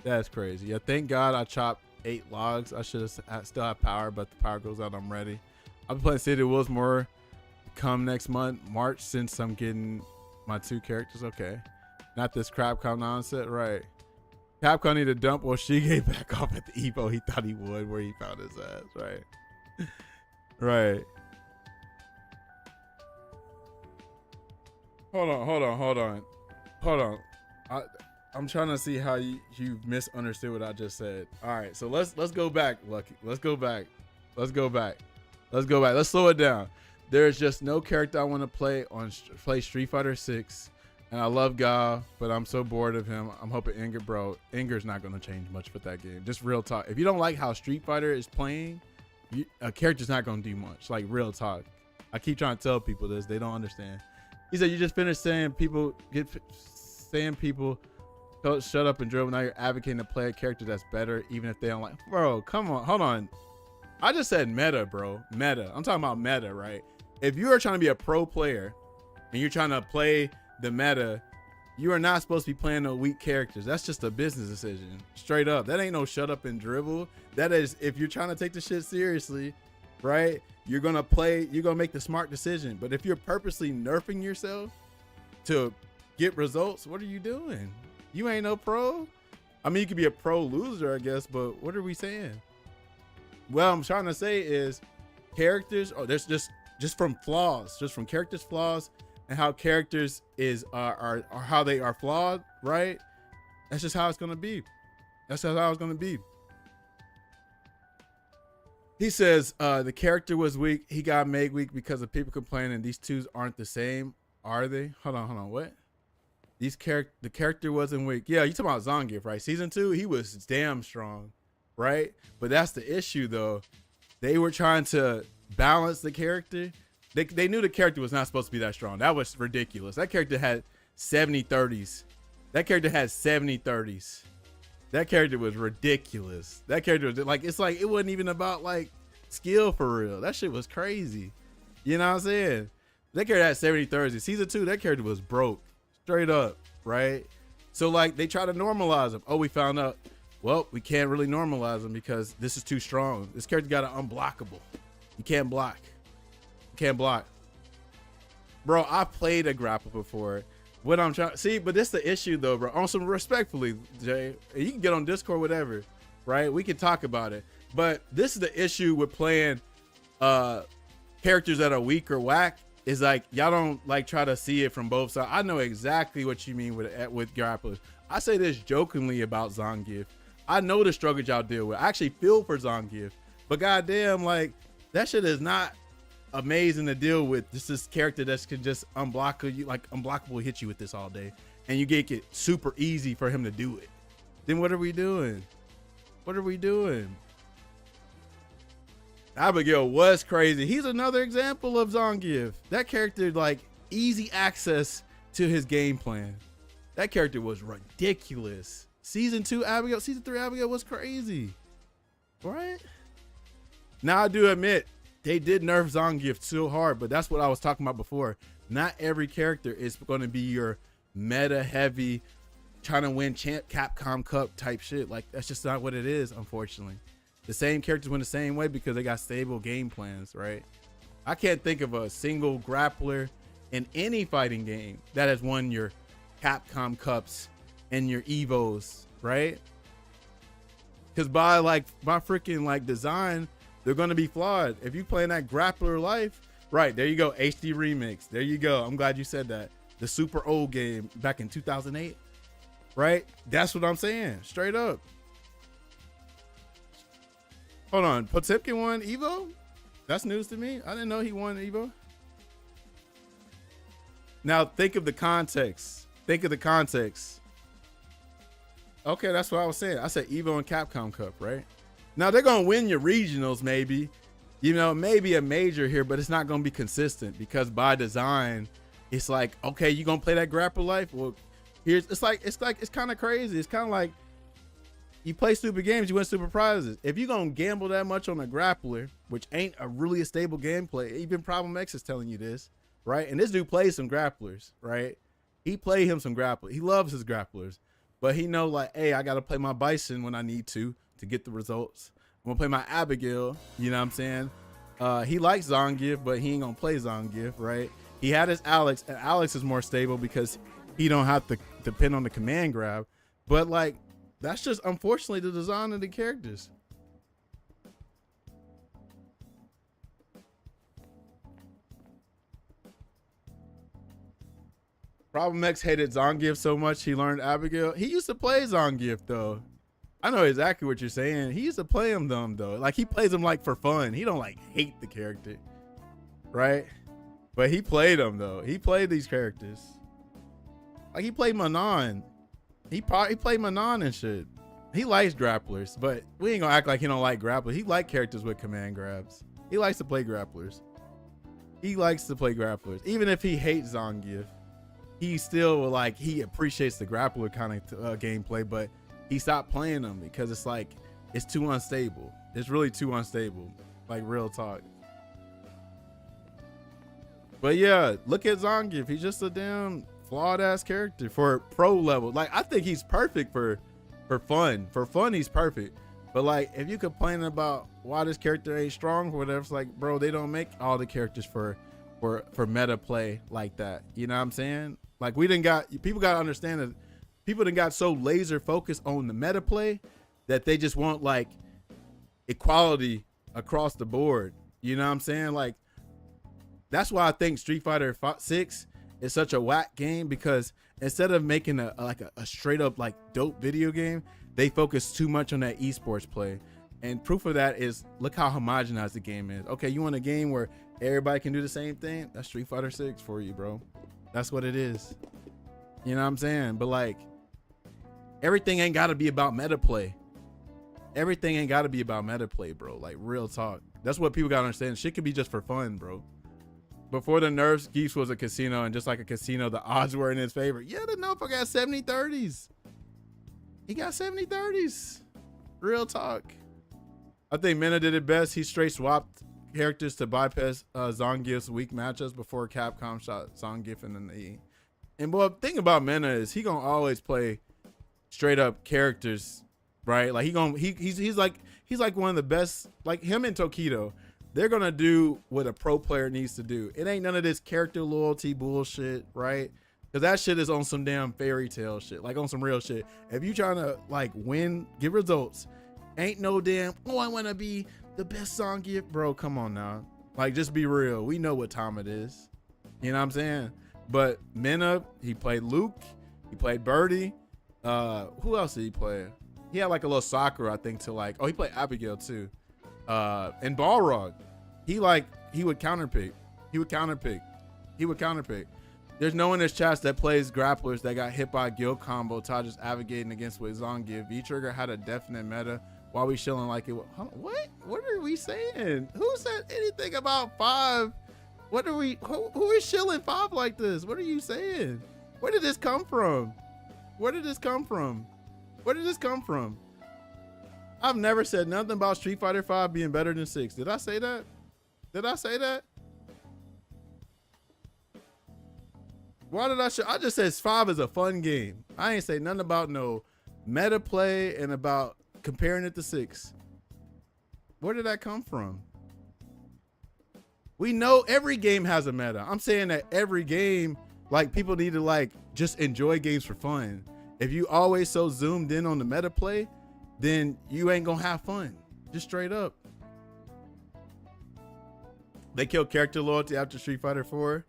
[SPEAKER 1] That's crazy. Yeah, thank God I chopped 8 logs. I should have still have power, but the power goes out. I'm ready. I'll be playing City of Wolves more come next month, March, since I'm getting my 2 characters. Okay. Not this Capcom nonsense. Right. Capcom need to dump Oshige back off at the Evo. He thought he would, where he found his ass. Right. Right. Hold on. I'm trying to see how you misunderstood what I just said. All right, so let's go back, Lucky. Let's go back. Let's slow it down. There's just no character I want to play Street Fighter 6, and I love Gao, but I'm so bored of him. I'm hoping Inger's not going to change much with that game. Just real talk. If you don't like how Street Fighter is playing, a character's not going to do much. Like, real talk. I keep trying to tell people this. They don't understand. He said, you just finished saying people shut up and drill. Now you're advocating to play a character that's better, even if they don't like. Bro, come on, hold on. I just said meta, bro. Meta. I'm talking about meta, right? If you are trying to be a pro player and you're trying to play the meta, you are not supposed to be playing no weak characters. That's just a business decision. Straight up. That ain't no shut up and dribble. That is, if you're trying to take the shit seriously, right? You're gonna make the smart decision. But if you're purposely nerfing yourself to get results, what are you doing? You ain't no pro. I mean, you could be a pro loser, I guess, but what are we saying? Well, I'm trying to say is characters, there's just from characters' flaws, and how characters are how they are flawed, right? That's just how it's gonna be. That's just how it's gonna be. He says the character was weak. He got made weak because of people complaining. These two aren't the same, are they? Hold on. What? The character wasn't weak. Yeah, you talking about Zangief, right? Season 2, he was damn strong, right? But that's the issue, though. They were trying to balance the character. They knew the character was not supposed to be that strong. That was ridiculous. That character had 70-30s. That character had 70-30s. That character was ridiculous. That character was like, it's like it wasn't even about like skill for real. That shit was crazy. You know what I'm saying? That character had 70-30s. Season 2, that character was broke. Straight up, right? So like they try to normalize him. Oh, we found out, well, we can't really normalize him because this is too strong. This character got an unblockable. You can't block. You can't block. Bro, I played a grapple before. What I'm trying see, but this the issue though, bro. On some respectfully, Jay, you can get on Discord, whatever, right? We can talk about it. But this is the issue with playing characters that are weak or whack, is like y'all don't like try to see it from both sides. I know exactly what you mean with grapplers. I say this jokingly about Zangief. I know the struggles y'all deal with. I actually feel for Zangief, but goddamn, like that shit is not amazing to deal with. This character that can just unblock you, like unblockable, hit you with this all day, and you get it super easy for him to do it. Then what are we doing? What are we doing? Abigail was crazy. He's another example of Zangief. That character, like easy access to his game plan. That character was ridiculous. Season 3 Abigail was crazy, right? Now I do admit they did nerf Zangief so hard, but that's what I was talking about before. Not every character is going to be your meta heavy, trying to win Capcom Cup type shit. Like that's just not what it is, unfortunately. The same characters win the same way because they got stable game plans, right? I can't think of a single grappler in any fighting game that has won your Capcom Cups and your Evos, right? Because by freaking like design, they're going to be flawed. If you playing that grappler life, right, there you go, HD Remix. There you go. I'm glad you said that. The super old game back in 2008, right? That's what I'm saying, straight up. Hold on, Potemkin won Evo? That's news to me. I didn't know he won Evo. Now think of the context. Think of the context. Okay, that's what I was saying. I said Evo and Capcom Cup, right? Now they're gonna win your regionals, maybe. You know, maybe a major here, but it's not gonna be consistent because by design, it's like, okay, you gonna play that grapple life? Well, it's kind of crazy. It's kind of like you play stupid games, you win stupid prizes. If you're gonna gamble that much on a grappler, which ain't a stable gameplay, even Problem X is telling you this, right? And this dude plays some grapplers, right? He played him some grapplers. He loves his grapplers, but he know like, hey, I gotta play my Bison when I need to get the results. I'm gonna play my Abigail, you know what I'm saying? He likes Zangief, but he ain't gonna play Zangief, right? He had his Alex, and Alex is more stable because he don't have to depend on the command grab. But like, that's just unfortunately the design of the characters. Problem X hated Zangief so much he learned Abigail. He used to play Zangief though. I know exactly what you're saying. He used to play him though. Like he plays him like for fun. He don't like hate the character, right? But he played him though. He played these characters. Like he played Manon. He played Manon and shit. He likes grapplers, but we ain't gonna act like he don't like grapplers. He like characters with command grabs. He likes to play grapplers. Even if he hates Zangief, he still like, he appreciates the grappler kind of gameplay, but he stopped playing them because it's like, it's too unstable. It's really too unstable, like real talk. But yeah, look at Zangief. He's just a damn flawed ass character for pro level. Like I think he's perfect for fun. For fun, he's perfect. But like, if you complain about why this character ain't strong or whatever, it's like, bro, they don't make all the characters for meta play like that. You know what I'm saying? Like people got to understand that people done got so laser focused on the meta play that they just want like equality across the board. You know what I'm saying? Like that's why I think Street Fighter 6
[SPEAKER 4] is such a whack game because instead of making a straight up like dope video game, they focus too much on that esports play. And proof of that is look how homogenized the game is. Okay, you want a game where everybody can do the same thing? That's Street Fighter 6 for you, bro. That's what it is. You know what I'm saying? But like, everything ain't got to be about meta play. Everything ain't got to be about meta play, bro. Like, real talk. That's what people got to understand. Shit could be just for fun, bro. Before the nerfs, Geeks was a casino, and just like a casino, the odds were in his favor. Yeah, the motherfucker got 70-30s. He got 70-30s. Real talk. I think Mena did it best. He straight swapped characters to bypass Zangief's weak matchups before Capcom shot Zangief in the knee. And well, the thing about Mena is he gonna always play straight up characters, right? Like he's like one of the best. Like him and Tokido, they're gonna do what a pro player needs to do. It ain't none of this character loyalty bullshit, right? Because that shit is on some damn fairy tale shit, like on some real shit. If you trying to like win, get results, ain't no damn, oh, I want to be the best Zangief, bro. Come on now. Like, just be real. We know what time it is. You know what I'm saying? But Mena, he played Luke. He played Birdie. Who else did he play? He had like a little Sakura, I think, to like, oh, he played Abigail too. And Balrog. He would counterpick. He would counterpick. There's no one in this chat that plays grapplers that got hit by a guild combo. Todd just navigating against with Zangief. V-Trigger had a definite meta. While we chilling like it. What? What are we saying? Who said anything about 5? What are we? Who is chilling 5 like this? What are you saying? Where did this come from? Where did this come from? Where did this come from? I've never said nothing about Street Fighter 5 being better than 6. Did I say that? Did I say that? Why did I just said 5 is a fun game. I ain't say nothing about no meta play and about comparing it to 6. Where did that come from? We know every game has a meta. I'm saying that every game, like, people need to like just enjoy games for fun. If you always so zoomed in on the meta play, then you ain't gonna have fun. Just straight up. They killed character loyalty after Street Fighter 4.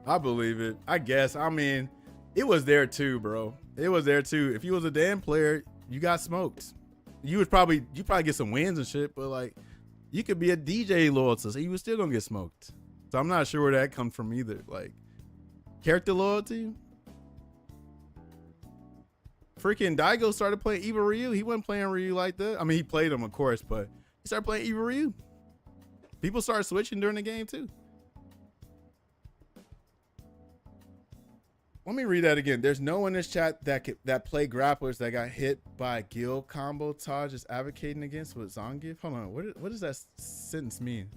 [SPEAKER 4] I believe it. I guess. I mean, it was there too, bro. It was there too. If you was a damn player, you got smoked. You probably get some wins and shit, but like you could be a DJ loyalty, so you was still gonna get smoked. So I'm not sure where that comes from either. Like character loyalty. Freaking Daigo started playing Eva Ryu. He wasn't playing Ryu like that. I mean, he played him, of course, but he started playing Eva Ryu. People started switching during the game too. Let me read that again. There's no one in this chat that play grapplers that got hit by a guild combo. Taj is advocating against with Zangief. Hold on, what does that sentence mean?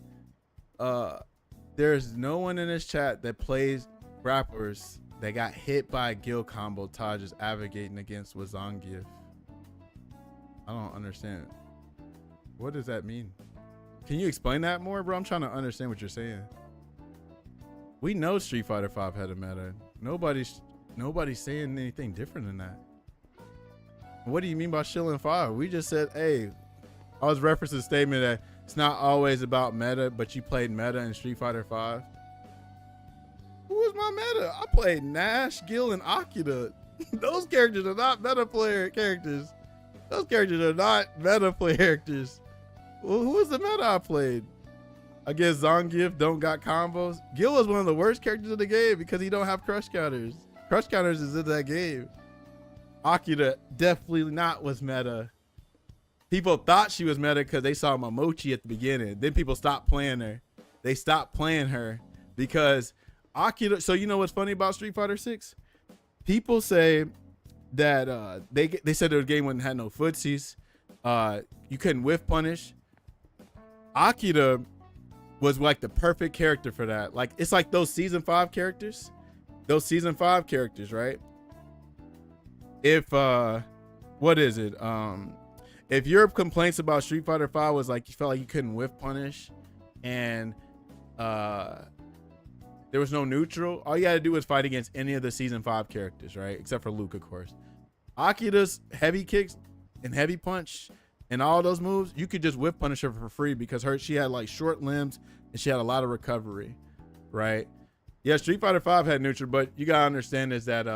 [SPEAKER 4] There's no one in this chat that plays grapplers that got hit by a guild combo. Taj is advocating against with Zangief. I don't understand. What does that mean? Can you explain that more, bro? I'm trying to understand what you're saying. We know Street Fighter 5 had a meta. Nobody's saying anything different than that. What do you mean by shilling 5? We just said, hey, I was referencing the statement that it's not always about meta, but you played meta in Street Fighter 5. Who was my meta? I played Nash, Gil, and Akira. Those characters are not meta player characters. Those characters are not meta player characters. Well, who was the meta I played? I guess Zangief don't got combos. Gil was one of the worst characters in the game because he don't have crush counters. Crush counters is in that game. Akira definitely not was meta. People thought she was meta because they saw Momochi at the beginning. Then people stopped playing her. They stopped playing her because Akira. So you know what's funny about Street Fighter 6? People say that they said their game wouldn't have no footsies. You couldn't whiff punish. Akira was like the perfect character for that. Like it's like those season 5 characters. Those season 5 characters, right? If what is it? If your complaints about Street Fighter 5 was like you felt like you couldn't whiff punish and there was no neutral, all you had to do was fight against any of the season 5 characters, right? Except for Luke, of course. Akira's heavy kicks and heavy punch and all those moves, you could just whiff punish her for free because she had like short limbs and she had a lot of recovery, right? Yeah, Street Fighter 5 had neutral, but you gotta understand is that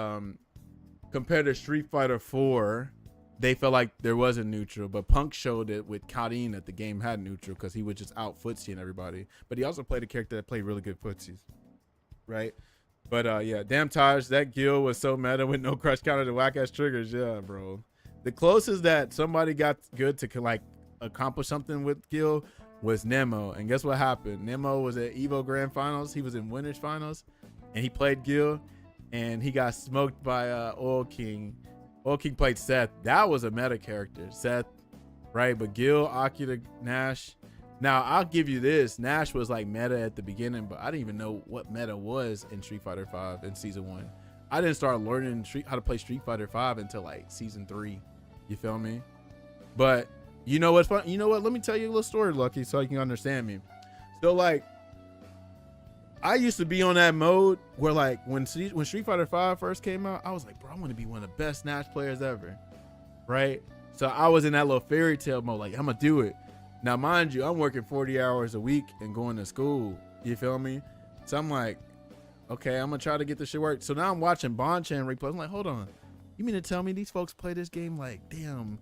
[SPEAKER 4] compared to Street Fighter 4, they felt like there wasn't neutral, but Punk showed it with Karin that the game had neutral because he was just out footsying everybody. But he also played a character that played really good footsies, right? But yeah, damn Taj, that Gil was so meta with no crush counter to whack ass triggers. Yeah, bro. The closest that somebody got good to like accomplish something with Gil was Nemo, and guess what happened? Nemo was at Evo Grand Finals. He was in Winners Finals, and he played Gil, and he got smoked by Oil King. Oil King played Seth. That was a meta character, Seth, right? But Gil, Akira, Nash. Now I'll give you this: Nash was like meta at the beginning, but I didn't even know what meta was in Street Fighter 5 in season 1. I didn't start learning how to play Street Fighter 5 until like season 3. You feel me? But you know what's fun? You know what? Let me tell you a little story, Lucky, so you can understand me. So like, I used to be on that mode where like when Street Fighter 5 first came out, I was like, bro, I want to be one of the best Nash players ever, right? So I was in that little fairy tale mode, like I'm gonna do it. Now, mind you, I'm working 40 hours a week and going to school. You feel me? So I'm like, okay, I'm gonna try to get this shit work. So now I'm watching Bonchan replays. I'm like, hold on, you mean to tell me these folks play this game like damn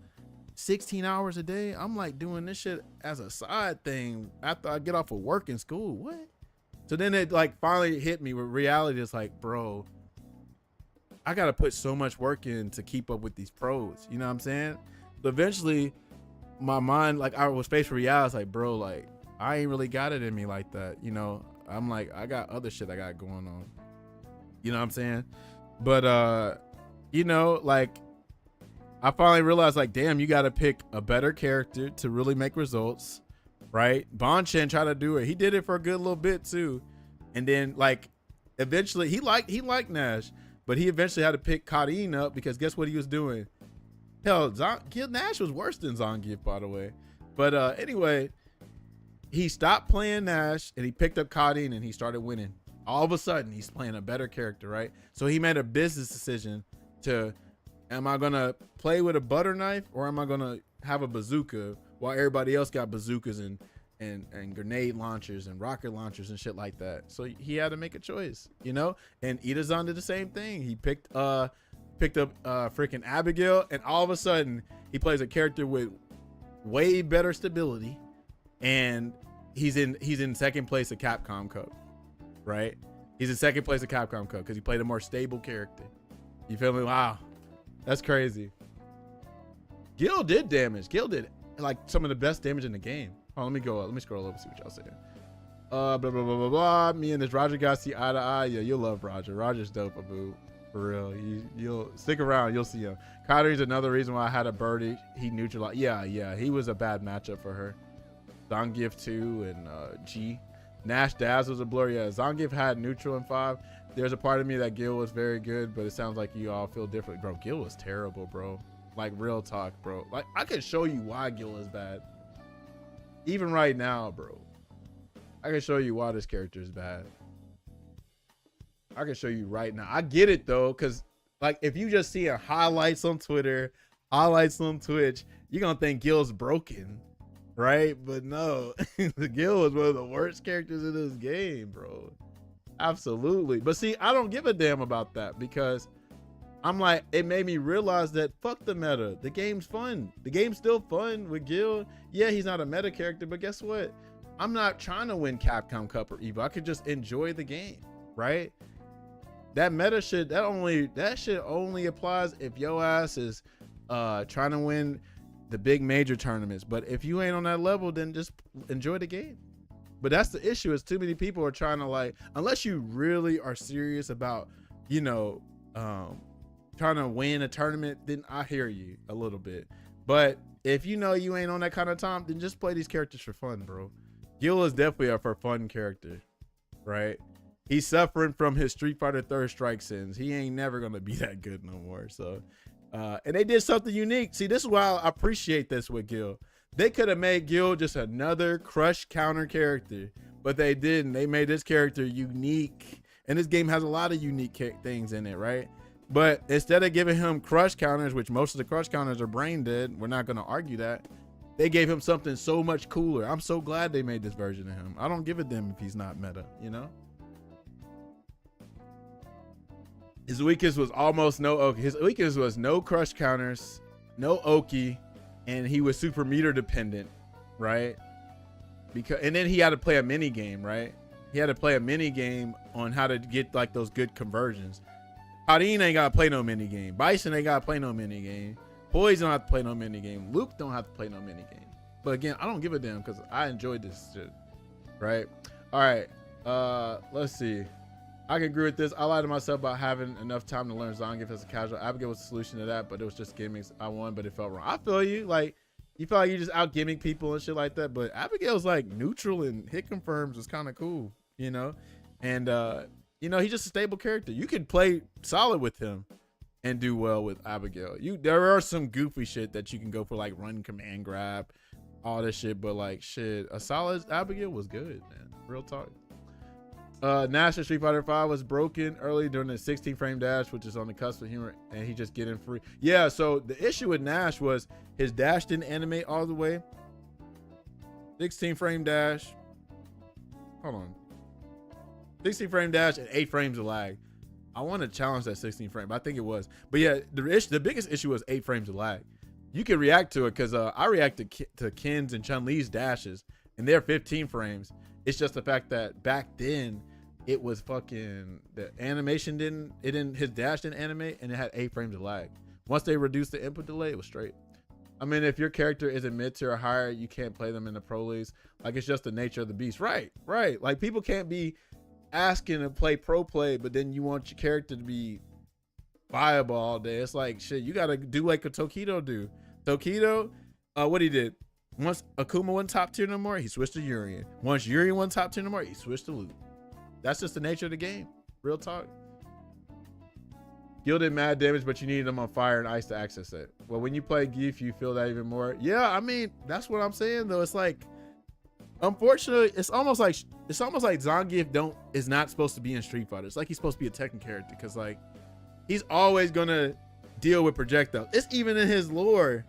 [SPEAKER 4] 16 hours a day? I'm like doing this shit as a side thing after I get off of work and school. What? So then it like finally hit me with reality. It's like, bro, I gotta put so much work in to keep up with these pros. You know what I'm saying? So eventually my mind, like I was faced with reality. I was like, bro, like I ain't really got it in me like that. You know, I'm like, I got other shit I got going on. You know what I'm saying? But you know, like I finally realized like, damn, you got to pick a better character to really make results, right? Bonchan tried to do it. He did it for a good little bit too. And then like eventually he liked Nash, but he eventually had to pick Karin up because guess what he was doing? Hell, Nash was worse than Zangief, by the way. But anyway, he stopped playing Nash and he picked up Karin and he started winning. All of a sudden, he's playing a better character, right? So he made a business decision to, am I going to play with a butter knife or am I going to have a bazooka while everybody else got bazookas and grenade launchers and rocket launchers and shit like that? So he had to make a choice, you know? And Itazan did the same thing. He picked up freaking Abigail, and all of a sudden he plays a character with way better stability, and he's in second place at Capcom Cup, right? He's in second place at Capcom Cup because he played a more stable character. You feel me? Wow, that's crazy. Gil did damage. Gil did like some of the best damage in the game. Oh, let me scroll over and see what y'all saying. Blah blah blah blah blah. Me and this Roger guy see eye to eye. Yeah, you'll love Roger. Roger's dope, Abu. For real, you'll stick around. You'll see him. Kairi's another reason why I had a birdie. He neutralized. Yeah. He was a bad matchup for her. Zangief 2 and G. Nash Daz was a blur. Yeah, Zangief had neutral in 5. There's a part of me that Gil was very good, but it sounds like you all feel different, bro. Gil was terrible, bro. Like real talk, bro. Like I can show you why Gil is bad. Even right now, bro. I can show you why this character is bad. I can show you right now. I get it though, because like if you just see highlights on Twitter, highlights on Twitch, you're gonna think Gil's broken, right? But no, Gil was one of the worst characters in this game, bro. Absolutely. But see, I don't give a damn about that because I'm like, it made me realize that fuck the meta. The game's fun. The game's still fun with Gil. Yeah, he's not a meta character, but guess what? I'm not trying to win Capcom Cup or EVO. I could just enjoy the game, right? That meta shit, that shit only applies if your ass is trying to win the big major tournaments. But if you ain't on that level, then just enjoy the game. But that's the issue, is too many people are trying to like, unless you really are serious about, you know, trying to win a tournament, then I hear you a little bit. But if you know you ain't on that kind of time, then just play these characters for fun, bro. Gil is definitely a for fun character, right? He's suffering from his Street Fighter Third Strike sins. He ain't never gonna be that good no more. So, and they did something unique. See, this is why I appreciate this with Gil. They could have made Gil just another crush counter character, but they didn't. They made this character unique, and this game has a lot of unique things in it, right? But instead of giving him crush counters, which most of the crush counters are brain dead, we're not gonna argue that. They gave him something so much cooler. I'm so glad they made this version of him. I don't give a damn if he's not meta, you know? His weakest was almost no Oki. His weakest was no crush counters, no Oki, and he was super meter dependent, right? And then he had to play a mini game, right? He had to play a mini game on how to get like those good conversions. Parin ain't gotta play no mini game. Bison ain't gotta play no mini game. Poise don't have to play no mini game. Luke don't have to play no mini game. But again, I don't give a damn because I enjoyed this shit, right? All right, let's see. I can agree with this. I lied to myself about having enough time to learn Zangief as a casual. Abigail was the solution to that, but it was just gimmicks. I won, but it felt wrong. I feel you. Like, you feel like you just out gimmick people and shit like that. But Abigail's like neutral and hit confirms was kind of cool, you know? And, you know, he's just a stable character. You could play solid with him and do well with Abigail. There are some goofy shit that you can go for, like run, command, grab, all this shit. But like, shit, a solid Abigail was good, man. Real talk. Nash in Street Fighter 5 was broken early during the 16 frame dash, which is on the cusp of humor, and he just getting free. Yeah, so the issue with Nash was his dash didn't animate all the way. 16 frame dash. Hold on. 16 frame dash and 8 frames of lag. I want to challenge that 16 frame, but I think it was. But yeah, the biggest issue was 8 frames of lag. You can react to it because I reacted to Ken's and Chun-Li's dashes, and they're 15 frames. It's just the fact that back then it was fucking the animation his dash didn't animate, and it had 8 frames of lag. Once they reduced the input delay, it was straight. I mean, if your character is a mid tier or higher, you can't play them in the pro leagues. Like, it's just the nature of the beast. Right. Like, people can't be asking to play pro play, but then you want your character to be viable all day. It's like, shit, you gotta do like a Tokido do. Tokido, what he did, once Akuma wasn't top tier no more, he switched to Urien. Once Urien wasn't top tier no more, he switched to Luke. That's just the nature of the game. Real talk. Gil did mad damage, but you needed them on fire and ice to access it. Well, when you play Geef, you feel that even more. Yeah, I mean, that's what I'm saying though. It's like, unfortunately, it's almost like Zangief is not supposed to be in Street Fighter. It's like he's supposed to be a Tekken character because like he's always gonna deal with projectiles. It's even in his lore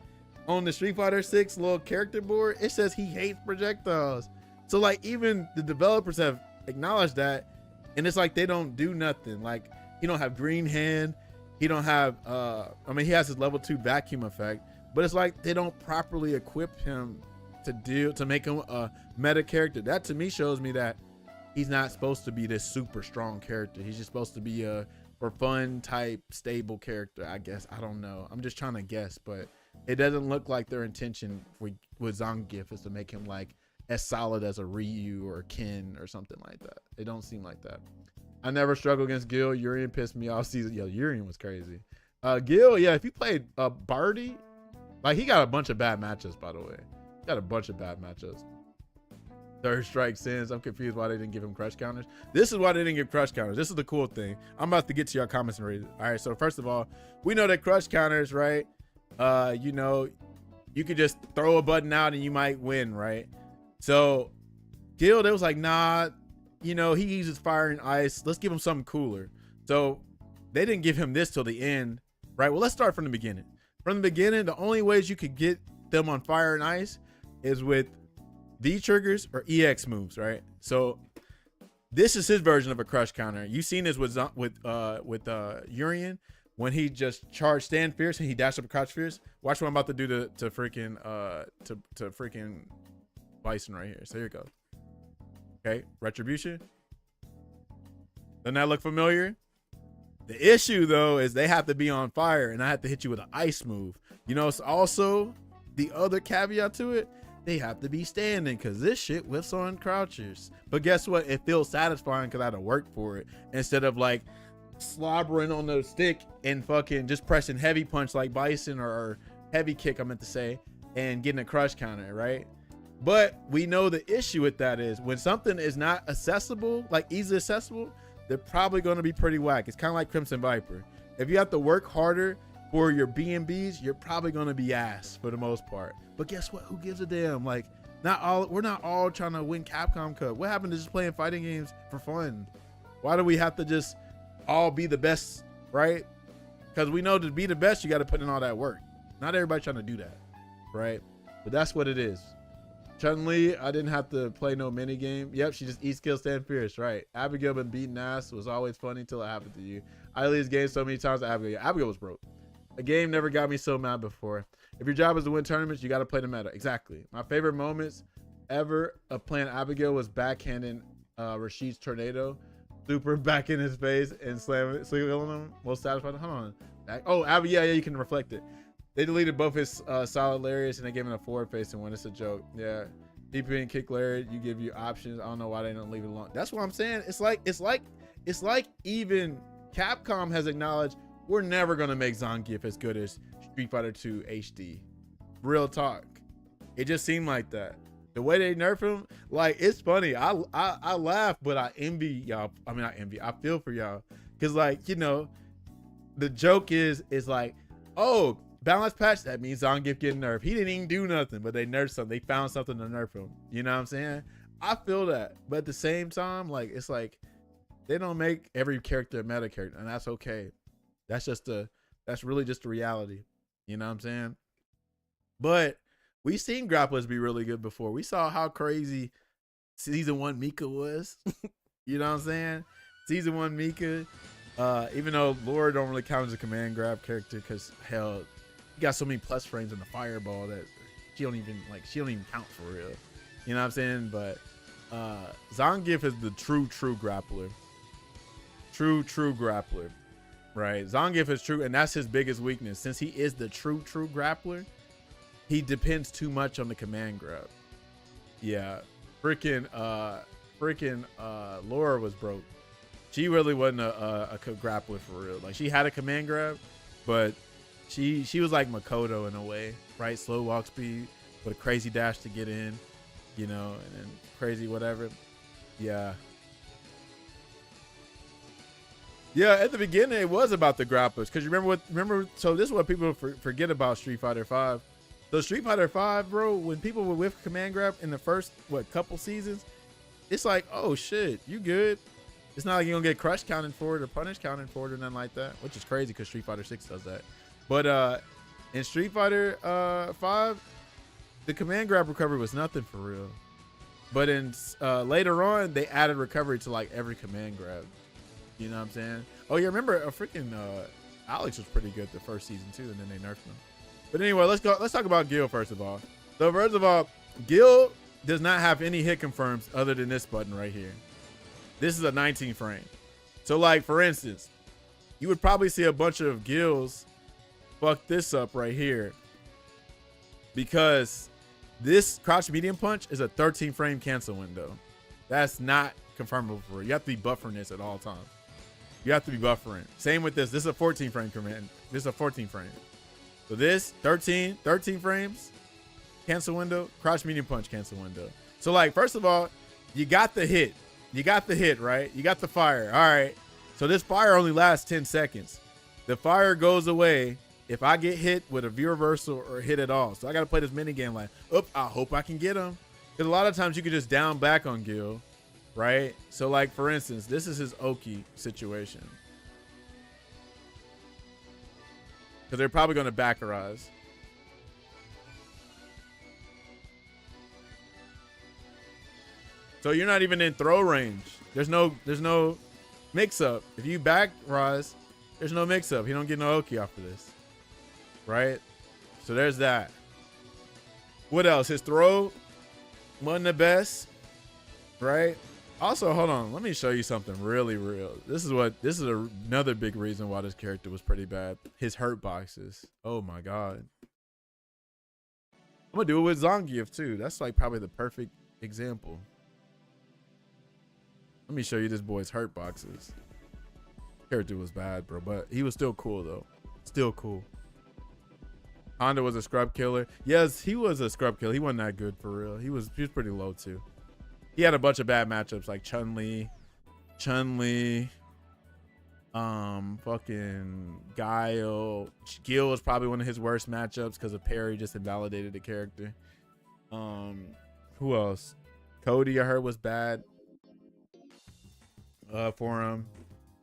[SPEAKER 4] on the Street Fighter 6 little character board. It says he hates projectiles. So like even the developers have acknowledged that, and it's like they don't do nothing. Like he don't have green hand. He don't have. I mean, he has his level 2 vacuum effect, but it's like they don't properly equip him to make him a meta character. That to me shows me that he's not supposed to be this super strong character. He's just supposed to be a for fun type stable character, I guess. I don't know. I'm just trying to guess, but it doesn't look like their intention with Zangief is to make him like as solid as a Ryu or Ken or something like that. It don't seem like that. I never struggled against Gil. Urien pissed me off season. Yo, Urien was crazy. Gil, yeah, if you played Barty, like he got a bunch of bad matches, by the way. Got a bunch of bad matchups. Third strike sins. I'm confused why they didn't give him crush counters. This is why they didn't give crush counters. This is the cool thing. I'm about to get to your comments and read it. All right, so first of all, we know that crush counters, right? You know, you could just throw a button out and you might win, right? So Gil, they was like, nah, you know, he uses fire and ice. Let's give him something cooler. So they didn't give him this till the end, right? Well, let's start from the beginning. From the beginning, the only ways you could get them on fire and ice is with V triggers or EX moves, right? So this is his version of a crush counter. You've seen this with Urien when he just charged stand fierce and he dashed up a crouch fierce. Watch what I'm about to do to freaking Bison right here. So here it goes. Okay, retribution. Doesn't that look familiar? The issue though is they have to be on fire and I have to hit you with an ice move. You know, it's also the other caveat to it. They have to be standing because this shit whiffs on crouchers. But guess what? It feels satisfying because I had to work for it instead of like slobbering on the stick and fucking just pressing heavy punch like Bison or heavy kick, I meant to say, and getting a crush counter, right? But we know the issue with that is when something is not accessible, like easily accessible, they're probably going to be pretty whack. It's kind of like Crimson Viper. If you have to work harder for your BMBs, you're probably going to be ass for the most part. But guess what? Who gives a damn? Like, we're not all trying to win Capcom Cup. What happened to just playing fighting games for fun? Why do we have to just all be the best, right? Because we know to be the best, you got to put in all that work. Not everybody trying to do that, right? But that's what it is.
[SPEAKER 1] Chun-Li, I didn't have to play no mini game. Yep, she just eats, kill, stand fierce. Right. Abigail been beating ass was always funny till it happened to you. I leave this game so many times. Abigail. Abigail was broke. A game never got me so mad before. If your job is to win tournaments, you got to play the meta. Exactly. My favorite moments ever of playing Abigail was backhanding Rashid's tornado, super back in his face and slamming him. Most satisfying. Hold on. Oh, Abby, yeah, you can reflect it. They deleted both his solid lariats and they gave him a forward face and when it's a joke. Yeah. DP and kick lariat, you give you options. I don't know why they don't leave it alone. That's what I'm saying. It's like even Capcom has acknowledged we're never gonna make Zangief as good as Street Fighter 2 HD. Real talk. It just seemed like that. The way they nerf him, like it's funny. I laugh, but I envy y'all. I mean, I envy. I feel for y'all because, like, you know, the joke is like, oh, balance patch. That means Zangief getting nerfed. He didn't even do nothing, but they nerfed something. They found something to nerf him. You know what I'm saying? I feel that, but at the same time, like it's like they don't make every character a meta character, and that's okay. That's really just the reality. You know what I'm saying? But we've seen grapplers be really good before. We saw how crazy season 1 Mika was. You know what I'm saying? Season 1 Mika, even though Laura don't really count as a command grab character because hell, you got so many plus frames in the fireball that she don't even count for real. You know what I'm saying? But Zangief is the true grappler. True grappler. Right? Zangief is true, and that's his biggest weakness. Since he is the true grappler, he depends too much on the command grab. Yeah. Freaking Laura was broke. She really wasn't a grappler for real. Like she had a command grab, but she was like Makoto in a way, right? Slow walk speed with a crazy dash to get in, you know, and then crazy whatever. Yeah. Yeah, at the beginning it was about the grapplers because remember. So this is what people forget about Street Fighter 5. So Street Fighter 5, bro, when people were with command grab in the first couple seasons, it's like, oh shit, you good. It's not like you're gonna get crush counted for it or punish counted for it or nothing like that, which is crazy because Street Fighter 6 does that. But in Street Fighter 5, the command grab recovery was nothing for real. But in later on, they added recovery to like every command grab. You know what I'm saying? Oh yeah, remember freaking Alex was pretty good the first season too, and then they nerfed him. But anyway, let's talk about Gil first of all. So first of all, Gil does not have any hit confirms other than this button right here. This is a 19 frame. So like for instance, you would probably see a bunch of Gils fuck this up right here because this crouch medium punch is a 13 frame cancel window. That's not confirmable for it. You have to be buffering this at all times. You have to be buffering. Same with this. This is a 14 frame command. This is a 14 frame. So this 13 frames cancel window, crouch medium punch cancel window. So like, first of all, you got the hit. You got the hit, right? You got the fire. All right. So this fire only lasts 10 seconds. The fire goes away if I get hit with a V reversal or hit at all. So I got to play this mini game like, I hope I can get him. Because a lot of times you can just down back on Gil, right? So like, for instance, this is his Oki situation. Because they're probably going to backerize. So you're not even in throw range. There's no mix up. If you back rise, there's no mix up. You don't get no Oki off of this. Right? So there's that. What else? His throw wasn't the best. Right? Also, hold on. Let me show you something really real. This is another big reason why this character was pretty bad. His hurt boxes. Oh my god. I'm gonna do it with Zangief too. That's like probably the perfect example. Let me show you this boy's hurt boxes. Character was bad, bro, but he was still cool though. Still cool. Honda was a scrub killer. Yes, he was a scrub killer. He wasn't that good for real. He was pretty low too. He had a bunch of bad matchups like Chun-Li, fucking Guile. Gil was probably one of his worst matchups because of parry just invalidated the character. Who else? Cody, I heard, was bad for him.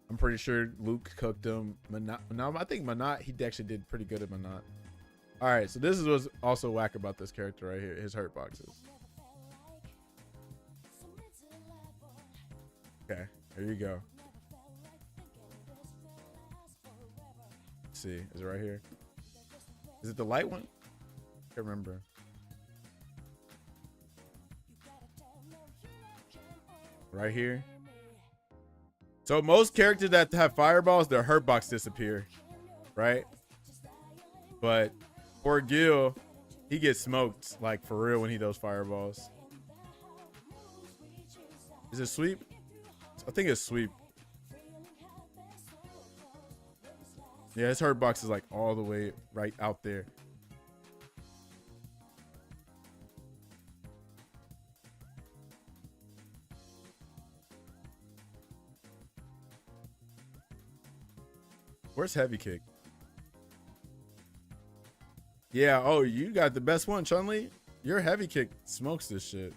[SPEAKER 1] I'm pretty sure Luke cooked him. No, I think Manat, he actually did pretty good at Manat. All right, so this is what's also whack about this character right here, his hurt boxes.
[SPEAKER 4] Okay, there you go. Let's see, is it right here? Is it the light one? I can't remember. Right here. So most characters that have fireballs, their hurt box disappear, right? But poor Gil, he gets smoked like for real when he does fireballs. Is it sweep? I think it's sweep. Yeah, his hurt box is like all the way right out there. Where's heavy kick? Yeah, oh, you got the best one, Chun-Li. Your heavy kick smokes this shit.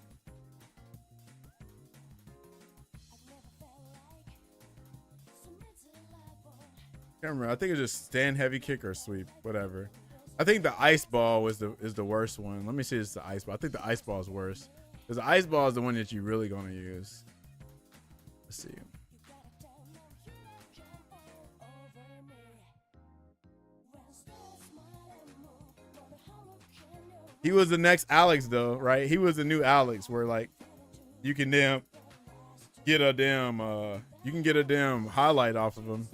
[SPEAKER 4] Can't remember. I think it's just stand heavy kick or sweep, whatever. I think the ice ball is the worst one. Let me see if it's the ice ball. I think the ice ball is worse because the ice ball is the one that you're really gonna use. Let's see. He was the next Alex though, right? He was the new Alex where like you can get a damn highlight off of him.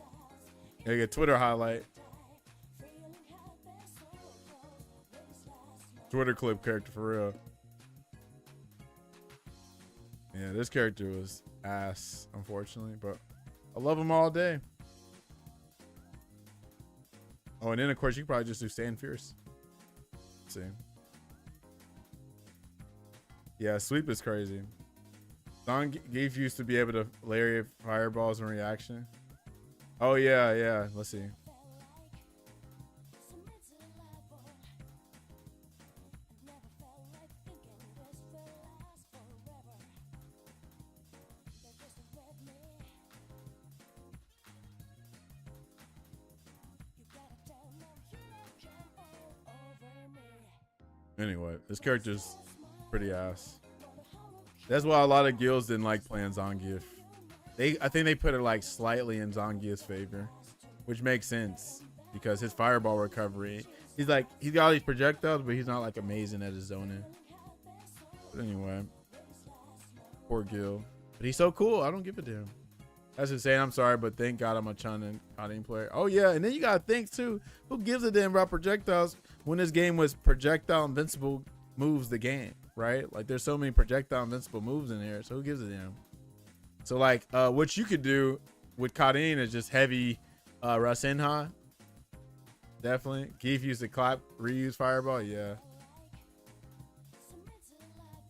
[SPEAKER 4] Like a Twitter highlight. Twitter clip character for real. Yeah, this character was ass, unfortunately, but I love him all day. Oh, and then of course you could probably just do Stand Fierce. Let's see. Yeah, sweep is crazy. Zangief used to be able to lariat fireballs in reaction. Oh yeah, yeah. Let's see. Anyway, this character's pretty ass. That's why a lot of guilds didn't like playing Zangief. I think they put it like slightly in Zangief's favor, which makes sense because his fireball recovery. He's got all these projectiles, but he's not like amazing at his zoning. But anyway, poor Gil. But he's so cool. I don't give a damn. That's insane. I'm sorry, but thank God I'm a Chun and Karin player. Oh yeah, and then you gotta think too. Who gives a damn about projectiles when this game was projectile invincible moves the game, right? Like there's so many projectile invincible moves in here, so who gives a damn? So like what you could do with Karin is just heavy Rasenha. Definitely. Gief used to clap, reuse fireball. Yeah.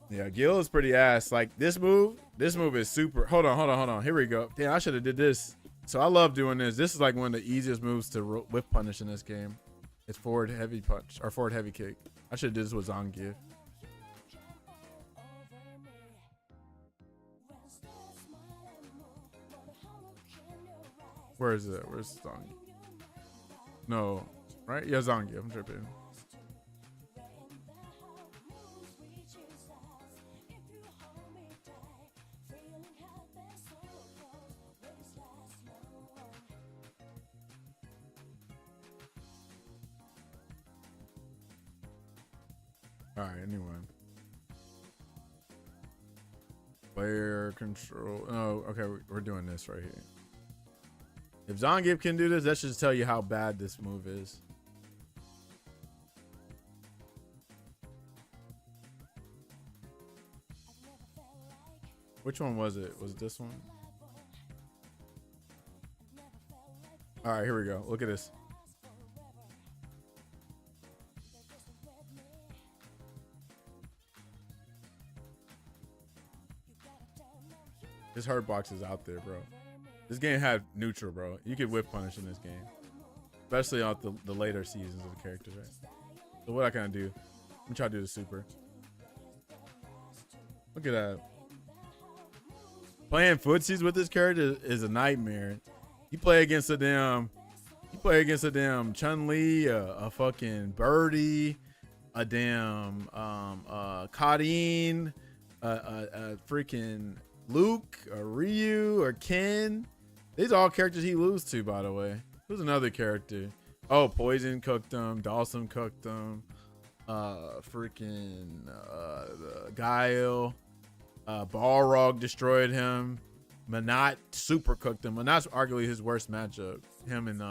[SPEAKER 4] Yeah, Gil is pretty ass. Like this move is super. Hold on. Here we go. Damn, I should have did this. So I love doing this. This is like one of the easiest moves to whip punish in this game. It's forward heavy punch or forward heavy kick. I should have did this with Zangief. Where is it? Where's Zangief? No, right? Yeah, Zangief. I'm tripping. All right, anyway. Player control. Oh, okay, we're doing this right here. If Zangief can do this, that should tell you how bad this move is. Which one was it? Was it this one? All right, here we go. Look at this. This hurt box is out there, bro. This game had neutral, bro. You could whip punish in this game, especially on the later seasons of the characters, right? So what I kind of do? Let me try to do the super. Look at that. Playing footsies with this character is a nightmare. You play against a damn Chun-Li, a fucking Birdie, a damn Karin, a freaking Luke or Ryu or Ken. These are all characters he loses to, by the way. Who's another character? Oh, Poison cooked him. Dawson cooked him. Guile. Balrog destroyed him. Manat super cooked him. Manat's arguably his worst matchup. Him and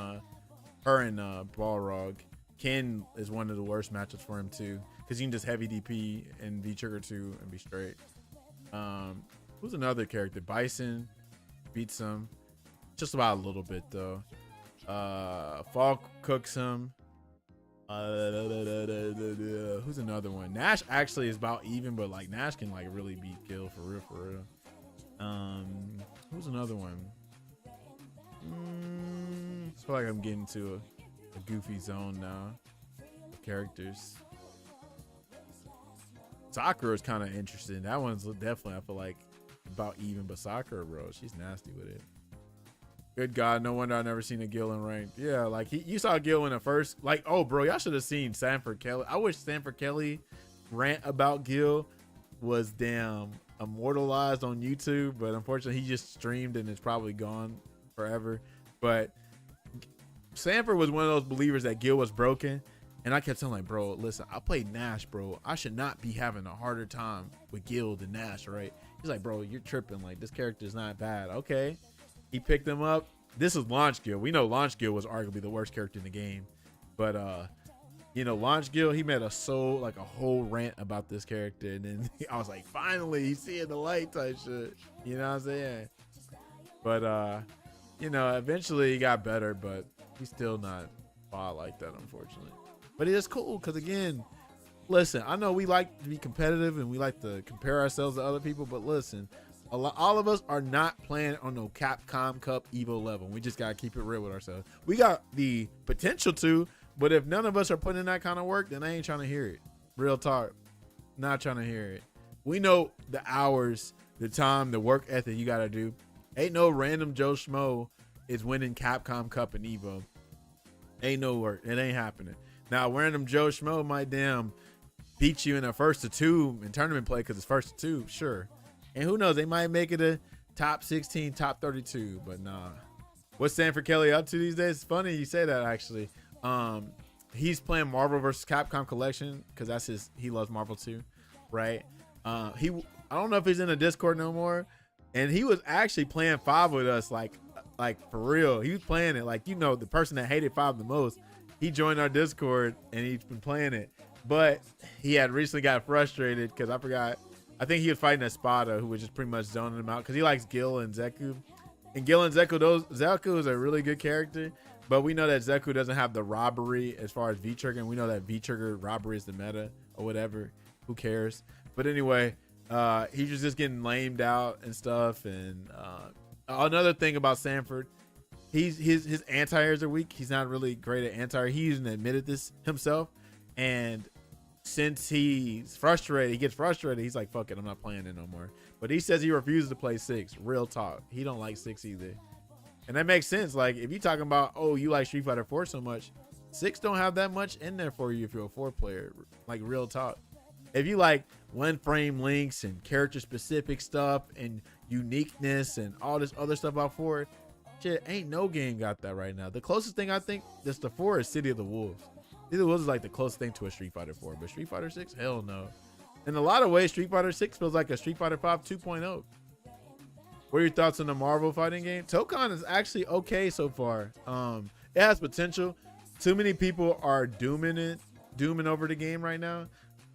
[SPEAKER 4] her and Balrog. Ken is one of the worst matchups for him too, because you can just heavy DP and V trigger 2 and be straight. Who's another character? Bison beats him just about a little bit though. Falk cooks him. Who's another one? Nash actually is about even, but like Nash can like really beat Gil for real, for real. Who's another one? I feel like I'm getting to a goofy zone now. Characters. Sakura is kind of interesting. That one's definitely, I feel like, about even, but Sakura, bro, she's nasty with it. Good God, no wonder I never seen a Gil in ranked. Yeah, like you saw Gil in the first, like, oh, bro, y'all should have seen Sanford Kelly. I wish Sanford Kelly rant about Gil was damn immortalized on YouTube, but unfortunately he just streamed and it's probably gone forever. But Sanford was one of those believers that Gil was broken, and I kept saying like, bro, listen, I played Nash, bro. I should not be having a harder time with Gil than Nash, right? He's like, bro, you're tripping. Like, this character is not bad. Okay. He picked him up. This is Launch Gil. We know Launch Gil was arguably the worst character in the game. But, you know, Launch Gil, he made a whole rant about this character. And then I was like, finally, he's seeing the light type shit. You know what I'm saying? But, you know, eventually he got better, but he's still not far like that, unfortunately. But it is cool because, again, listen, I know we like to be competitive and we like to compare ourselves to other people, but listen, all of us are not playing on no Capcom Cup Evo level. We just got to keep it real with ourselves. We got the potential to, but if none of us are putting in that kind of work, then I ain't trying to hear it. Real talk. Not trying to hear it. We know the hours, the time, the work ethic you got to do. Ain't no random Joe Schmo is winning Capcom Cup and Evo. Ain't no work. It ain't happening. Now, random Joe Schmo might damn beat you in a first to 2 in tournament play because it's first to 2, sure. And who knows, they might make it a top 16, top 32, but nah. What's Sanford Kelly up to these days? It's funny you say that, actually. He's playing Marvel vs. Capcom Collection because that's he loves Marvel too, right? I don't know if he's in the Discord no more, and he was actually playing 5 with us, like for real. He was playing it, like, you know, the person that hated 5 the most. He joined our Discord and he's been playing it, but he had recently got frustrated because I think he was fighting Espada, who was just pretty much zoning him out because he likes Gil and Zeku. And Gil and Zeku, Zeku is a really good character, but we know that Zeku doesn't have the robbery as far as V-Trigger, and we know that V-Trigger robbery is the meta or whatever. Who cares? But anyway, he was just getting lamed out and stuff. And another thing about Sanford, his anti-airs are weak. He's not really great at anti-air. He even admitted this himself. And since he's frustrated, he gets frustrated. He's like, fuck it, I'm not playing it no more. But he says he refuses to play 6. Real talk. He don't like 6 either. And that makes sense. Like, if you're talking about, oh, you like Street Fighter 4 so much, 6 don't have that much in there for you if you're a 4 player. Like, real talk. If you like one frame links and character specific stuff and uniqueness and all this other stuff about 4, shit, ain't no game got that right now. The closest thing I think that's the 4 is City of the Wolves. City of the Wolves is like the closest thing to a Street Fighter 4, but Street Fighter 6, hell no. In a lot of ways, Street Fighter 6 feels like a Street Fighter 5 2.0. What are your thoughts on the Marvel fighting game? Tokon is actually okay so far. It has potential. Too many people are dooming over the game right now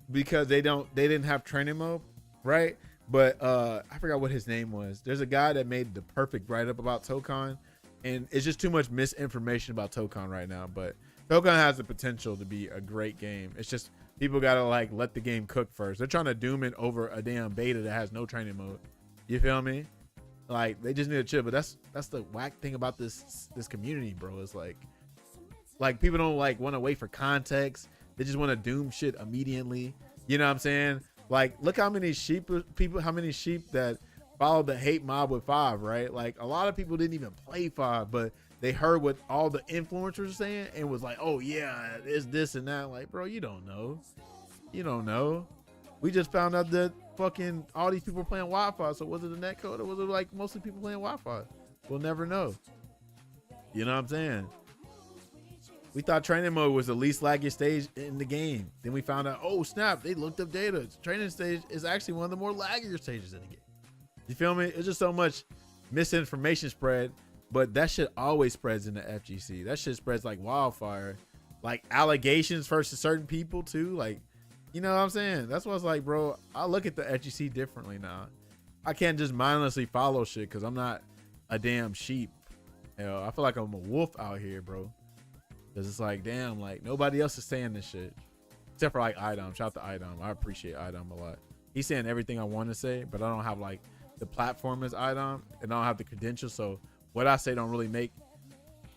[SPEAKER 4] because they didn't have training mode, right? But I forgot what his name was. There's a guy that made the perfect write-up about Tokon, and it's just too much misinformation about Tokon right now. But Tokon has the potential to be a great game. It's just people gotta like let the game cook first. They're trying to doom it over a damn beta that has no training mode. You feel me? Like, they just need to chill. But that's the whack thing about this community, bro. Is like people don't like want to wait for context. They just want to doom shit immediately. You know what I'm saying? Like, look how many sheep that followed the hate mob with 5, right? Like, a lot of people didn't even play 5, but they heard what all the influencers were saying and was like, oh yeah, it's this and that. Like, bro, you don't know. We just found out that fucking all these people playing Wi-Fi. So was it a netcode or was it like mostly people playing Wi-Fi? We'll never know. You know what I'm saying? We thought training mode was the least laggy stage in the game. Then we found out, oh snap, they looked up data. Training stage is actually one of the more laggier stages in the game. You feel me? It's just so much misinformation spread, but that shit always spreads in the FGC. That shit spreads like wildfire. Like allegations versus certain people too. Like, you know what I'm saying? That's what's like, bro, I look at the FGC differently now. I can't just mindlessly follow shit because I'm not a damn sheep. You know, I feel like I'm a wolf out here, bro. Cause it's like, damn, like nobody else is saying this shit. Except for like Idom. Shout out to Idom. I appreciate Idom a lot. He's saying everything I want to say, but I don't have like the platform as Idom and I don't have the credentials. So what I say don't really make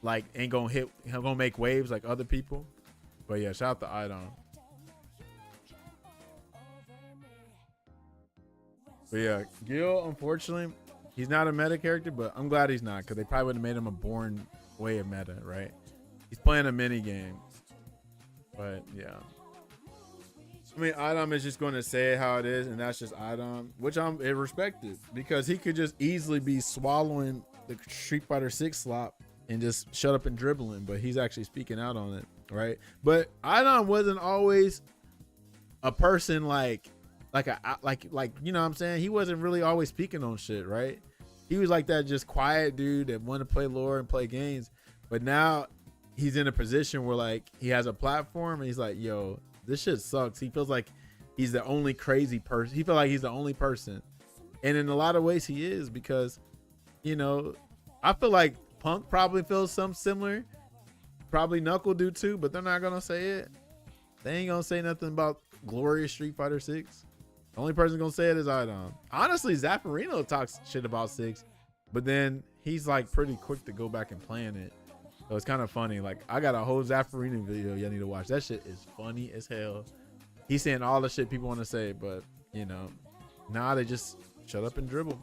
[SPEAKER 4] like ain't gonna make waves like other people. But yeah, shout out to Idom. But yeah, Gil, unfortunately, he's not a meta character, but I'm glad he's not because they probably would have made him a boring way of meta, right? He's playing a mini game. But yeah. I mean, Idom is just going to say it how it is, and that's just Idom, which I'm respected because he could just easily be swallowing the Street Fighter 6 slop and just shut up and dribbling, but he's actually speaking out on it, right? But Idom wasn't always a person like you know what I'm saying? He wasn't really always speaking on shit, right? He was like that just quiet dude that wanted to play lore and play games. But now he's in a position where like he has a platform and he's like, yo, this shit sucks. He feels like he's the only crazy person. He feels like he's the only person. And in a lot of ways he is because, you know, I feel like Punk probably feels something similar. Probably Knuckle do too, but they're not going to say it. They ain't going to say nothing about glorious Street Fighter 6. The only person gonna say it is Idom. Honestly, Zaffarino talks shit about 6, but then he's like pretty quick to go back and playing it. So it's kind of funny. Like I got a whole Zaffarino video y'all need to watch. That shit is funny as hell. He's saying all the shit people want to say, but you know, nah, they just shut up and dribble.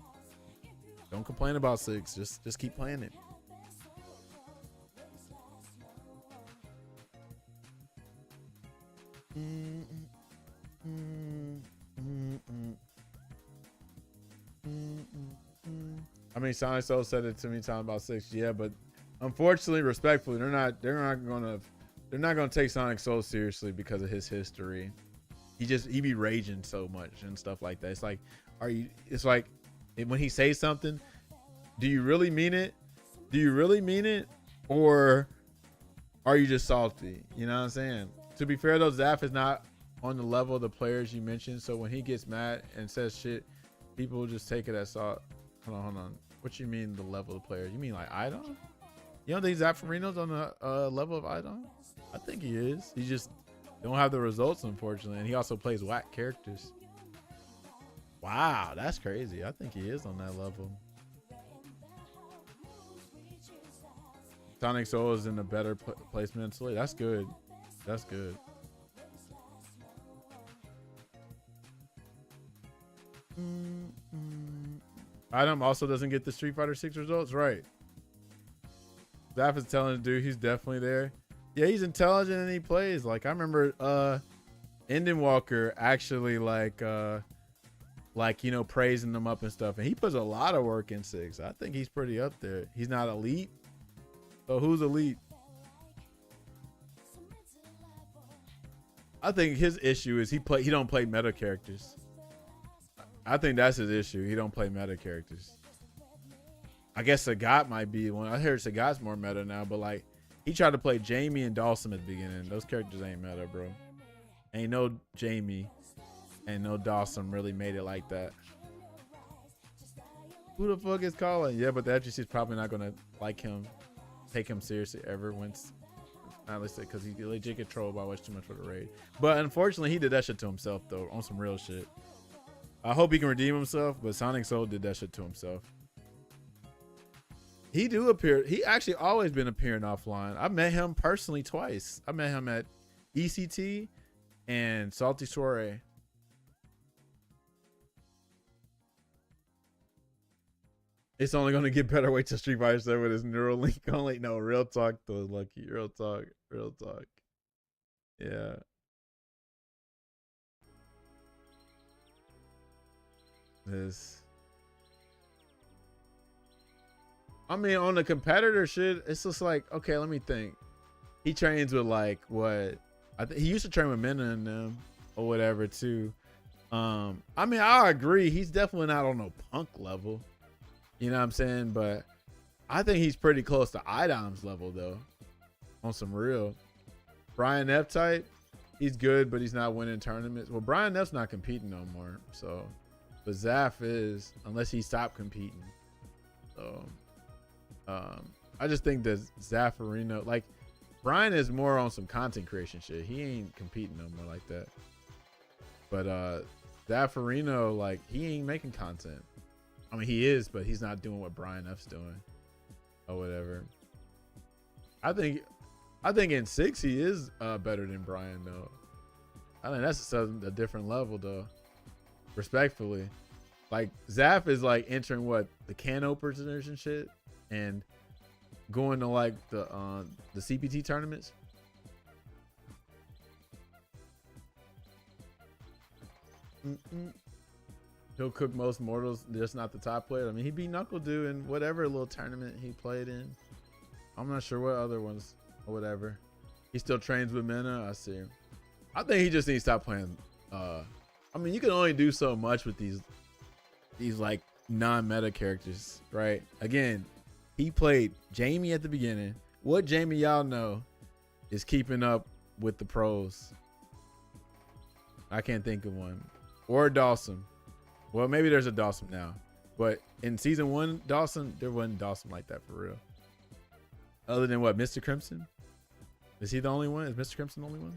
[SPEAKER 4] Don't complain about 6. Just keep playing it. I mean, Sonic Soul said it to me talking about 6, yeah, but unfortunately, respectfully, they're not gonna take Sonic Soul seriously because of his history. He be raging so much and stuff like that. It's like, when he says something, do you really mean it? Do you really mean it, or are you just salty? You know what I'm saying? To be fair though, Zaf is not on the level of the players you mentioned, so when he gets mad and says shit, people will just take it as salt. Hold on. What you mean the level of the players? You mean like Idom? You don't think Zaffarino's on the level of Idom? I think he is. He just don't have the results, unfortunately, and he also plays whack characters. Wow, that's crazy. I think he is on that level. Sonic Soul is in a better place mentally. That's good. That's good. Idom also doesn't get the Street Fighter 6 results, right? Zaf is telling the dude he's definitely there. Yeah, he's intelligent and he plays. Like I remember Enden Walker actually like you know, praising them up and stuff, and he puts a lot of work in 6. I think he's pretty up there. He's not elite. So who's elite? I think his issue is he don't play meta characters. I think that's his issue. He don't play meta characters. I guess Sagat might be one. I heard Sagat's more meta now, but like he tried to play Jamie and Dawson at the beginning. Those characters ain't meta, bro. Ain't no Jamie and no Dawson really made it like that. Who the fuck is calling? Yeah, but the FGC is probably not gonna like him, take him seriously ever once. Not listed because he legit get trolled by what's too much for the raid. But unfortunately, he did that shit to himself though, on some real shit. I hope he can redeem himself, but Sonic Soul did that shit to himself. He do appear. He actually always been appearing offline. I met him personally twice. I met him at ECT and Salty Soiree. It's only going to get better. Wait till Street Fighter 7 with his Neuralink only. No, real talk though, Lucky. Real talk. Real talk. Yeah.
[SPEAKER 1] This. I mean, on the competitor shit, it's just like, okay, let me think. He trains with like what? I think he used to train with Mena and them or whatever too. I mean, I agree. He's definitely not on no Punk level. You know what I'm saying? But I think he's pretty close to Idom's level though. On some real. Brian F type, he's good, but he's not winning tournaments. Well, Brian F's not competing no more. So, but Zaf is, unless he stopped competing. So, I just think that Zaffarino, like Brian is more on some content creation shit. He ain't competing no more like that. But Zaffarino, like he ain't making content. I mean, he is, but he's not doing what Brian F's doing or whatever. I think in 6 he is better than Brian though. I think that's a different level though. Respectfully, like Zaf is like entering what the can openers and shit, and going to like the CPT tournaments. He'll cook most mortals, just not the top player. I mean, he beat Knuckle Dude in whatever little tournament he played in. I'm not sure what other ones or whatever. He still trains with Mena. I see. I think he just needs to stop playing. I mean, you can only do so much with these like non-meta characters, right? Again, he played Jamie at the beginning. What Jamie y'all know is keeping up with the pros? I can't think of one. Or Dawson. Well, maybe there's a Dawson now, but in season 1, Dawson, there wasn't Dawson like that for real. Other than what, Mr. Crimson? Is he the only one? Is Mr. Crimson the only one?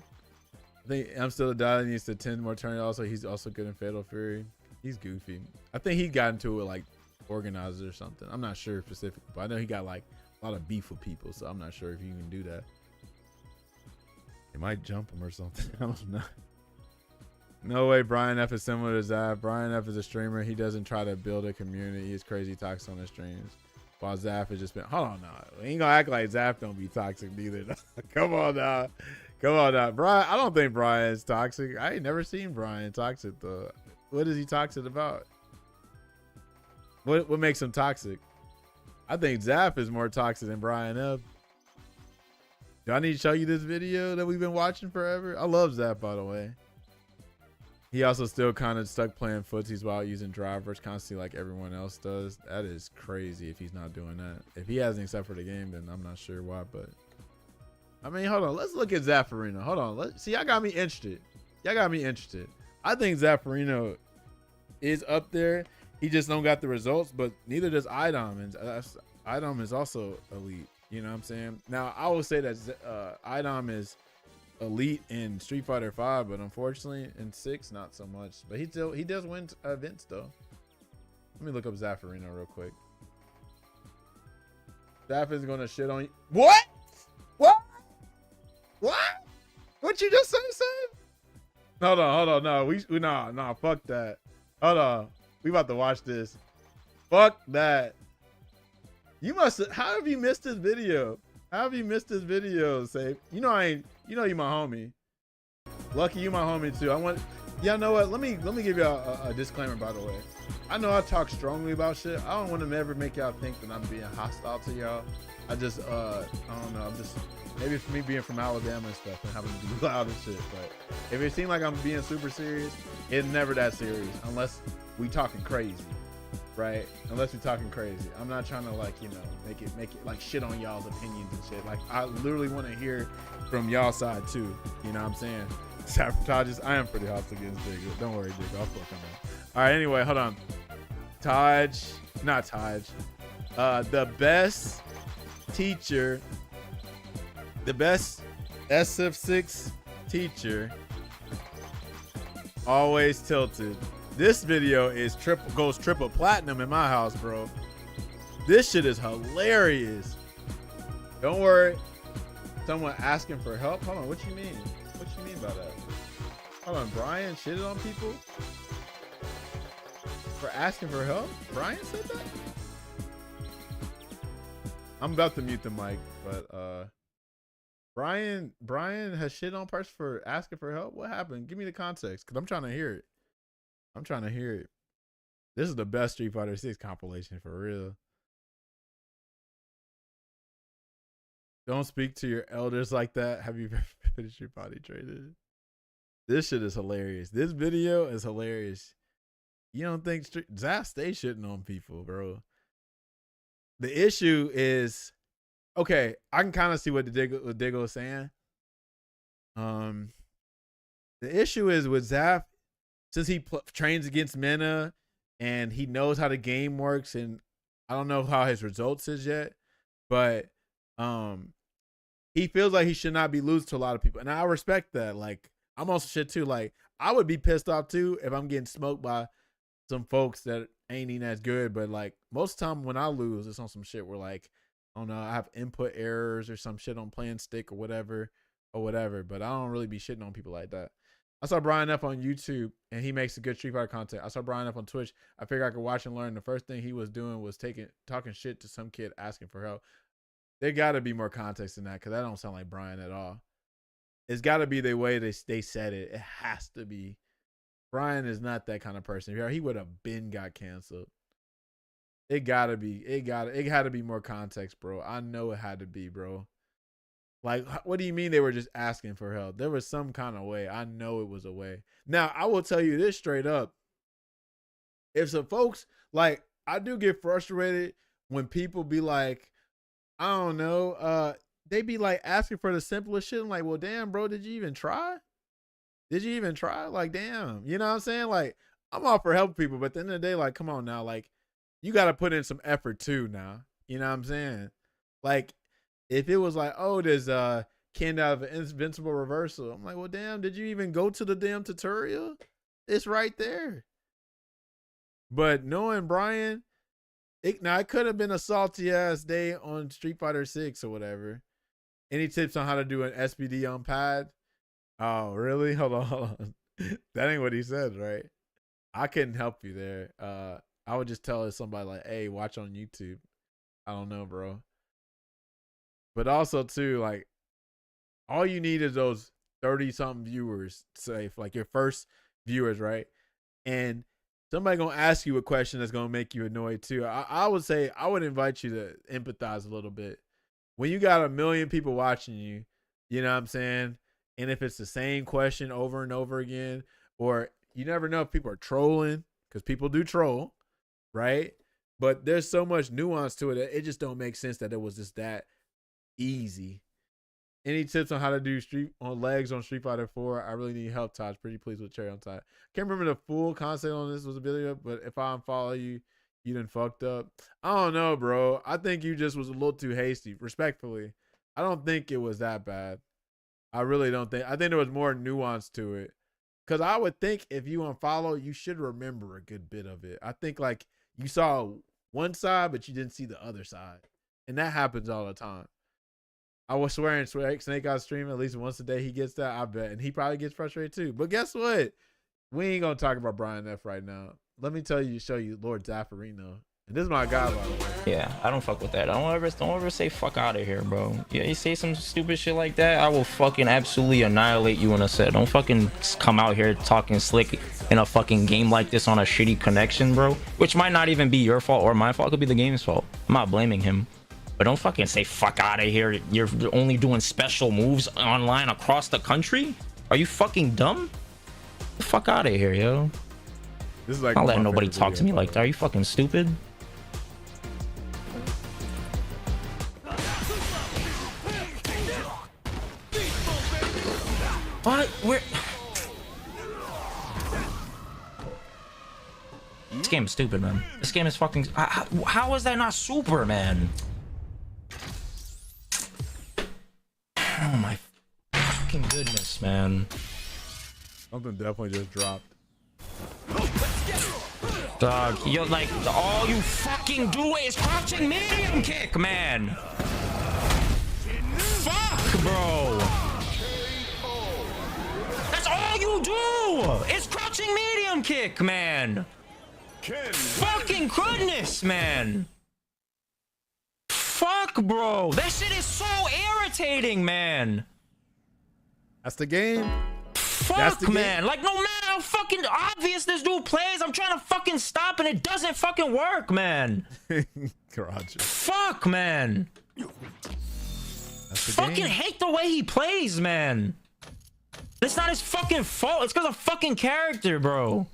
[SPEAKER 1] I think I'm still a guy that needs to attend more tournaments. Also, he's also good in Fatal Fury. He's goofy. I think he got into it with like organizers or something. I'm not sure specifically, but I know he got like a lot of beef with people, so I'm not sure if you can do that. It might jump him or something. I don't know. No way Brian F is similar to Zaf. Brian F is a streamer. He doesn't try to build a community. He's crazy toxic on the streams. While Zaf has just been, hold on now. We ain't gonna act like Zaf don't be toxic neither. Come on now. Come on now. Brian, I don't think Brian's toxic. I ain't never seen Brian toxic though. What is he toxic about? What makes him toxic? I think Zaf is more toxic than Brian F. Do I need to show you this video that we've been watching forever? I love Zaf, by the way. He also still kind of stuck playing footsies while using drivers constantly like everyone else does. That is crazy if he's not doing that. If he hasn't except for the game, then I'm not sure why. But I mean, hold on. Let's look at Zaffarino. Hold on. Let's see. Y'all got me interested. Y'all got me interested. I think Zaffarino is up there. He just don't got the results, but neither does Idom. And Idom is also elite. You know what I'm saying? Now, I will say that Idom is elite in Street Fighter 5, but unfortunately in 6 not so much. But he does win events though. Let me look up Zaffarino real quick. Zaf is gonna shit on you. What you just said? Hold on, no, fuck that. Hold on, we about to watch this. Fuck that. You must have, how have you missed this video? How have you missed this video, Safe? You know you my homie. Lucky you my homie too. Y'all know what? Let me give you a disclaimer, by the way. I know I talk strongly about shit. I don't want to ever make y'all think that I'm being hostile to y'all. I just I don't know. I'm just, maybe it's me being from Alabama and stuff and having to be loud and shit. But if it seems like I'm being super serious, it's never that serious unless we talking crazy. Right? Unless we're talking crazy. I'm not trying to like, you know, make it like shit on y'all's opinions and shit. Like I literally want to hear from y'all side too. You know what I'm saying? Sabotages. I am pretty hostile against Jigga. Don't worry, Jigga. I'll fuck on that. Alright, anyway, hold on. Not Taj. The best teacher, the best SF6 teacher, always tilted. This video is goes triple platinum in my house, bro. This shit is hilarious. Don't worry. Someone asking for help? Hold on, what you mean? What you mean by that? Hold on, Brian shitted on people? For asking for help? Brian said that? I'm about to mute the mic, but Brian has shit on person for asking for help? What happened? Give me the context, because I'm trying to hear it. I'm trying to hear it. This is the best Street Fighter 6 compilation for real. Don't speak to your elders like that. Have you ever finished your body traded? This shit is hilarious. This video is hilarious. You don't think Zaf stay shitting on people, bro? The issue is, okay, I can kind of see what Diggle is saying. The issue is with Zaf, since he trains against Mena and he knows how the game works, and I don't know how his results is yet, but he feels like he should not be losing to a lot of people, and I respect that. Like, I'm also shit too. Like, I would be pissed off too if I'm getting smoked by some folks that ain't even as good. But like most of the time when I lose, it's on some shit where like, I don't know, I have input errors or some shit on playing stick or whatever. But I don't really be shitting on people like that. I saw Brian F on YouTube and he makes a good Street Fighter content. I saw Brian F on Twitch. I figured I could watch and learn. The first thing he was doing was talking shit to some kid asking for help. There got to be more context in that, because that don't sound like Brian at all. It's got to be the way they said it. It has to be. Brian is not that kind of person. He would have been got canceled. It got to be. It had to be more context, bro. I know it had to be, bro. Like, what do you mean they were just asking for help? There was some kind of way. I know it was a way. Now, I will tell you this straight up. If some folks, like, I do get frustrated when people be like, I don't know, they be like asking for the simplest shit. I'm like, well, damn, bro, did you even try? Like, damn, you know what I'm saying? Like, I'm all for helping people, but at the end of the day, like, come on now, like, you got to put in some effort too now. You know what I'm saying? Like, if it was like, oh, there's Ken out of an invincible reversal, I'm like, well, damn, did you even go to the damn tutorial? It's right there. But knowing Brian, it could have been a salty ass day on Street Fighter 6 or whatever. Any tips on how to do an SBD on pad? Oh, really? Hold on. That ain't what he said, right? I couldn't help you there. I would just tell somebody like, hey, watch on YouTube. I don't know, bro. But also too, like, all you need is those 30-something viewers, say, like your first viewers, right? And somebody gonna ask you a question that's gonna make you annoyed too. I would say I would invite you to empathize a little bit. When you got 1 million people watching you, you know what I'm saying? And if it's the same question over and over again, or you never know if people are trolling, because people do troll, right? But there's so much nuance to it that it just don't make sense that it was just that easy. Any tips on how to do legs on Street Fighter 4? I really need help, Todd. Pretty pleased with cherry on top. Can't remember the full concept on this was a video, but if I unfollow you, you done fucked up. I don't know, bro. I think you just was a little too hasty. Respectfully, I don't think it was that bad. I really don't think. I think there was more nuance to it. Because I would think if you unfollow, you should remember a good bit of it. I think like you saw one side, but you didn't see the other side. And that happens all the time. I was swearing Snake Eyes stream at least once a day. He gets that, I bet. And he probably gets frustrated too. But guess what? We ain't going to talk about Brian F right now. Let me show you Lord Zaffarino. And this is my guy, by the way.
[SPEAKER 5] Yeah, I don't fuck with that. Don't ever say fuck out of here, bro. Yeah, you say some stupid shit like that, I will fucking absolutely annihilate you in a set. Don't fucking come out here talking slick in a fucking game like this on a shitty connection, bro. Which might not even be your fault or my fault. It could be the game's fault. I'm not blaming him. But don't fucking say fuck out of here. You're only doing special moves online across the country? Are you fucking dumb? Get the fuck out of here, yo.
[SPEAKER 1] This is like
[SPEAKER 5] I'll let nobody talk to me like that. Are you fucking stupid? What? Where? This game is stupid, man. This game is fucking. How is that not super, man? Oh my fucking goodness, man.
[SPEAKER 1] Something definitely just dropped.
[SPEAKER 5] Dog, you're like, all you fucking do is crouching medium kick, man. Fuck, bro. That's all you do. It's crouching medium kick, man. Fucking goodness, man. Fuck, bro. That shit is so irritating, man.
[SPEAKER 1] That's the game.
[SPEAKER 5] Fuck,
[SPEAKER 4] the game?
[SPEAKER 5] man. Like, no matter how fucking obvious this dude plays, I'm trying to fucking stop and it doesn't fucking work, man.
[SPEAKER 4] Garage.
[SPEAKER 5] Fuck, man.
[SPEAKER 4] That's the
[SPEAKER 5] Fucking
[SPEAKER 4] game.
[SPEAKER 5] hate the way he plays, man. It's not his fucking fault. It's because of fucking character, bro.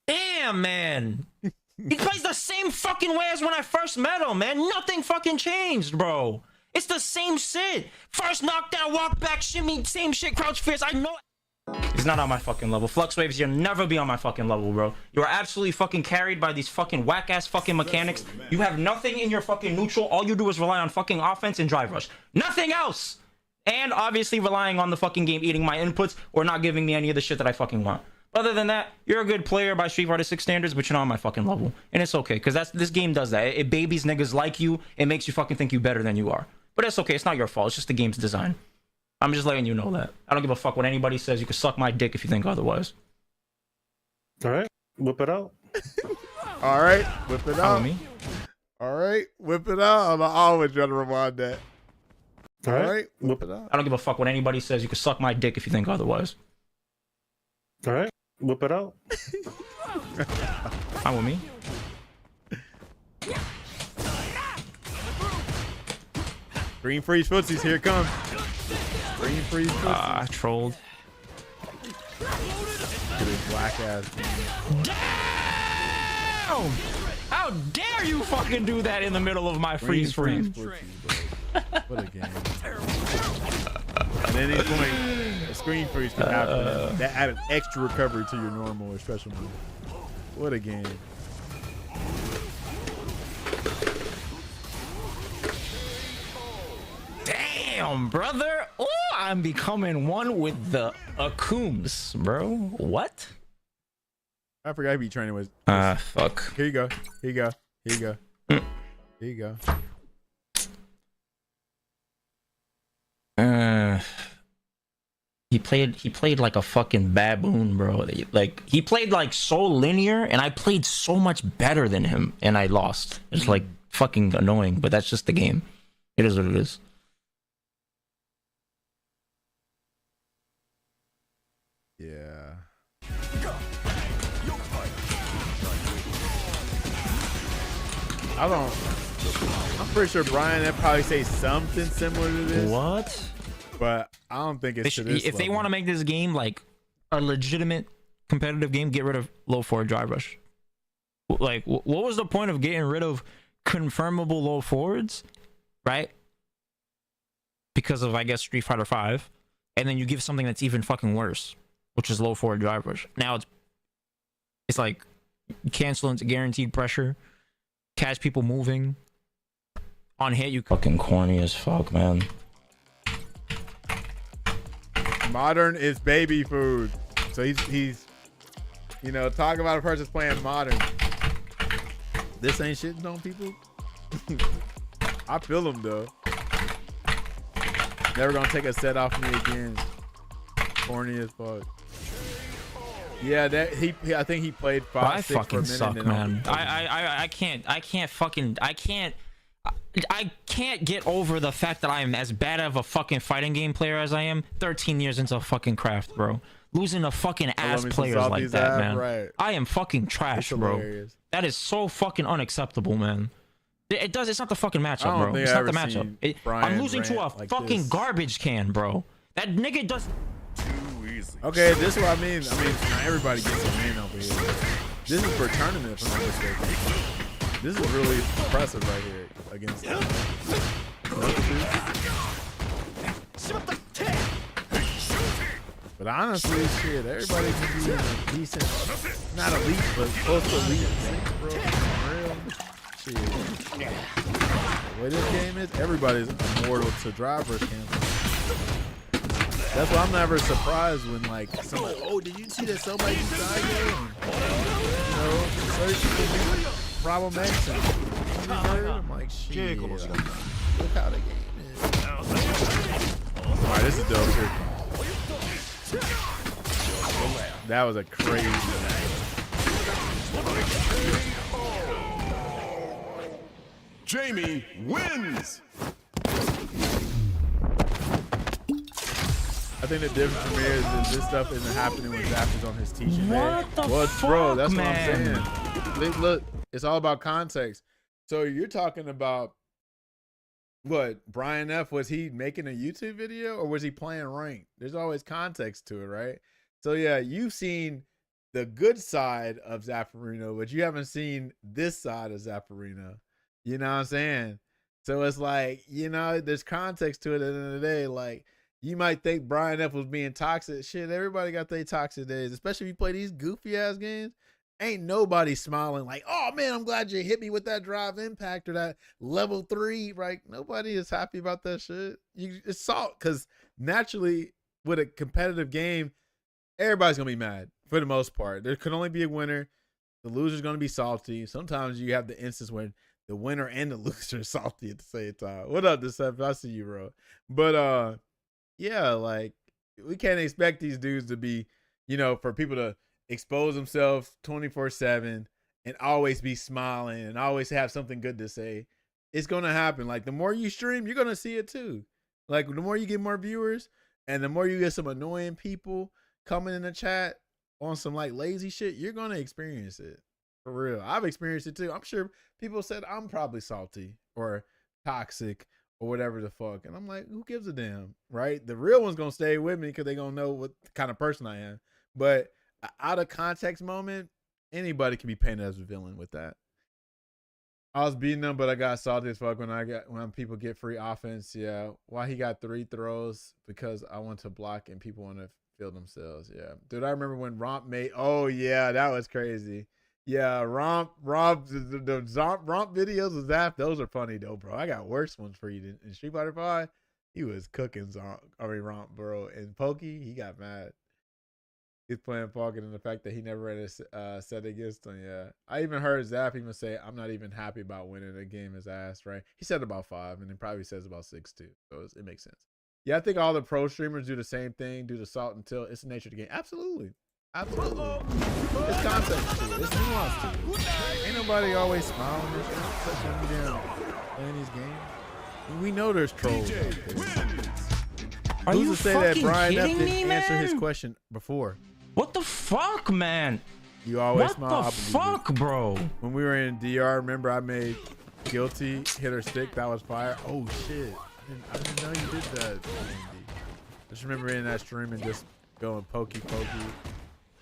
[SPEAKER 5] Damn, man. He plays the same fucking way as when I first met him, man. Nothing fucking changed, bro. It's the same shit. First knockdown, walk back, shimmy, same shit, crouch fierce. I know. He's not on my fucking level. Flux Waves, you'll never be on my fucking level, bro. You are absolutely fucking carried by these fucking whack-ass fucking mechanics. You have nothing in your fucking neutral. All you do is rely on fucking offense and drive rush. Nothing else. And obviously relying on the fucking game eating my inputs or not giving me any of the shit that I fucking want. Other than that, you're a good player by Street Fighter 6 standards, but you're not on my fucking level. And it's okay, because this game does that. It babies niggas like you. It makes you fucking think you better than you are. But it's okay. It's not your fault. It's just the game's design. I'm just letting you know that. I don't give a fuck what anybody says. You can suck my dick if you think otherwise.
[SPEAKER 2] All right, whip it out.
[SPEAKER 4] All right, whip it
[SPEAKER 5] Follow
[SPEAKER 4] out.
[SPEAKER 5] me.
[SPEAKER 4] All right, whip it out. I'm always trying to remind that.
[SPEAKER 2] All
[SPEAKER 4] All
[SPEAKER 2] right,
[SPEAKER 4] right, whip it out.
[SPEAKER 5] I don't give a fuck what anybody says. You can suck my dick if you think otherwise.
[SPEAKER 2] all right, whip it out.
[SPEAKER 5] Fine with me.
[SPEAKER 4] Green freeze footsies, here it comes. Green freeze footsies.
[SPEAKER 5] I trolled.
[SPEAKER 4] Look at this black ass.
[SPEAKER 5] Damn! How dare you fucking do that in the middle of my freeze frame?
[SPEAKER 4] Footsies, bro. What a game. And then it's going, a screen freeze can happen. That added extra recovery to your normal or special move. What a game.
[SPEAKER 5] Damn, brother. Oh, I'm becoming one with the Akums, bro. What?
[SPEAKER 4] I forgot to be training with.
[SPEAKER 5] Fuck.
[SPEAKER 4] Here you go. Here you go. Here you go. Here you go.
[SPEAKER 5] He played like a fucking baboon, bro. Like he played like so linear, and I played so much better than him, and I lost. It's like fucking annoying, but that's just the game. It is what it is.
[SPEAKER 4] Yeah. I'm pretty sure Brian would probably say something similar to this.
[SPEAKER 5] What?
[SPEAKER 4] But I don't think it's
[SPEAKER 5] If they want to make this game like a legitimate competitive game, get rid of low forward drive rush. Like, what was the point of getting rid of confirmable low forwards, right? Because of, I guess, Street Fighter 5, and then you give something that's even fucking worse, which is low forward drive rush. Now it's like cancel into guaranteed pressure, catch people moving on hit. You fucking corny as fuck, man.
[SPEAKER 4] Modern is baby food. So he's you know, talking about a person playing modern. This ain't shitting on people. I feel them though. Never gonna take a set off me again. Corny as fuck. Yeah, that I think he played 5-6
[SPEAKER 5] I
[SPEAKER 4] for a
[SPEAKER 5] fucking
[SPEAKER 4] minute.
[SPEAKER 5] suck,
[SPEAKER 4] and
[SPEAKER 5] man.
[SPEAKER 4] then
[SPEAKER 5] I can't get over the fact that I am as bad of a fucking fighting game player as I am. 13 years into fucking craft, bro. Losing to fucking ass
[SPEAKER 4] me some
[SPEAKER 5] players like
[SPEAKER 4] Salty's
[SPEAKER 5] that,
[SPEAKER 4] app,
[SPEAKER 5] man.
[SPEAKER 4] right.
[SPEAKER 5] I am fucking trash,
[SPEAKER 4] It's
[SPEAKER 5] bro.
[SPEAKER 4] hilarious.
[SPEAKER 5] That is so fucking unacceptable, man. It's not the fucking
[SPEAKER 4] I
[SPEAKER 5] matchup,
[SPEAKER 4] don't
[SPEAKER 5] bro.
[SPEAKER 4] think
[SPEAKER 5] It's
[SPEAKER 4] I've
[SPEAKER 5] not the
[SPEAKER 4] ever
[SPEAKER 5] matchup.
[SPEAKER 4] seen Brian
[SPEAKER 5] I'm losing to a
[SPEAKER 4] rant like
[SPEAKER 5] fucking
[SPEAKER 4] this.
[SPEAKER 5] garbage can, bro. That nigga does.
[SPEAKER 4] Okay, this is what I mean. I mean, not everybody gets a win over here. This is for tournament, if I'm not mistaken. This is really impressive right here against But honestly, shit, everybody can be in a decent, not elite, but close to elite, bro. For real. Shit. The way this game is, everybody's immortal to drivers cancel. That's why I'm never surprised when like somebody, oh, did you see that somebody died here? You know, certain people be Problem X and I'm like, shit. Look how the game is. Alright, this is dope. Here. That was a crazy
[SPEAKER 6] Jamie wins.
[SPEAKER 4] I think the difference for me is that this stuff isn't happening when Zap is on his teaching day.
[SPEAKER 5] What the
[SPEAKER 4] Well,
[SPEAKER 5] fuck,
[SPEAKER 4] bro, that's
[SPEAKER 5] man?
[SPEAKER 4] what I'm saying. Look, it's all about context. So you're talking about what Brian F, was he making a YouTube video or was he playing ranked? There's always context to it, right? So yeah, you've seen the good side of Zapparino, but you haven't seen this side of Zapparino. You know what I'm saying? So it's like, you know, there's context to it at the end of the day. Like, you might think Brian F was being toxic. Shit, everybody got their toxic days, especially if you play these goofy ass games. Ain't nobody smiling like, oh man, I'm glad you hit me with that drive impact or that level 3. Right? Nobody is happy about that shit. It's salt, because naturally with a competitive game, everybody's gonna be mad for the most part. There could only be a winner. The loser's gonna be salty. Sometimes you have the instance when the winner and the loser are salty at the same time. What up, Deceptive? I see you, bro. But yeah, like, we can't expect these dudes to be, you know, for people to expose themselves 24/7 and always be smiling and always have something good to say. It's gonna happen. Like, the more you stream, you're gonna see it too. Like, the more you get more viewers and the more you get some annoying people coming in the chat on some like lazy shit, you're gonna experience it. For real. I've experienced it too. I'm sure people said I'm probably salty or toxic or whatever the fuck. And I'm like, who gives a damn, right? The real one's gonna stay with me because they're gonna know what kind of person I am. But out of context moment, anybody can be painted as a villain with that. I was beating them, but I got salty as fuck when people get free offense. Yeah. Why he got 3 throws? Because I want to block and people want to feel themselves. Yeah. Dude, I remember when Romp made, oh yeah, that was crazy. Yeah, Romp, the Romp videos of Zap, those are funny though, bro. I got worse ones for you. In Street Fighter 5, he was cooking Romp, bro. And Pokey, he got mad. He's playing Falcon and the fact that he never ran a set against him. Yeah, I even heard Zap even say, "I'm not even happy about winning a game his ass." Right? He said about 5, and he probably says about 6 too. So it makes sense. Yeah, I think all the pro streamers do the same thing, do the salt until it's the nature of the game. Absolutely. Absolutely. It's context to it. It's nuance to it. Ain't nobody always smiling and shit, especially when you down playing these games. And we know there's trolls out there.
[SPEAKER 5] Are
[SPEAKER 4] Who's
[SPEAKER 5] you
[SPEAKER 4] to say that
[SPEAKER 5] fucking
[SPEAKER 4] Brian F
[SPEAKER 5] kidding me,
[SPEAKER 4] didn't answer his
[SPEAKER 5] man?
[SPEAKER 4] question before?
[SPEAKER 5] What the fuck, man?
[SPEAKER 4] You always
[SPEAKER 5] What
[SPEAKER 4] smile.
[SPEAKER 5] the fuck, bro?
[SPEAKER 4] When we were in DR, remember I made Guilty hit her stick? That was fire. Oh shit. I didn't know you did that. Andy. Just remember in that stream and just going pokey.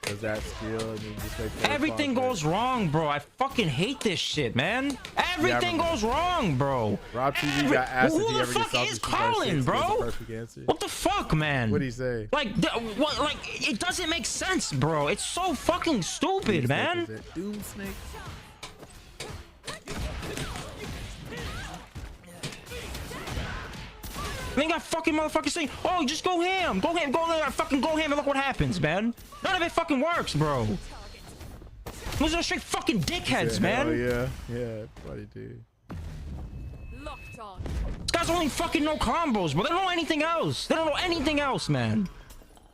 [SPEAKER 4] Was that skill? And then just make
[SPEAKER 5] Everything goes wrong, bro. I fucking hate this shit, man. Everything goes wrong, bro.
[SPEAKER 4] Rob TV got asked if
[SPEAKER 5] Who
[SPEAKER 4] he
[SPEAKER 5] the
[SPEAKER 4] ever gets
[SPEAKER 5] fuck
[SPEAKER 4] salty.
[SPEAKER 5] is Colin, bro?
[SPEAKER 4] Perfect answer.
[SPEAKER 5] What the fuck, man?
[SPEAKER 4] What'd he say?
[SPEAKER 5] Like, what? Like, it doesn't make sense, bro. It's so fucking stupid, man.
[SPEAKER 4] Doom Snake.
[SPEAKER 5] They got fucking motherfuckers saying, "Oh, just go ham, fucking go ham, and look what happens, man." None of it fucking works, bro. Those are straight fucking dickheads, man.
[SPEAKER 4] Oh yeah, buddy, dude.
[SPEAKER 6] Locked on.
[SPEAKER 5] These guys only fucking know combos, bro. They don't know anything else. They don't know anything else, man.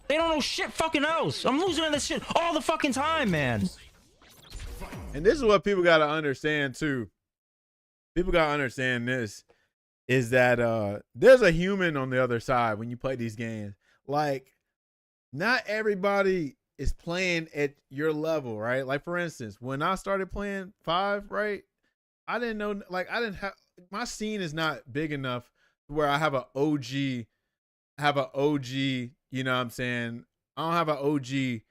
[SPEAKER 5] They don't know shit fucking else. I'm losing to this shit all the fucking time, man.
[SPEAKER 4] And this is what people gotta understand too. People gotta understand this. Is that there's a human on the other side when you play these games. Like, not everybody is playing at your level, right? Like, for instance, when I started playing 5, right, I didn't know, like, I didn't have, my scene is not big enough where I have an OG, you know what I'm saying? I don't have an OG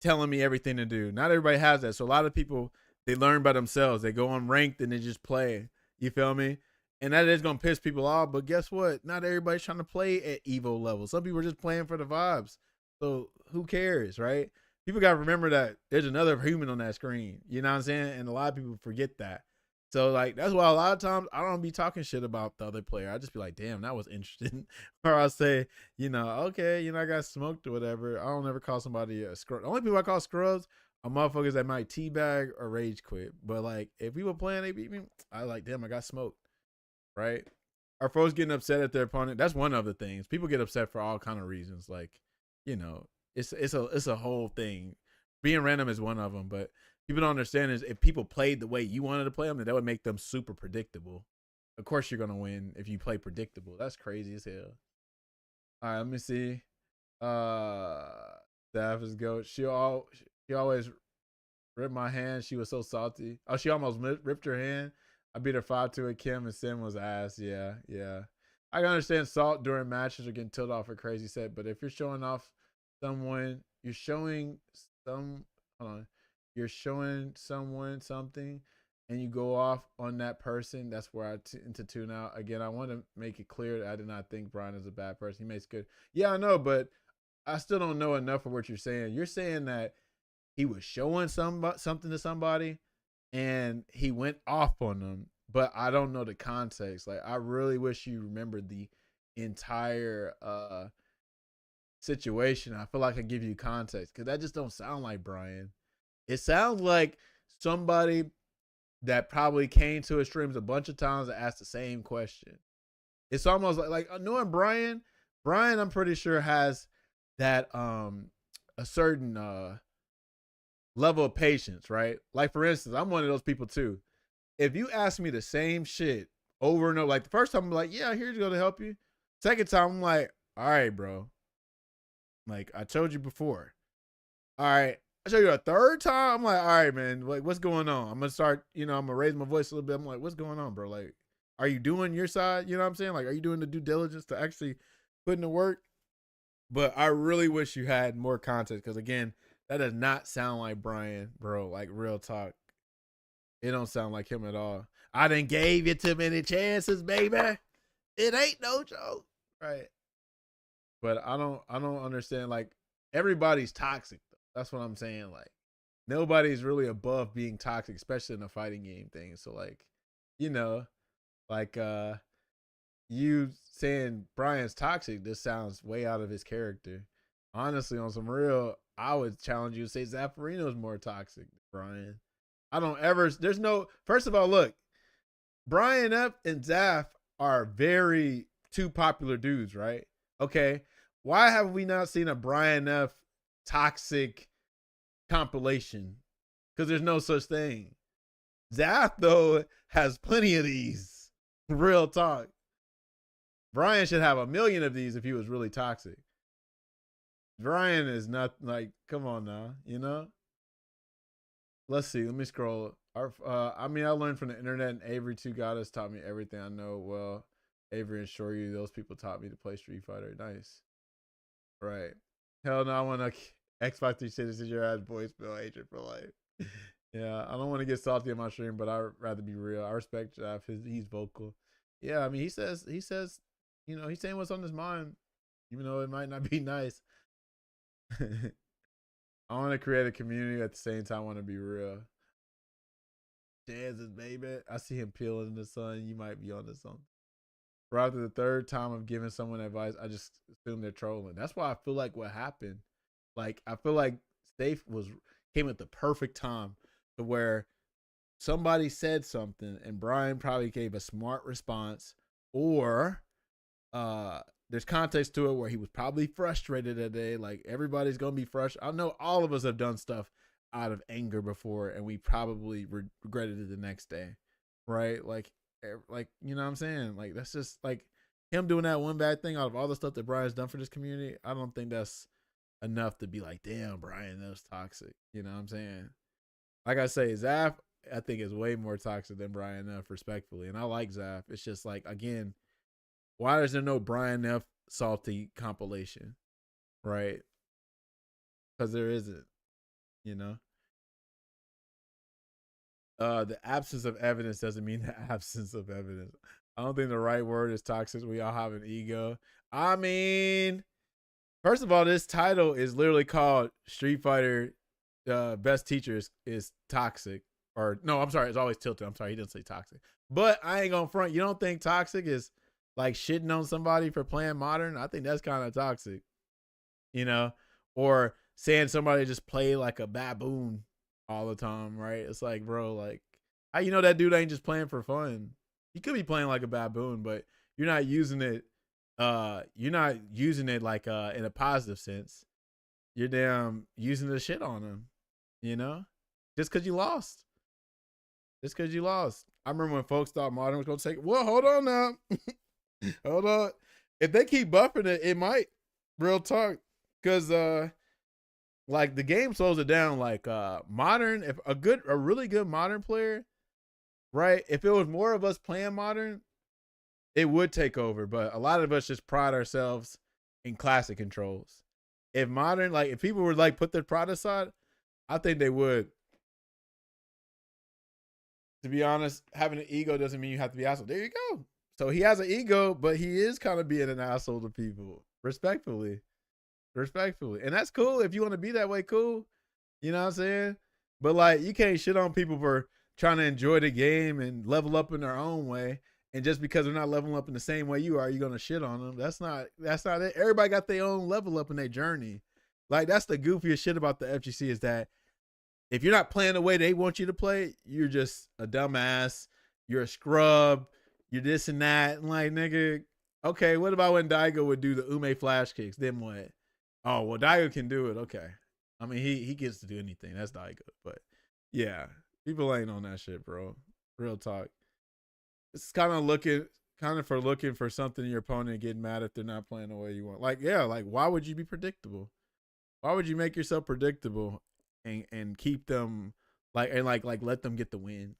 [SPEAKER 4] telling me everything to do. Not everybody has that. So a lot of people, they learn by themselves. They go on ranked and they just play. You feel me? And that is going to piss people off. But guess what? Not everybody's trying to play at Evo level. Some people are just playing for the vibes. So who cares, right? People got to remember that there's another human on that screen. You know what I'm saying? And a lot of people forget that. So, like, that's why a lot of times I don't be talking shit about the other player. I just be like, damn, that was interesting. Or I'll say, you know, okay, you know, I got smoked or whatever. I don't ever call somebody a scrub. The only people I call scrubs are motherfuckers that might teabag or rage quit. But, like, if people playing, they beat me, I like, damn, I got smoked. Right? Our foes getting upset at their opponent. That's one of the things. People get upset for all kind of reasons. Like, you know, it's a whole thing. Being random is one of them, but people don't understand is if people played the way you wanted to play them, then that would make them super predictable. Of course you're gonna win if you play predictable. That's crazy as hell. All right, let me see.
[SPEAKER 1] Staff is goat. She always ripped my hand. She was so salty. Oh, she almost ripped her hand. I beat her 5-2 at Kim, and Sim was ass. Yeah. I can understand Salt during matches or getting tilted off a crazy set, but if you're showing off someone, you're showing someone something, and you go off on that person, that's where I tend to tune out. Again, I want to make it clear that I did not think Brian is a bad person. He makes good. Yeah, I know, but I still don't know enough of what you're saying. You're saying that he was showing something to somebody, and he went off on them, but I don't know the context. Like, I really wish you remembered the entire situation. I feel like I give you context, because that just don't sound like Brian. It sounds like somebody that probably came to his streams a bunch of times and asked the same question. It's almost like knowing Brian, I'm pretty sure has that a certain level of patience, right? Like, for instance, I'm one of those people too. If you ask me the same shit over and over, like the first time I'm like, yeah, here you go to help you. Second time I'm like, all right, bro. Like, I told you before. All right. I show you a third time. I'm like, all right, man, like, what's going on? I'm gonna start, I'm gonna raise my voice a little bit. I'm like, what's going on, bro? Like, are you doing your side? You know what I'm saying? Like, are you doing the due diligence to actually put in the work? But I really wish you had more context, because again, that does not sound like Brian, bro. Like, real talk. It don't sound like him at all. I done gave you too many chances, baby. It ain't no joke. Right. But I don't understand. Like, everybody's toxic. That's what I'm saying. Like, nobody's really above being toxic, especially in a fighting game thing. So, like, you saying Brian's toxic, this sounds way out of his character. Honestly, on some real, I would challenge you to say Zaffarino's more toxic than Brian. First of all, look, Brian F and Zaf are very two popular dudes, right? Okay. Why have we not seen a Brian F toxic compilation? Because there's no such thing. Zaf, though, has plenty of these. Real talk. Brian should have 1 million of these if he was really toxic. Brian is not, like, come on now, Let's see. Let me scroll. I learned from the internet, and Avery 2 Goddess taught me everything I know. Well, Avery and Shoryu, those people taught me to play Street Fighter. Nice. Right. Hell no, I want to Xbox 360 your ass voicemail agent for life. Yeah, I don't want to get salty on my stream, but I'd rather be real. I respect Jeff. He's vocal. Yeah, I mean, he says, he's saying what's on his mind, even though it might not be nice. I want to create a community at the same time. I want to be real. Chances, baby. I see him peeling in the sun. You might be onto something. For after the third time of giving someone advice, I just assume they're trolling. That's why I feel like what happened. Like, I feel like Safe came at the perfect time to where somebody said something and Brian probably gave a smart response, or there's context to it where he was probably frustrated that day. Like, everybody's gonna be frustrated. I know all of us have done stuff out of anger before, and we probably regretted it the next day, right? Like, you know what I'm saying? Like, that's just like him doing that one bad thing out of all the stuff that Brian's done for this community. I don't think that's enough to be like, damn, Brian, that was toxic. You know what I'm saying? Like I say, Zaf, I think, is way more toxic than Brian F, respectfully. And I like Zaf. It's just like, again, why is there no Brian F salty compilation? Right? Because there isn't, The absence of evidence doesn't mean the absence of evidence. I don't think the right word is toxic. We all have an ego. I mean, first of all, this title is literally called Street Fighter Best Teacher is Toxic. Or, no, I'm sorry. It's always tilted. I'm sorry. He didn't say toxic. But I ain't gonna front. You don't think toxic is like shitting on somebody for playing modern? I think that's kind of toxic. Or saying somebody just play like a baboon all the time, right? It's like, bro, like, how you know that dude ain't just playing for fun? He could be playing like a baboon, but you're not using it. You're not using it like in a positive sense. You're damn using the shit on him, just because you lost. Just because you lost. I remember when folks thought modern was gonna take. Well, hold on now. Hold on. If they keep buffing it, it might. Real talk.
[SPEAKER 4] Cause like the game slows it down. Like modern, if a really good modern player, right? If it was more of us playing modern, it would take over. But a lot of us just pride ourselves in classic controls. If modern, like if people would like put their pride aside, I think they would. To be honest, having an ego doesn't mean you have to be asshole. There you go. So he has an ego, but he is kind of being an asshole to people, respectfully. And that's cool. If you want to be that way, cool. You know what I'm saying? But like, you can't shit on people for trying to enjoy the game and level up in their own way. And just because they're not leveling up in the same way you are, you're gonna shit on them. That's not it. Everybody got their own level up in their journey. Like, that's the goofiest shit about the FGC, is that if you're not playing the way they want you to play, you're just a dumbass. You're a scrub. You're this and that. And like, nigga, okay, what about when Daigo would do the Ume flash kicks? Then what? Oh, well, Daigo can do it. Okay. I mean, he gets to do anything. That's Daigo. But yeah, people ain't on that shit, bro. Real talk. It's kind of looking for something in your opponent and getting mad if they're not playing the way you want. Like, yeah, like, why would you be predictable? Why would you make yourself predictable and keep them like let them get the win?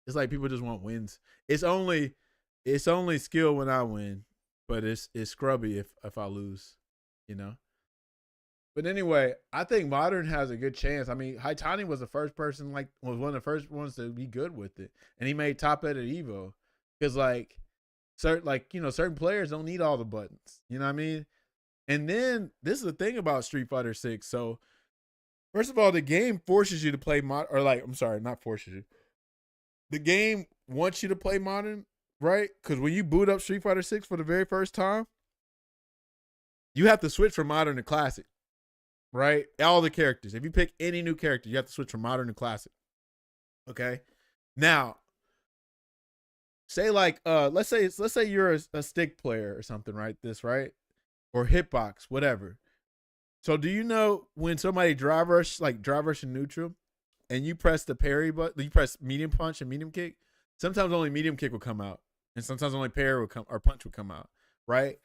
[SPEAKER 4] It's like people just want wins. It's only skill when I win, but it's scrubby if I lose, you know. But anyway, I think modern has a good chance. I mean, Haitani was was one of the first ones to be good with it, and he made top ed at Evo, because certain players don't need all the buttons. You know what I mean? And then this is the thing about Street Fighter 6. So first of all, the game forces you to play not forces you. The game wants you to play modern, right? Because when you boot up Street Fighter 6 for the very first time, you have to switch from modern to classic, right? All the characters. If you pick any new character, you have to switch from modern to classic. Okay. Now, say like let's say you're a stick player or something, right? Or hitbox, whatever. So do you know when somebody drive rush in neutral, and you press the parry button, you press medium punch and medium kick, sometimes only medium kick will come out, and sometimes only parry will come, or punch will come out, right?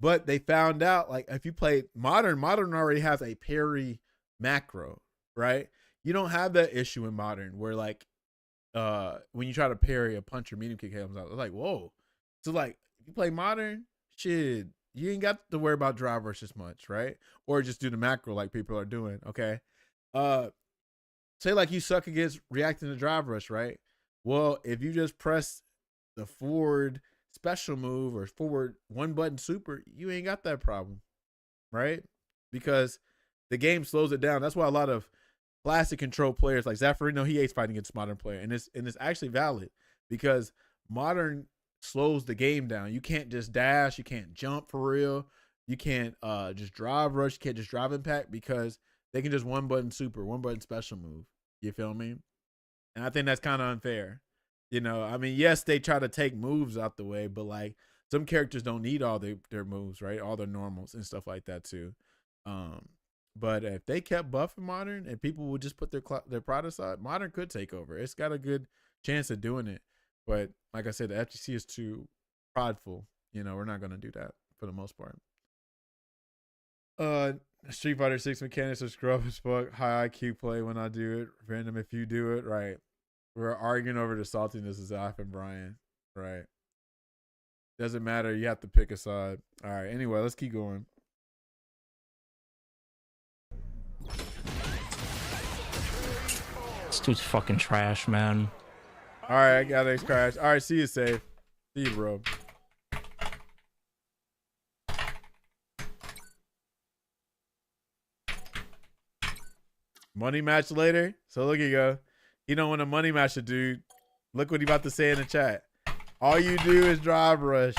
[SPEAKER 4] But they found out, like, if you play modern already has a parry macro, right? You don't have that issue in modern where like when you try to parry a punch or medium kick comes out. It's like, whoa. So like, if you play modern, shit, you ain't got to worry about drive rush as much, right? Or just do the macro like people are doing, okay? Say like you suck against reacting to drive rush, right? Well, if you just press the forward special move or forward one button super, you ain't got that problem, right? Because the game slows it down. That's why a lot of classic control players like Zaffarino, he hates fighting against modern player, and it's actually valid, because modern slows the game down. You can't just dash, you can't jump for real, you can't just drive rush, you can't just drive impact, because they can just one button super, one button special move. You feel me? And I think that's kind of unfair. You know, I mean, yes, they try to take moves out the way, but like some characters don't need all their moves, right? All their normals and stuff like that too. But if they kept buffing modern and people would just put their pride aside, modern could take over. It's got a good chance of doing it. But like I said, the FGC is too prideful. You know, we're not going to do that for the most part. Street Fighter 6 mechanics are scrub as fuck. High IQ play when I do it. Random if you do it. Right. We're arguing over the saltiness of Zaf and Brian. Right. Doesn't matter. You have to pick a side. All right. Anyway, let's keep going.
[SPEAKER 5] This dude's fucking trash, man.
[SPEAKER 4] All right. I got X crash. All right. See you safe. See you, bro. Money match later. So look, you go. He don't want a money match, dude. Look what he about to say in the chat. All you do is drive rush.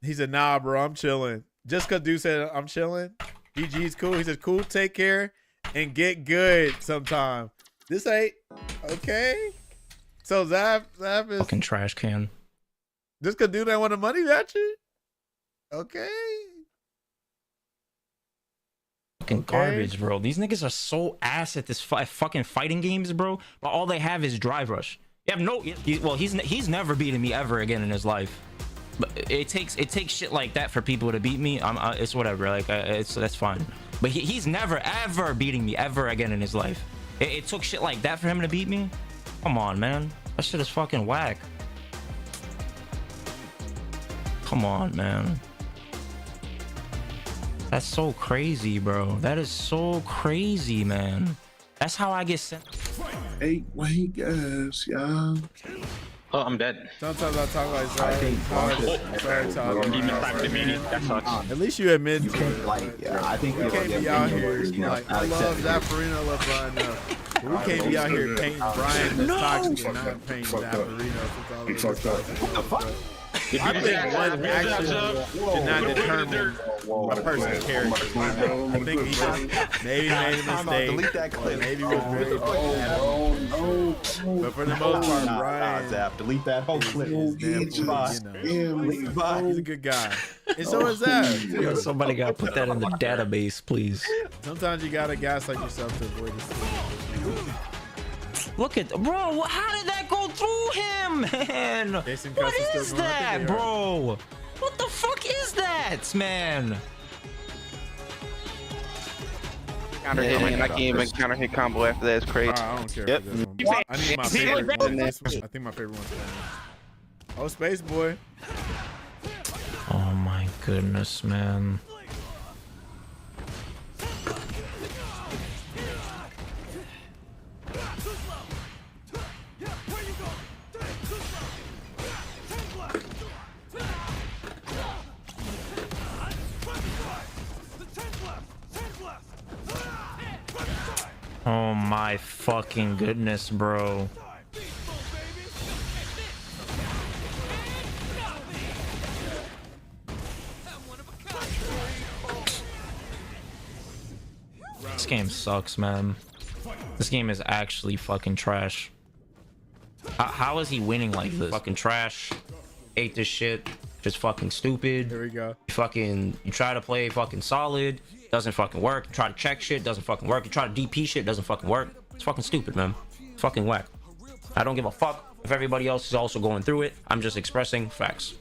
[SPEAKER 4] He said, nah, bro, I'm chilling. Just because dude said I'm chilling. GG's cool. He said, cool, take care, and get good sometime. This ain't okay. So Zap is
[SPEAKER 5] Fucking trash can.
[SPEAKER 4] just because dude ain't want a money match you? Okay.
[SPEAKER 5] Fucking garbage, bro. These niggas are so ass at this fucking fighting games, bro. But all they have is drive rush. You have no. He's never beaten me ever again in his life. But it takes shit like that for people to beat me. It's whatever. Like that's fine. But he's never ever beating me ever again in his life. It took shit like that for him to beat me. Come on, man. That shit is fucking whack. Come on, man. That's so crazy, bro. That is so crazy, man. That's how I get sent.
[SPEAKER 7] Hey, wait, guys, y'all.
[SPEAKER 8] Oh, I'm dead.
[SPEAKER 4] Sometimes I talk like sorry.
[SPEAKER 8] That sucks.
[SPEAKER 4] At least you admit
[SPEAKER 9] You can't like, yeah, I think
[SPEAKER 4] we can't be out here like I love Zaffarino, I love Brian. We can't be out here painting Brian that's toxic and not painting Zaffarino.
[SPEAKER 7] He fucked up.
[SPEAKER 4] I think one action did not determine a person's character. I think he just maybe made a mistake.
[SPEAKER 9] Delete that clip.
[SPEAKER 4] Maybe was very but for the most part, Brian
[SPEAKER 9] Zap, delete that whole clip.
[SPEAKER 4] is definitely, he's a good guy. And so is that.
[SPEAKER 5] Yo, somebody gotta put that in the database, please.
[SPEAKER 4] Sometimes you gotta gaslight yourself to avoid this.
[SPEAKER 5] Look at, bro, how did that go through him, man?
[SPEAKER 4] Jason
[SPEAKER 5] What
[SPEAKER 4] Cuss is
[SPEAKER 5] is
[SPEAKER 4] still going. I
[SPEAKER 5] that,
[SPEAKER 4] think they are.
[SPEAKER 5] bro? What the fuck is that, man?
[SPEAKER 10] Counter hit me, and I can't even counter hit combo after that. It's crazy.
[SPEAKER 4] I don't care
[SPEAKER 9] Yep.
[SPEAKER 4] for this one. I need my favorite one. I think my favorite one's Oh, Space Boy.
[SPEAKER 5] Oh my goodness, man. Oh my fucking goodness, bro. This game sucks, man. This game is actually fucking trash. How is he winning like this? Fucking trash. Hate this shit. Just fucking stupid.
[SPEAKER 4] Here we go.
[SPEAKER 5] You try to play fucking solid, doesn't fucking work. You try to check shit, doesn't fucking work. You try to DP shit, doesn't fucking work. It's fucking stupid, man. Fucking whack. I don't give a fuck if everybody else is also going through it. I'm just expressing facts.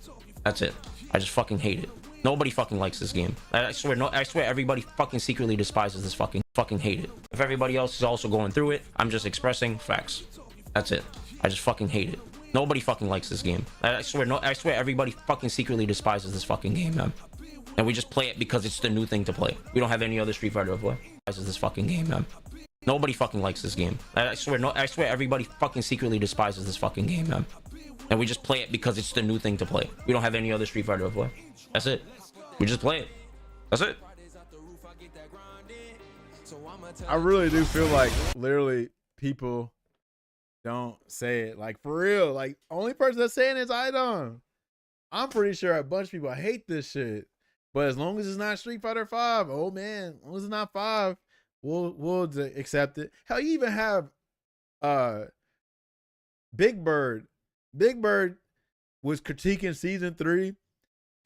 [SPEAKER 5] That's it. I just fucking hate it. Nobody fucking likes this game. I swear, I swear everybody fucking secretly despises this fucking hate it. If everybody else is also going through it, I'm just expressing facts. That's it. I just fucking hate it. Nobody fucking likes this game. I swear, I swear everybody fucking secretly despises this fucking game, man. And we just play it because it's the new thing to play. We don't have any other Street Fighter to play. Despises this fucking game, man. Nobody fucking likes this game. I swear, I swear everybody fucking secretly despises this fucking game, man. And we just play it because it's the new thing to play. We don't have any other Street Fighter to play. That's it. We just play it. That's it.
[SPEAKER 4] I really do feel like literally people don't say it. Like for real. Like only person that's saying it is Idom. I'm pretty sure a bunch of people hate this shit. But as long as it's not Street Fighter 5, oh man, as long as it's not 5, we'll accept it. Hell, you even have Big Bird. Big Bird was critiquing season 3,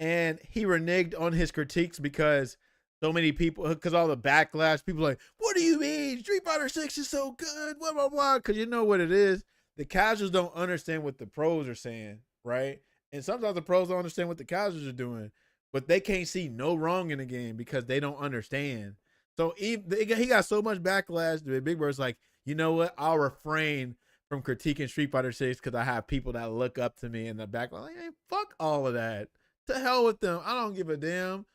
[SPEAKER 4] and he reneged on his critiques because so many people, because all the backlash, people like, what do you mean? Street Fighter 6 is so good, blah, blah, blah. Because you know what it is. The casuals don't understand what the pros are saying, right? And sometimes the pros don't understand what the casuals are doing, but they can't see no wrong in the game because they don't understand. So he got so much backlash. Big Bird's like, you know what? I'll refrain from critiquing Street Fighter 6 because I have people that look up to me in the back. Like, hey, fuck all of that. To hell with them. I don't give a damn.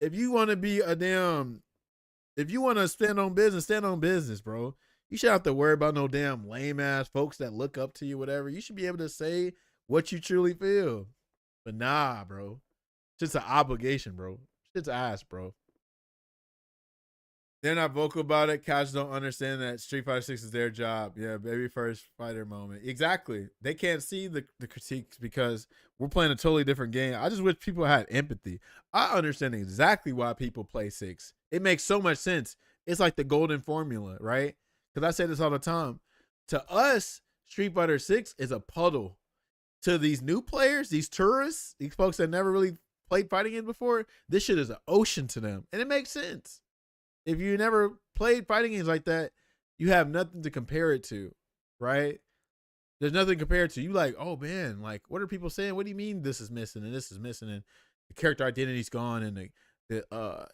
[SPEAKER 4] If you want to be if you want to stand on business, bro. You should have to worry about no damn lame ass folks that look up to you, whatever. You should be able to say what you truly feel. But nah, bro. It's just an obligation, bro. Shit's ass, bro. They're not vocal about it. Casuals don't understand that Street Fighter 6 is their job. Yeah, baby first fighter moment. Exactly. They can't see the critiques because we're playing a totally different game. I just wish people had empathy. I understand exactly why people play 6. It makes so much sense. It's like the golden formula, right? Because I say this all the time. To us, Street Fighter 6 is a puddle. To these new players, these tourists, these folks that never really played fighting games before, this shit is an ocean to them. And it makes sense. If you never played fighting games like that, you have nothing to compare it to, right? There's nothing compared to you. Like, oh man, like what are people saying? What do you mean this is missing and this is missing and the character identity's gone and the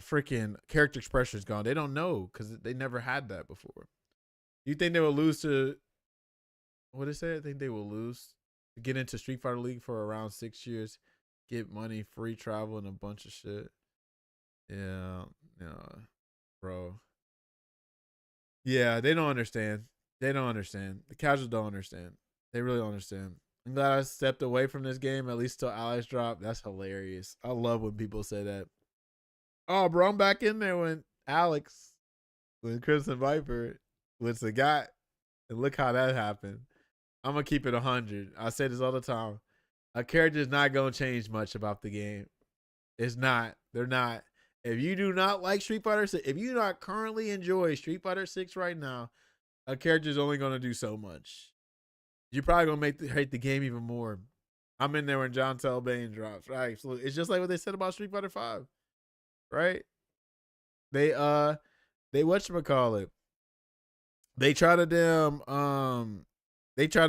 [SPEAKER 4] freaking character expression is gone. They don't know because they never had that before. You think they will lose to what did it say? I think they will lose to get into Street Fighter League for around 6 years, get money, free travel, and a bunch of shit. Yeah, bro. Yeah, they don't understand. They don't understand. The casuals don't understand. They really don't understand. I'm glad I stepped away from this game, at least till Alex dropped. That's hilarious. I love when people say that. Oh, bro, I'm back in there when Crimson Viper was the guy. And look how that happened. I'm going to keep it 100. I say this all the time. A character is not going to change much about the game. It's not. They're not. If you do not like Street Fighter 6, if you do not currently enjoy Street Fighter 6 right now, a character is only going to do so much. You're probably going to hate the game even more. I'm in there when John Telbane drops, right? Absolutely. It's just like what they said about Street Fighter 5, right? They whatchamacallit. They try to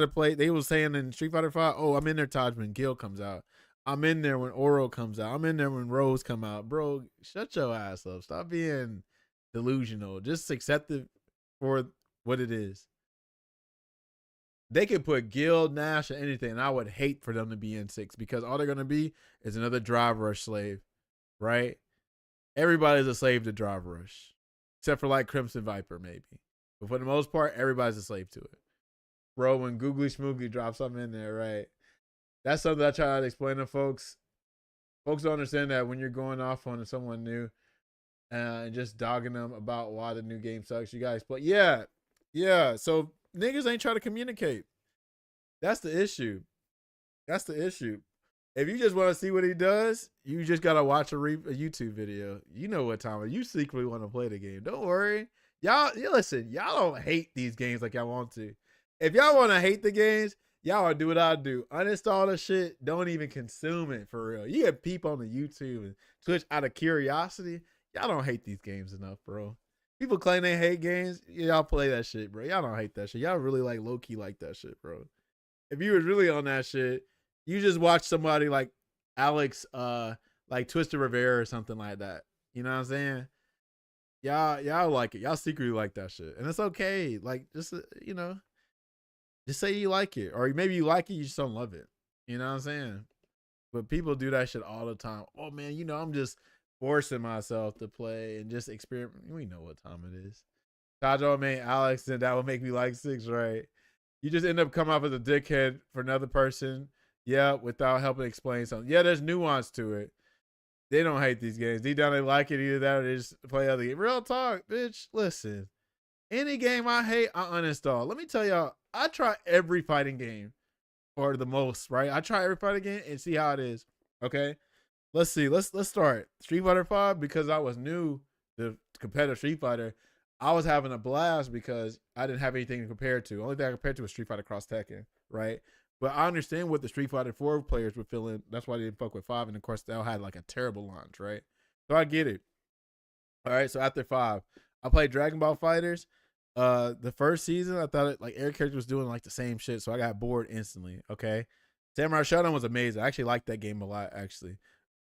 [SPEAKER 4] play. They was saying in Street Fighter 5, oh, I'm in there when Gil comes out. I'm in there when Oro comes out. I'm in there when Rose come out. Bro, shut your ass up. Stop being delusional. Just accept it for what it is. They could put Gil, Nash, or anything, and I would hate for them to be in 6 because all they're going to be is another Drive Rush slave, right? Everybody's a slave to Drive Rush, except for like Crimson Viper, maybe. But for the most part, everybody's a slave to it. Bro, when Googly Schmoogly drops something in there, right? That's something I try to explain to folks. Folks don't understand that when you're going off on someone new and just dogging them about why the new game sucks, you guys play. Yeah. So niggas ain't trying to communicate. That's the issue. If you just want to see what he does, you just got to watch a YouTube video. You know what time it is. You secretly want to play the game. Don't worry. Y'all don't hate these games like y'all want to. If y'all want to hate the games, y'all want to do what I do. Uninstall the shit. Don't even consume it for real. You get people on the YouTube and Twitch out of curiosity. Y'all don't hate these games enough, bro. People claim they hate games. Y'all play that shit, bro. Y'all don't hate that shit. Y'all really like low-key like that shit, bro. If you was really on that shit, you just watch somebody like Alex, like Twisted Rivera or something like that. You know what I'm saying? Y'all like it. Y'all secretly like that shit. And it's okay. Like, just, just say you like it. Or maybe you like it, you just don't love it. You know what I'm saying? But people do that shit all the time. Oh, man, I'm just forcing myself to play and just experiment. We know what time it is. Tajo made Alex, and that would make me like 6, right? You just end up coming off as a dickhead for another person. Yeah, without helping explain something. Yeah, there's nuance to it. They don't hate these games. Deep down, they like it either that or they just play other games. Real talk, bitch. Listen, any game I hate, I uninstall. Let me tell y'all, I try every fighting game, or the most, right? I try every fighting game and see how it is. Okay, let's see. Let's start Street Fighter 5 because I was new to competitive Street Fighter. I was having a blast because I didn't have anything to compare to. Only thing I compared to was Street Fighter Cross Tekken, right? But I understand what the Street Fighter 4 players were feeling. That's why they didn't fuck with 5. And of course, they all had like a terrible launch, right? So I get it. All right. So after 5, I played Dragon Ball Fighters. The first season, I thought every character was doing like the same shit. So I got bored instantly. Okay. Samurai Shodown was amazing. I actually liked that game a lot, actually.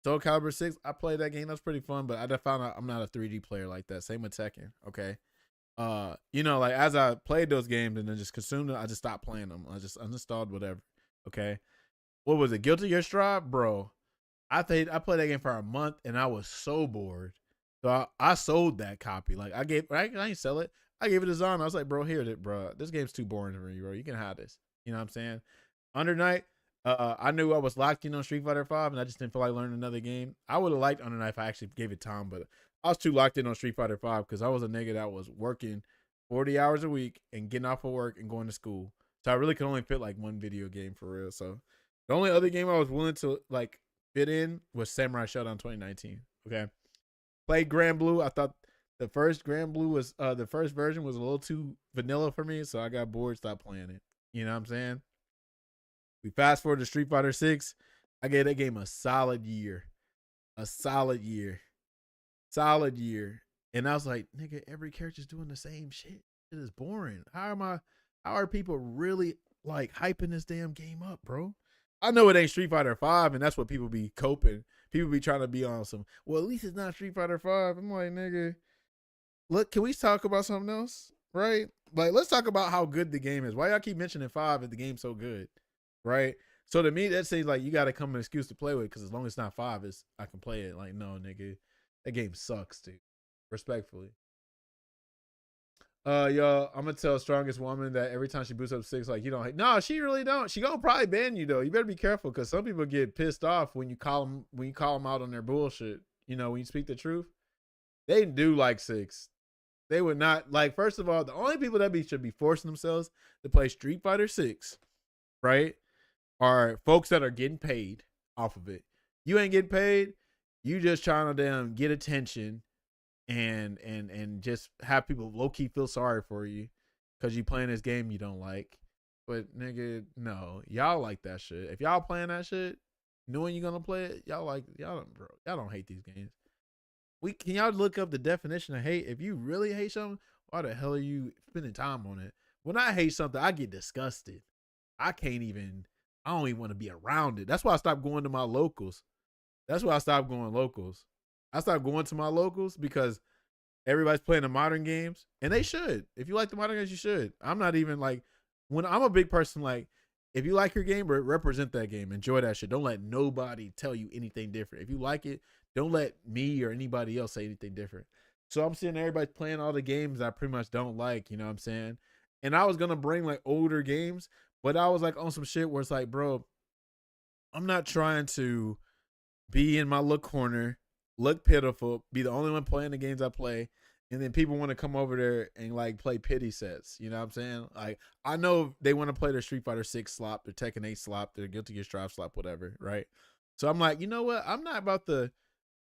[SPEAKER 4] Soul Calibur 6, I played that game. That was pretty fun, but I just found out I'm not a 3D player like that. Same with Tekken. Okay. Like as I played those games and then just consumed them, I just stopped playing them. I just uninstalled whatever. Okay. What was it? Guilty Gear Strive? Bro, I played that game for a month and I was so bored. So I sold that copy. Like I didn't sell it. I gave it to Zon. I was like, bro, bro. This game's too boring for you, bro. You can have this. You know what I'm saying? Under Night, I knew I was locked in on Street Fighter 5 and I just didn't feel like learning another game. I would have liked Under Night if I actually gave it time, but I was too locked in on Street Fighter 5 because I was a nigga that was working 40 hours a week and getting off of work and going to school. So I really could only fit like one video game for real. So the only other game I was willing to like fit in was Samurai Shodown 2019. Okay. Played Grand Blue. I thought the first Grand Blue was the first version was a little too vanilla for me. So I got bored, stopped playing it. You know what I'm saying? We fast forward to Street Fighter 6. I gave that game a solid year. And I was like, nigga, every character's doing the same shit. It is boring. How How are people really like hyping this damn game up, bro? I know it ain't Street Fighter 5, and that's what people be coping. People be trying to be on some, well, at least it's not Street Fighter 5. I'm like, nigga, look, can we talk about something else? Right? Like, let's talk about how good the game is. Why y'all keep mentioning 5 if the game's so good? Right? So to me, that says like you gotta come an excuse to play with, because as long as it's not 5, I can play it. Like, no, nigga, that game sucks, dude. Respectfully. Yo, I'm gonna tell Strongest Woman that every time she boosts up 6, like, you don't hate. No, she really don't. She gonna probably ban you though. You better be careful, because some people get pissed off when you call them out on their bullshit. You know, when you speak the truth, they do like 6. They would not like. First of all, the only people that should be forcing themselves to play Street Fighter 6, right, are folks that are getting paid off of it. You ain't getting paid. You just trying to damn get attention. And just have people low-key feel sorry for you because you playing this game you don't like. But nigga, no, y'all like that shit. If y'all playing that shit, knowing you're gonna play it, y'all don't hate these games. Can y'all look up the definition of hate? If you really hate something, why the hell are you spending time on it? When I hate something, I get disgusted. I don't even want to be around it. That's why I stopped going to my locals. I stopped going to my locals because everybody's playing the modern games, and they should. If you like the modern games, you should. I'm not even like, when I'm a big person, like, if you like your game, represent that game. Enjoy that shit. Don't let nobody tell you anything different. If you like it, don't let me or anybody else say anything different. So I'm seeing everybody playing all the games I pretty much don't like, you know what I'm saying? And I was going to bring like older games, but I was like on some shit where it's like, bro, I'm not trying to be in my little corner, look pitiful, be the only one playing the games I play, and then people want to come over there and like play pity sets. You know what I'm saying? Like, I know they want to play their Street Fighter 6 slop, their Tekken 8 slop, their Guilty Gear Strive slop, whatever, right? So I'm like, you know what? I'm not about to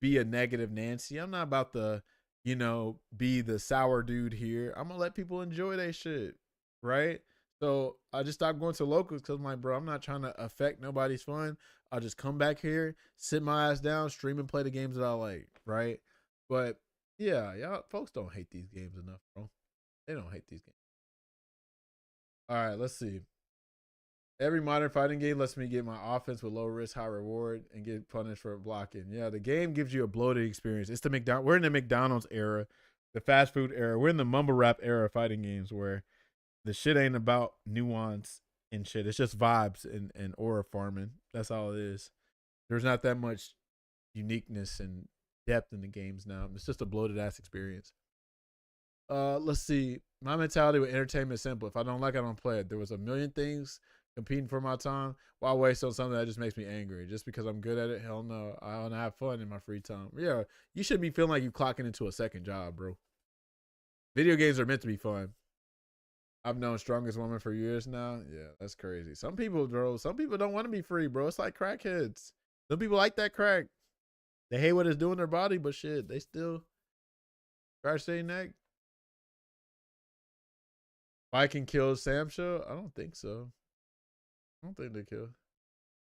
[SPEAKER 4] be a negative Nancy. I'm not about to, you know, be the sour dude here. I'm gonna let people enjoy their shit, right? So I just stopped going to locals because I'm like, bro, I'm not trying to affect nobody's fun. I'll just come back here, sit my ass down, stream and play the games that I like, right? But yeah, y'all folks don't hate these games enough, bro. They don't hate these games. All right, let's see. Every modern fighting game lets me get my offense with low risk, high reward, and get punished for blocking. Yeah, the game gives you a bloated experience. It's the we're in the McDonald's era, the fast food era. We're in the mumble rap era of fighting games where the shit ain't about nuance and shit. It's just vibes and aura farming. That's all it is. There's not that much uniqueness and depth in the games now. It's just a bloated ass experience. Let's see. My mentality with entertainment is simple. If I don't like it, I don't play it. There was a million things competing for my time. Why waste on something that just makes me angry? Just because I'm good at it? Hell no. I want to have fun in my free time. Yeah, you should be feeling like you clocking into a second job, bro. Video games are meant to be fun. I've known Strongest Woman for years now. Yeah, that's crazy. Some people, bro, don't want to be free, bro. It's like crackheads. Some people like that crack. They hate what it's doing to their body, but shit, they still scratch their neck. Viking kills Samsha? I don't think so. I don't think they killed.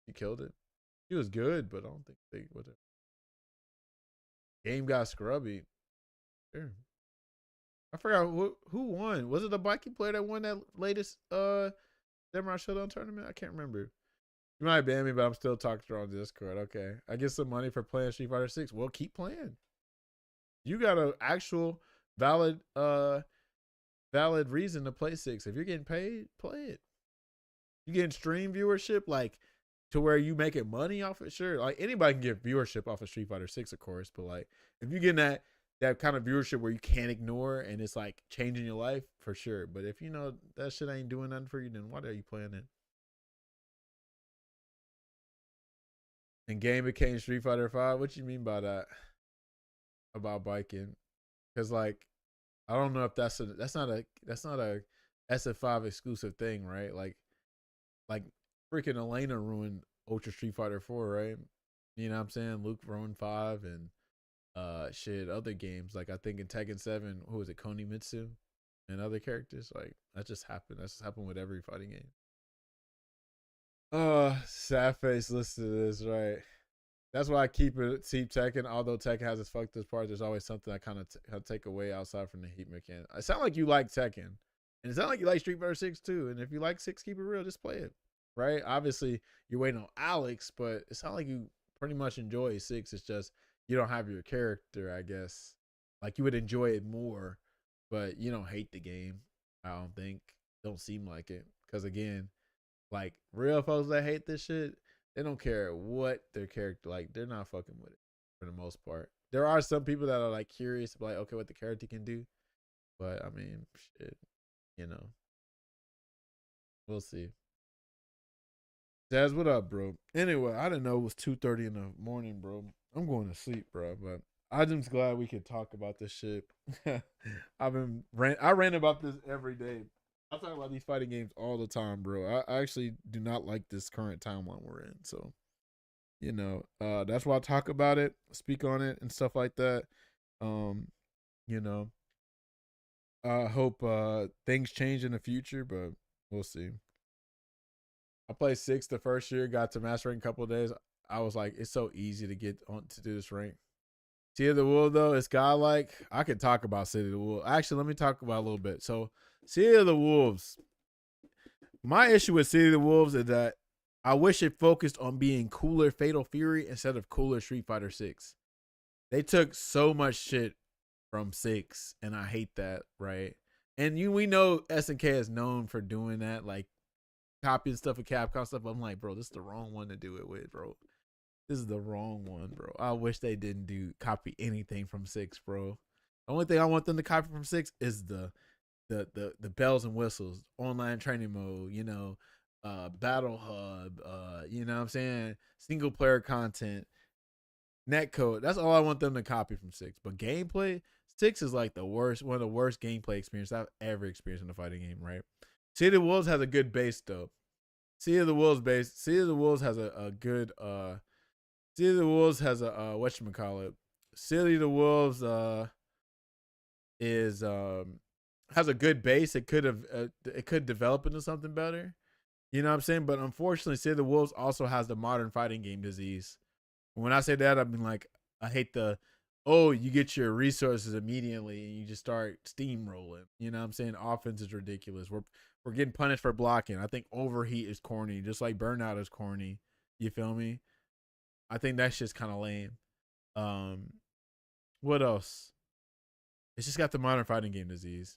[SPEAKER 4] He killed it. He was good, but I don't think they would have. Game got scrubby. Sure. I forgot who won. Was it the Viking player that won that latest Samurai Showdown tournament? I can't remember. You might ban me, but I'm still talking to her on Discord. Okay. I get some money for playing Street Fighter 6. Well, keep playing. You got an actual valid reason to play 6. If you're getting paid, play it. You getting stream viewership, like to where you making money off it, sure. Like anybody can get viewership off of Street Fighter 6, of course, but like if you're getting that kind of viewership where you can't ignore and it's like changing your life, for sure. But if you know that shit ain't doing nothing for you, then why are you playing it? And game became Street Fighter 5. What you mean by that? About biking? Because like I don't know if that's not a SF5 exclusive thing, right? Like freaking Elena ruined Ultra Street Fighter 4, right? You know what I'm saying? Luke ruined 5 and shit, other games. Like I think in Tekken 7, who was it, Konimitsu and other characters? Like that just happened. That's just happened with every fighting game. Sad face listed this, right? That's why I keep Tekken. Although Tekken has its fucked up parts, there's always something I kind of take away outside from the heat mechanic. I sound like you like Tekken.
[SPEAKER 1] And it sounds like you like Street Fighter 6 too. And if you like 6, keep it real, just play it. Right? Obviously, you're waiting on Alex, but it sounds like you pretty much enjoy 6. It's just you don't have your character, I guess. Like you would enjoy it more, but you don't hate the game. I don't think. Don't seem like it. Because again, like real folks that hate this shit, they don't care what their character like. They're not fucking with it for the most part. There are some people that are like curious, like, okay, what the character can do. But I mean, shit, you know, we'll see. Daz, what up, bro? Anyway, I didn't know it was 2:30 in the morning, bro. I'm going to sleep, bro. But I'm just glad we could talk about this shit. I rant about this every day. I talk about these fighting games all the time, bro. I actually do not like this current timeline we're in. So, you know, that's why I talk about it, speak on it, and stuff like that. You know, I hope things change in the future, but we'll see. I played 6 the first year, got to master rank a couple of days. I was like, it's so easy to get on to do this rank. City of the Wolves, though, it's godlike. I could talk about City of the Wolves. Actually, let me talk about it a little bit. So, City of the Wolves. My issue with City of the Wolves is that I wish it focused on being cooler Fatal Fury instead of cooler Street Fighter 6. They took so much shit from 6, and I hate that, right? And we know SNK is known for doing that, like copying stuff of Capcom stuff. I'm like, bro, this is the wrong one to do it with, bro. This is the wrong one, bro. I wish they didn't copy anything from 6, bro. The only thing I want them to copy from 6 is the bells and whistles, online training mode, you know, battle hub, you know what I'm saying? Single player content, netcode. That's all I want them to copy from 6. But gameplay, 6 is like one of the worst gameplay experiences I've ever experienced in a fighting game, right? City of the Wolves has a good base though. City of the Wolves has a good City of the Wolves has a whatchamacallit. City of the Wolves has a good base. It could develop into something better. You know what I'm saying? But unfortunately, City of the Wolves also has the modern fighting game disease. When I say that, I mean like I hate you get your resources immediately and you just start steamrolling. You know what I'm saying? Offense is ridiculous. We're getting punished for blocking. I think overheat is corny, just like burnout is corny. You feel me? I think that's just kind of lame. What else? It's just got the modern fighting game disease.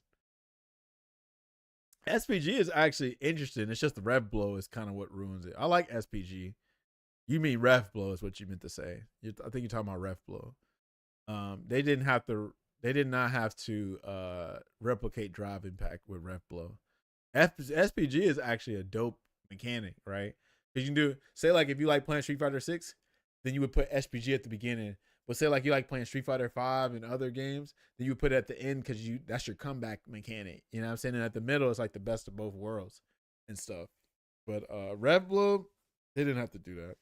[SPEAKER 1] SPG is actually interesting. It's just the rev blow is kind of what ruins it. I like SPG. You mean ref blow is what you meant to say. I think you're talking about ref blow. They did not have to replicate drive impact with ref blow. SPG is actually a dope mechanic, right? Because you can do, say like if you like playing Street Fighter 6, then you would put SPG at the beginning. But say like you like playing Street Fighter 5 and other games, then you would put it at the end because that's your comeback mechanic. You know what I'm saying? And at the middle, it's like the best of both worlds and stuff. But Rev Blow, they didn't have to do that.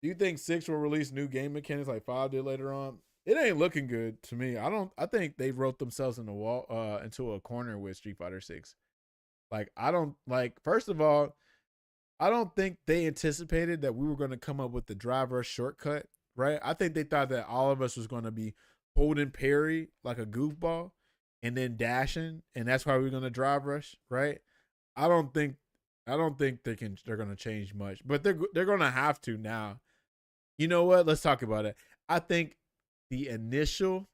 [SPEAKER 1] Do you think 6 will release new game mechanics like 5 did later on? It ain't looking good to me. I think they wrote themselves in the wall into a corner with Street Fighter 6. First of all, I don't think they anticipated that we were going to come up with the drive rush shortcut, right? I think they thought that all of us was going to be holding parry like a goofball and then dashing, and that's why we're going to drive rush, right? I don't think they're going to change much, but they're going to have to now. You know what? Let's talk about it. I think the initial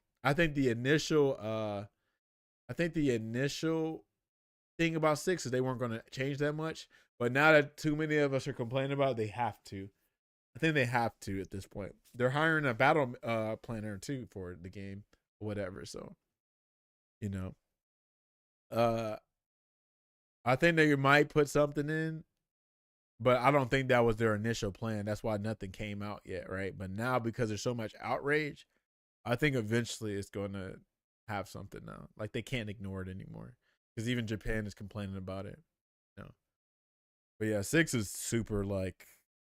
[SPEAKER 1] thing about 6 is they weren't going to change that much, but now that too many of us are complaining about it, they have to. I think they have to at this point. They're hiring a battle planner too for the game or whatever. So, you know, I think they might put something in, but I don't think that was their initial plan. That's why nothing came out yet, right? But now because there's so much outrage, I think eventually it's going to have something now. Like they can't ignore it anymore because even Japan is complaining about it. You know? But yeah, 6 is super like,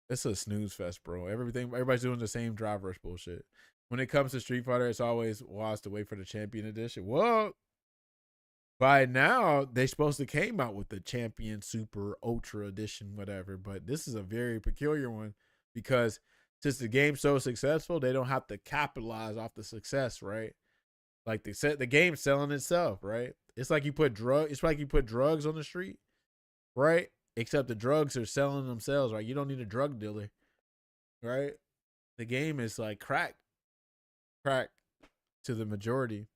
[SPEAKER 1] it's a snooze fest, bro. Everybody's doing the same drive rush bullshit. When it comes to Street Fighter, it's always wise to wait for the Champion Edition. Well, by now they supposed to came out with the Champion Super Ultra Edition, whatever. But this is a very peculiar one because since the game's so successful, they don't have to capitalize off the success, right? Like the game's selling itself, right? It's like you put drugs on the street, right? Except the drugs are selling themselves, right? You don't need a drug dealer, right? The game is like crack to the majority.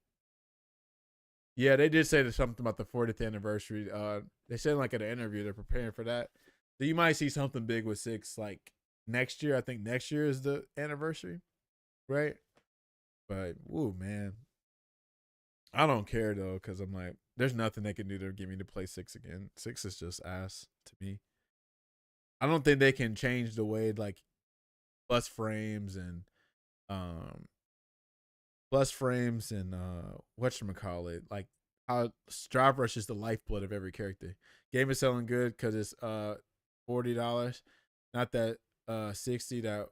[SPEAKER 1] Yeah, they did say there's something about the 40th anniversary. They said like at an interview they're preparing for that. So you might see something big with 6 like next year. I think next year is the anniversary, right? But woo, man, I don't care though, because I'm like, there's nothing they can do to get me to play 6 again. 6 is just ass to me. I don't think they can change the way like plus frames and whatchamacallit, like how Drive Rush is the lifeblood of every character. Game is selling good because it's $40, not that 60 that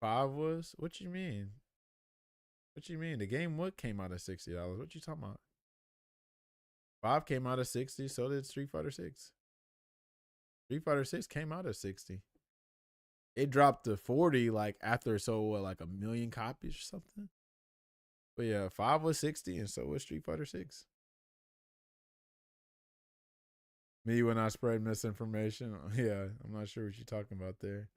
[SPEAKER 1] 5 was. What you mean? What you mean? The game came out at $60? What you talking about? 5 came out at 60, so did Street Fighter 6. Street Fighter 6 came out at 60. It dropped to 40 like after like 1 million copies or something. But yeah, 5 was 60 and so was Street Fighter 6. Me when I spread misinformation. Yeah, I'm not sure what you're talking about there.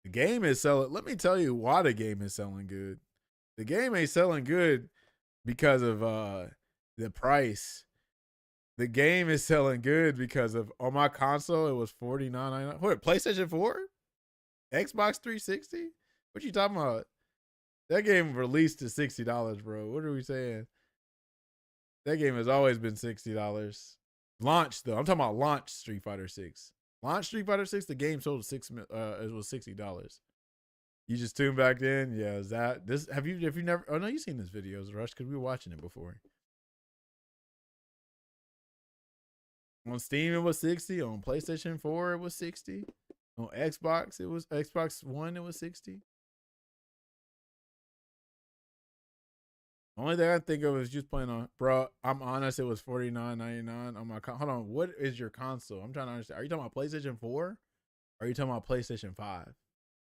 [SPEAKER 1] The game is selling. Let me tell you why the game is selling good. The game ain't selling good because of the price. The game is selling good because of, on my console it was $49.99. What, PlayStation 4? Xbox 360? What you talking about? That game released to $60, bro. What are we saying? That game has always been $60. Launch though. I'm talking about launch Street Fighter 6. Launch Street Fighter 6, the game sold it was $60. You just tuned back in? Yeah, is that this? Have you never, oh no, you've seen this videos, Rush, because we were watching it before. On Steam it was 60, on PlayStation 4 it was 60. On Xbox One it was 60. Only thing I think of is just playing on, bro. I'm honest, it was $49.99 on my hold on, what is your console? I'm trying to understand. Are you talking about PlayStation 4? Or are you talking about PlayStation 5?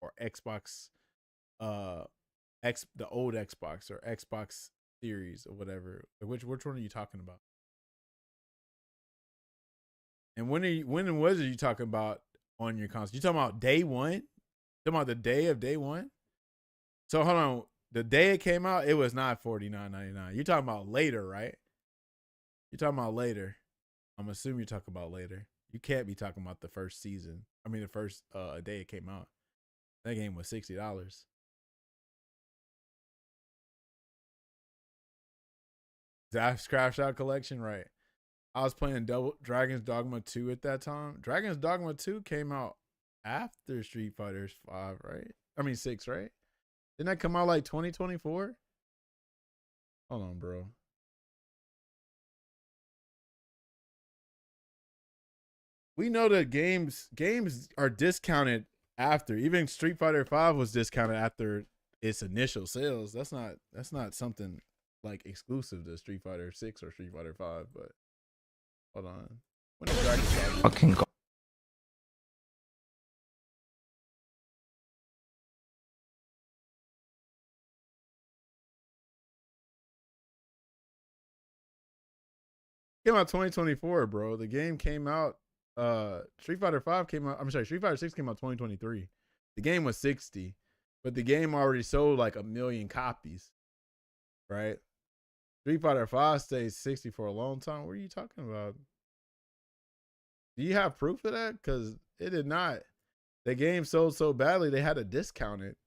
[SPEAKER 1] Or Xbox the old Xbox or Xbox Series or whatever? Which one are you talking about? And when was it you talking about on your console? You talking about day one? You talking about the day of day one? So hold on. The day it came out, it was not $49.99. You're talking about later, right? You're talking about later. I'm assuming you're talking about later. You can't be talking about the first season. I mean, the first day it came out. That game was $60. Zach's Craft Shot Collection, right? I was playing Dragon's Dogma 2 at that time. Dragon's Dogma 2 came out after Street Fighter 5, right? I mean 6, right? Didn't that come out like 2024? Hold on, bro. We know that games are discounted after. Even Street Fighter 5 was discounted after its initial sales. That's not something like exclusive to Street Fighter 6 or Street Fighter 5, but hold on. When did Dragon's Dogma
[SPEAKER 5] Fucking go.
[SPEAKER 1] came out 2024, bro. The game came out. Street Fighter 5 came out. I'm sorry, Street Fighter 6 came out 2023. The game was 60, but the game already sold like 1 million copies, right? Street Fighter 5 stayed 60 for a long time. What are you talking about? Do you have proof of that? Because it did not. The game sold so badly they had to discount it.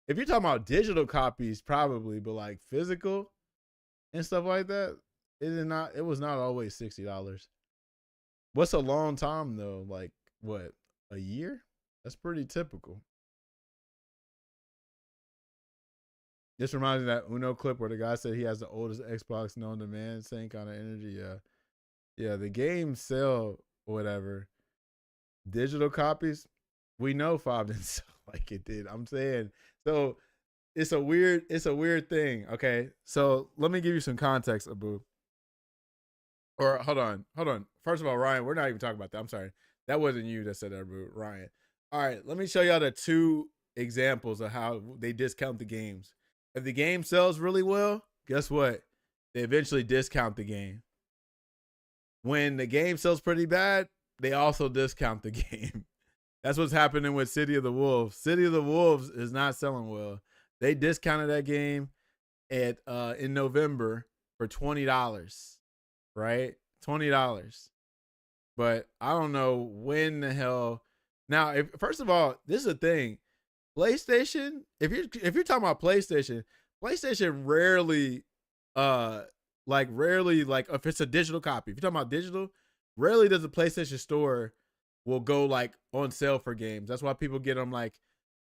[SPEAKER 1] If you're talking about digital copies, probably, but like physical and stuff like that, it was not always $60. What's a long time though? Like what, a year? That's pretty typical. This reminds me of that Uno clip where the guy said he has the oldest Xbox known to man, same kind of energy. Yeah, the games sell whatever. Digital copies, we know 5 didn't sell like it did. I'm saying, so it's a weird thing. Okay, so let me give you some context, Abu. Or hold on. First of all, Ryan, we're not even talking about that. I'm sorry. That wasn't you that said that, Abu. Ryan. All right, let me show y'all the 2 examples of how they discount the games. If the game sells really well,
[SPEAKER 4] guess what? They eventually discount the game. When the game sells pretty bad, they also discount the game. That's what's happening with City of the Wolves. City of the Wolves is not selling well. They discounted that game at in November for $20, right? $20. But I don't know when the hell. Now, first of all, this is a thing. PlayStation, if you're talking about PlayStation rarely like if it's a digital copy. If you're talking about digital, rarely does the PlayStation Store will go like on sale for games. That's why people get them like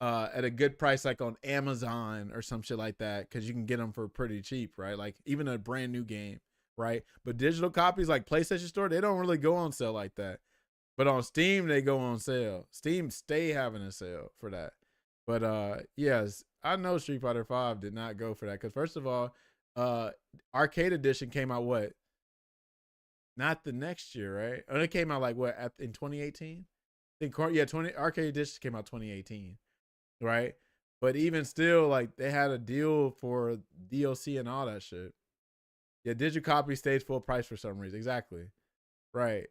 [SPEAKER 4] at a good price, like on Amazon or some shit like that, because you can get them for pretty cheap, right? Like even a brand new game, right? But digital copies like PlayStation Store, they don't really go on sale like that. But on Steam, they go on sale. Steam stay having a sale for that. But yes, I know Street Fighter V did not go for that because first of all, Arcade Edition came out what? Not the next year, right? Oh, it came out like what in 2018? I think Arcade Edition came out 2018, right? But even still, like they had a deal for DLC and all that shit. Yeah, digital copy stayed full price for some reason. Exactly. Right.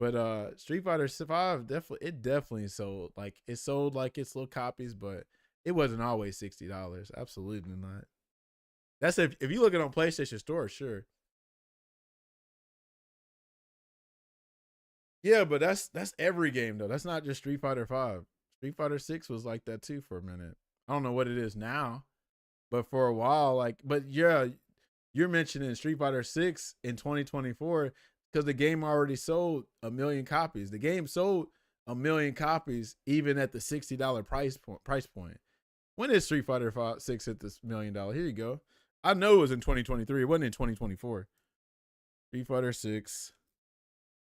[SPEAKER 4] But Street Fighter V definitely sold. Like it sold like its little copies, but it wasn't always $60. Absolutely not. That's if you look at it on PlayStation Store, sure. Yeah, but that's every game though. That's not just Street Fighter V. Street Fighter 6 was like that too for a minute. I don't know what it is now, but for a while, like, but yeah, you're mentioning Street Fighter 6 in 2024 because the game already sold 1 million copies. The game sold 1 million copies even at the $60 price point. When did Street Fighter 6 hit this $1 million? Here you go. I know it was in 2023. It wasn't in 2024. Street Fighter 6.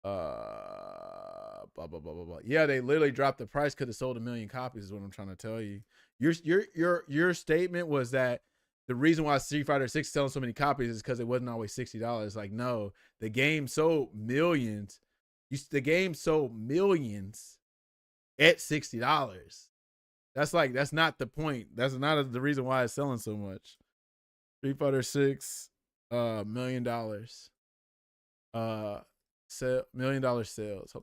[SPEAKER 4] Blah blah blah blah blah. Yeah, they literally dropped the price because it sold 1 million copies. Is what I'm trying to tell you. Your statement was that the reason why Street Fighter 6 is selling so many copies is because it wasn't always $60. Like, no, the game sold millions. The game sold millions at $60. That's not the point. That's not the reason why it's selling so much. Street Fighter 6, $1 million. $1 million sales.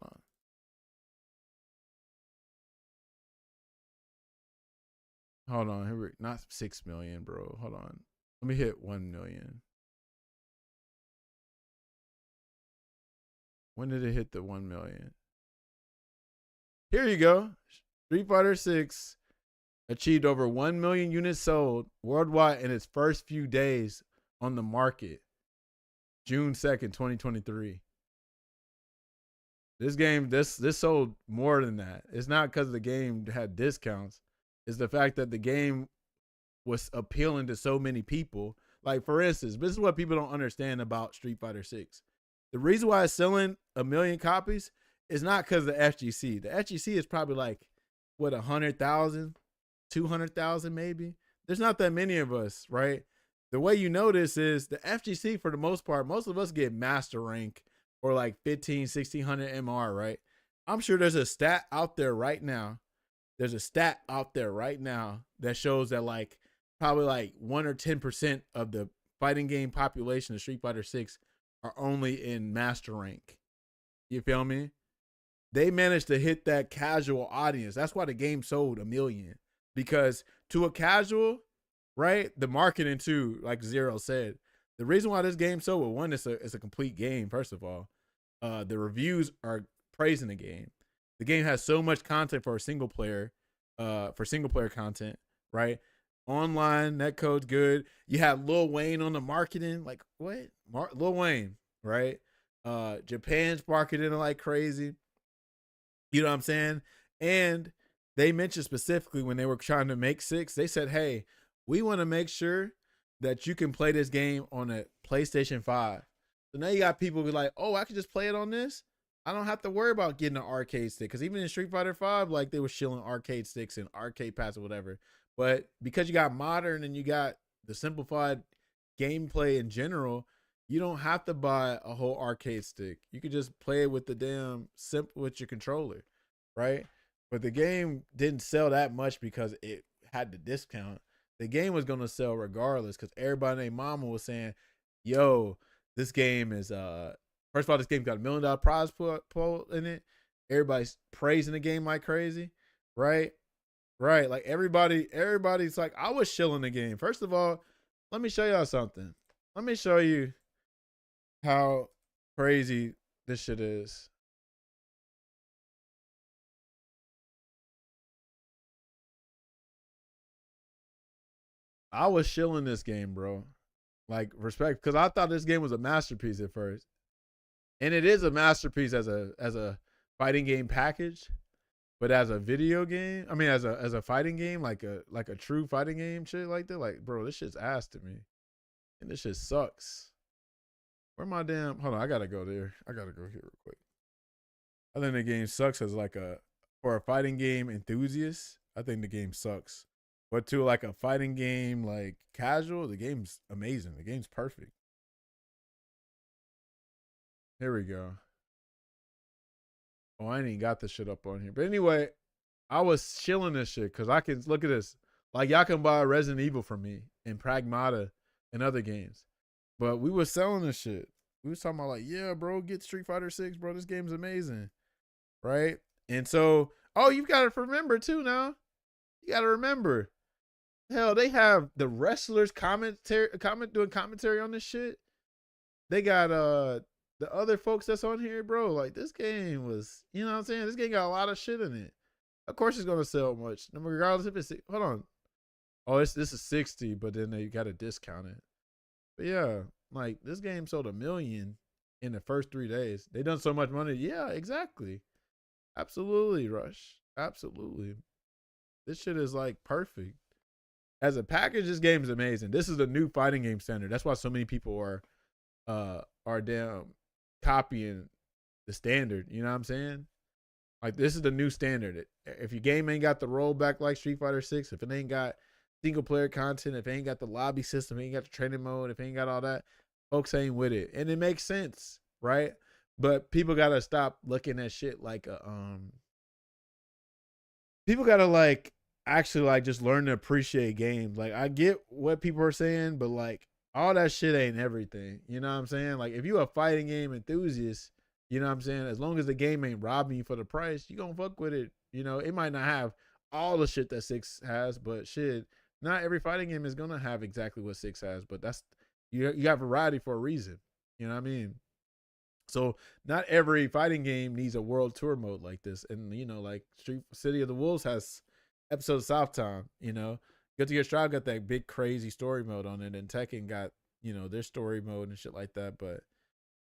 [SPEAKER 4] Hold on. Here not 6 million, bro. Hold on. Let me hit 1 million. When did it hit the 1 million? Here you go. Street Fighter 6 achieved over 1 million units sold worldwide in its first few days on the market. June 2nd, 2023. This game, this sold more than that. It's not because the game had discounts. It's the fact that the game was appealing to so many people. Like, for instance, this is what people don't understand about Street Fighter 6. The reason why it's selling 1 million copies is not because of the FGC. The FGC is probably like, what, 100,000, 200,000 maybe? There's not that many of us, right? The way you know this is the FGC, for the most part, most of us get master rank or like 15, 1600 MR, right? I'm sure there's a stat out there right now. There's a stat out there right now that shows that like probably like 1 or 10% of the fighting game population of Street Fighter 6 are only in master rank. You feel me? They managed to hit that casual audience. That's why the game sold 1 million. Because to a casual, right? The marketing too, like Zero said, the reason why this game sold, well, one, it's a complete game. First of all, the reviews are praising the game. The game has so much content for a single player, content, right? Online, netcode's good. You have Lil Wayne on the marketing, like what? Lil Wayne, right? Japan's marketing like crazy. You know what I'm saying? And they mentioned specifically when they were trying to make 6, they said, hey, we want to make sure that you can play this game on a PlayStation 5. So now you got people be like, oh, I can just play it on this. I don't have to worry about getting an arcade stick. Because even in Street Fighter 5, like they were shilling arcade sticks and arcade pads or whatever. But because you got modern and you got the simplified gameplay in general, you don't have to buy a whole arcade stick. You can just play it with the with your controller, right? But the game didn't sell that much because it had the discount. the game was gonna sell regardless because everybody and their mama was saying, "Yo, this game is first of all, this game got $1 million prize pool in it. Everybody's praising the game like crazy, right? Right, like everybody's like, I was shilling the game. First of all, let me show y'all something. Let me show you how crazy this shit is. I was shilling this game, bro. Like, respect, because I thought this game was a masterpiece at first. And it is a masterpiece as a fighting game package. But as a video game, I mean, as a fighting game, like a true fighting game shit like that, like, bro, this shit's ass to me. And this shit sucks. Where my damn, hold on, I gotta go there. I gotta go here real quick. I think the game sucks as like for a fighting game enthusiast, I think the game sucks. But to like a fighting game, like casual, the game's amazing. The game's perfect. Here we go. Oh, I ain't even got this shit up on here. But anyway, I was chilling this shit because I can look at this. Like, y'all can buy Resident Evil from me and Pragmata and other games. But we was selling this shit. We was talking about like, yeah, bro, get Street Fighter 6, bro. This game's amazing. Right? And so, oh, you got to remember too now. You got to remember. Hell, they have the wrestlers doing commentary on this shit. They got the other folks that's on here, bro. Like, this game was, you know what I'm saying? This game got a lot of shit in it. Of course it's gonna sell much. Regardless if it's, hold on. Oh, this is 60, but then they got to discount it. But yeah, like, this game sold 1 million in the first 3 days. They done so much money. Yeah, exactly. Absolutely, Rush. Absolutely. This shit is like perfect. As a package, this game is amazing. This is the new fighting game standard. That's why so many people are damn copying the standard. You know what I'm saying? Like, this is the new standard. If your game ain't got the rollback like Street Fighter 6, if it ain't got single player content, if it ain't got the lobby system, if it ain't got the training mode, if it ain't got all that, folks ain't with it. And it makes sense, right? But people gotta stop looking at shit like people gotta like actually like just learn to appreciate games. Like, I get what people are saying, but like, all that shit ain't everything. You know what I'm saying? Like, if you a fighting game enthusiast, you know what I'm saying? As long as the game ain't robbing you for the price, you gonna fuck with it. You know, it might not have all the shit that 6 has, but shit, not every fighting game is gonna have exactly what 6 has. But that's, you got variety for a reason. You know what I mean? So not every fighting game needs a world tour mode like this. And, you know, like City of the Wolves has episodes of South Town, you know. Guilty Gear Strive got that big crazy story mode on it, and Tekken got, you know, their story mode and shit like that. But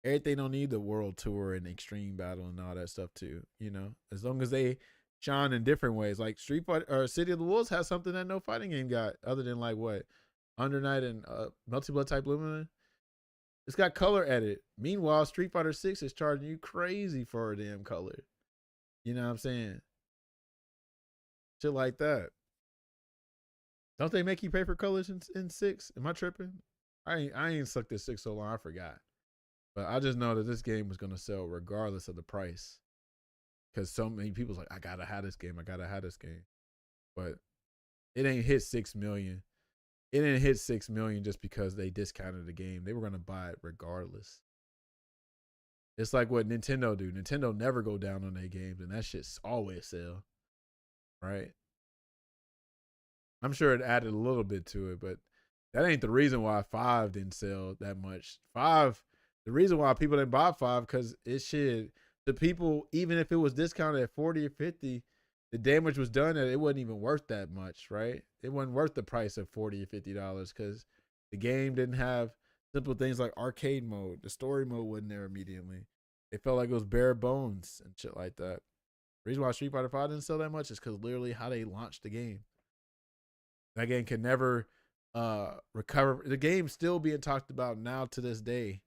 [SPEAKER 4] everything don't need the world tour and extreme battle and all that stuff too, you know. As long as they shine in different ways, like Street Fighter or City of the Wolves has something that no fighting game got, other than like what Under Night and Multi-Blood Type Lumina. It's got color edit. Meanwhile, Street Fighter 6 is charging you crazy for a damn color. You know what I'm saying? Shit like that. Don't they make you pay for colors in 6? Am I tripping? I ain't sucked this 6 so long, I forgot. But I just know that this game was gonna sell regardless of the price. Cause so many people's like, I gotta have this game. I gotta have this game. But it ain't hit 6 million. It didn't hit 6 million just because they discounted the game. They were gonna buy it regardless. It's like what Nintendo do. Nintendo never go down on their games, and that shit's always sell. Right? I'm sure it added a little bit to it, but that ain't the reason why 5 didn't sell that much. 5, the reason why people didn't buy 5, because it shit, the people, even if it was discounted at 40 or 50, the damage was done that it wasn't even worth that much, right? It wasn't worth the price of $40 or $50 because the game didn't have simple things like arcade mode. The story mode wasn't there immediately. It felt like it was bare bones and shit like that. The reason why Street Fighter 5 didn't sell that much is because literally how they launched the game. That game can never recover. The game's still being talked about now to this day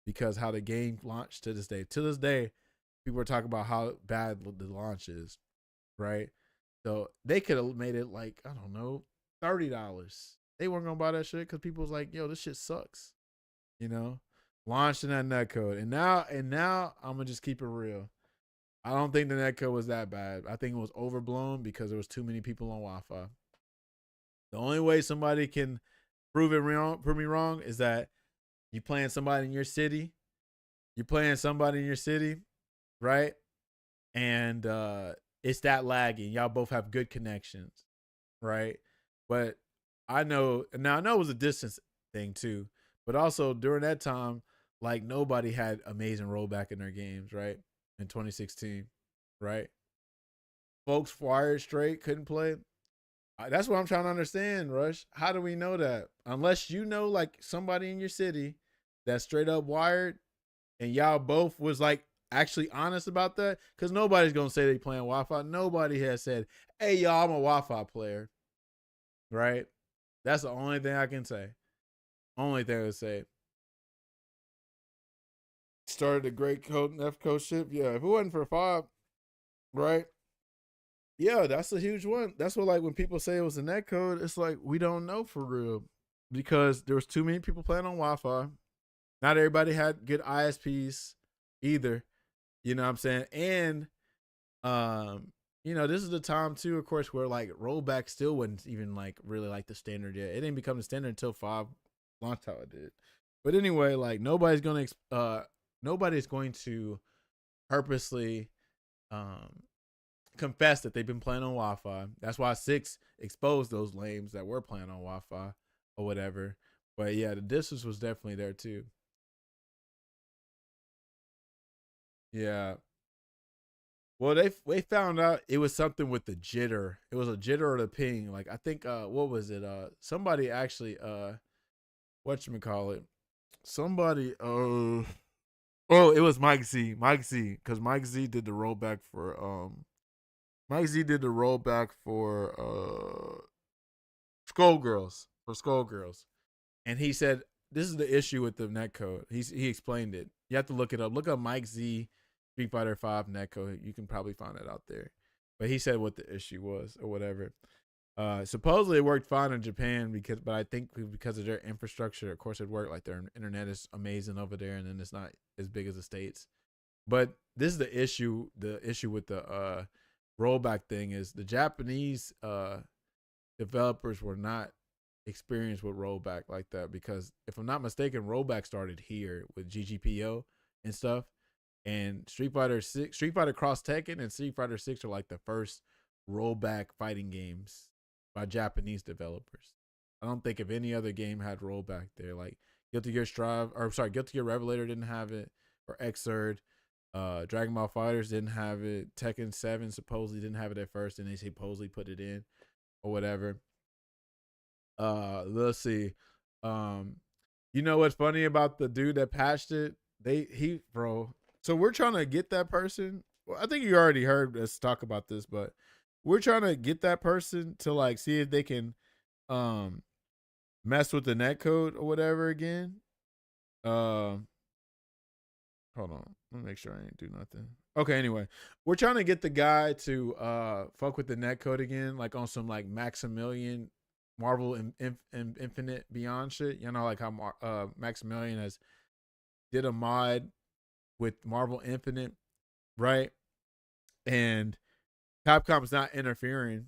[SPEAKER 4] because how the game launched to this day. To this day, people are talking about how bad the launch is, right? So they could have made it like, I don't know, $30. They weren't going to buy that shit because people was like, yo, this shit sucks, you know? Launched in that netcode. And now I'm going to just keep it real. I don't think the netcode was that bad. I think it was overblown because there was too many people on Wi-Fi. The only way somebody can prove me wrong is that you playing somebody in your city. You're playing somebody in your city, right? And it's that laggy. Y'all both have good connections, right? But I know it was a distance thing too. But also during that time, like nobody had amazing rollback in their games, right? In 2016, right? Folks fired straight, couldn't play. That's what I'm trying to understand, Rush. How do we know that? Unless you know like somebody in your city that's straight up wired and y'all both was like actually honest about that, because nobody's gonna say they playing Wi-Fi. Nobody has said, hey y'all, I'm a Wi-Fi player, right? That's the only thing I can say. Only thing I would say. Started a great code F-code ship. Yeah, if it wasn't for 5, right? Yeah, that's a huge one. That's what, like, when people say it was a net code, it's like we don't know for real, because there was too many people playing on Wi-Fi. Not everybody had good ISPs either. You know what I'm saying? And you know, this is the time too, of course, where like rollback still wasn't even like really like the standard yet. It didn't become the standard until 5 launched how it did. But anyway, like nobody's going to purposely confess that they've been playing on Wi-Fi. That's why 6 exposed those lames that were playing on Wi-Fi or whatever. But yeah, the distance was definitely there too. Yeah. Well, they found out it was something with the jitter. It was a jitter or the ping. Like I think what was it? Somebody actually whatchamacallit? Somebody oh, it was Mike Z. Because Mike Z did the rollback for Skullgirls. And he said this is the issue with the netcode. He explained it. You have to look it up. Look up Mike Z Street Fighter 5 netcode. You can probably find it out there. But he said what the issue was or whatever. Supposedly it worked fine in Japan but I think because of their infrastructure, of course it worked. Like their internet is amazing over there, and then it's not as big as the States. But this is the issue. The issue with the rollback thing is the Japanese developers were not experienced with rollback like that, because if I'm not mistaken, rollback started here with GGPO and stuff. And Street Fighter Cross Tekken and Street Fighter 6 are like the first rollback fighting games by Japanese developers. I don't think if any other game had rollback there. Like Guilty Gear Revelator didn't have it, or Xrd. Dragon Ball FighterZ didn't have it. Tekken 7 supposedly didn't have it at first, and they supposedly put it in or whatever. Let's see. You know what's funny about the dude that patched it? So we're trying to get that person. Well, I think you already heard us talk about this, but we're trying to get that person to like see if they can mess with the netcode or whatever again. Hold on. Let me make sure I ain't do nothing. Okay, anyway. We're trying to get the guy to fuck with the netcode again, like on some like Maximilian Marvel Infinite Beyond shit. You know, like how Maximilian has did a mod with Marvel Infinite, right? And Capcom's not interfering,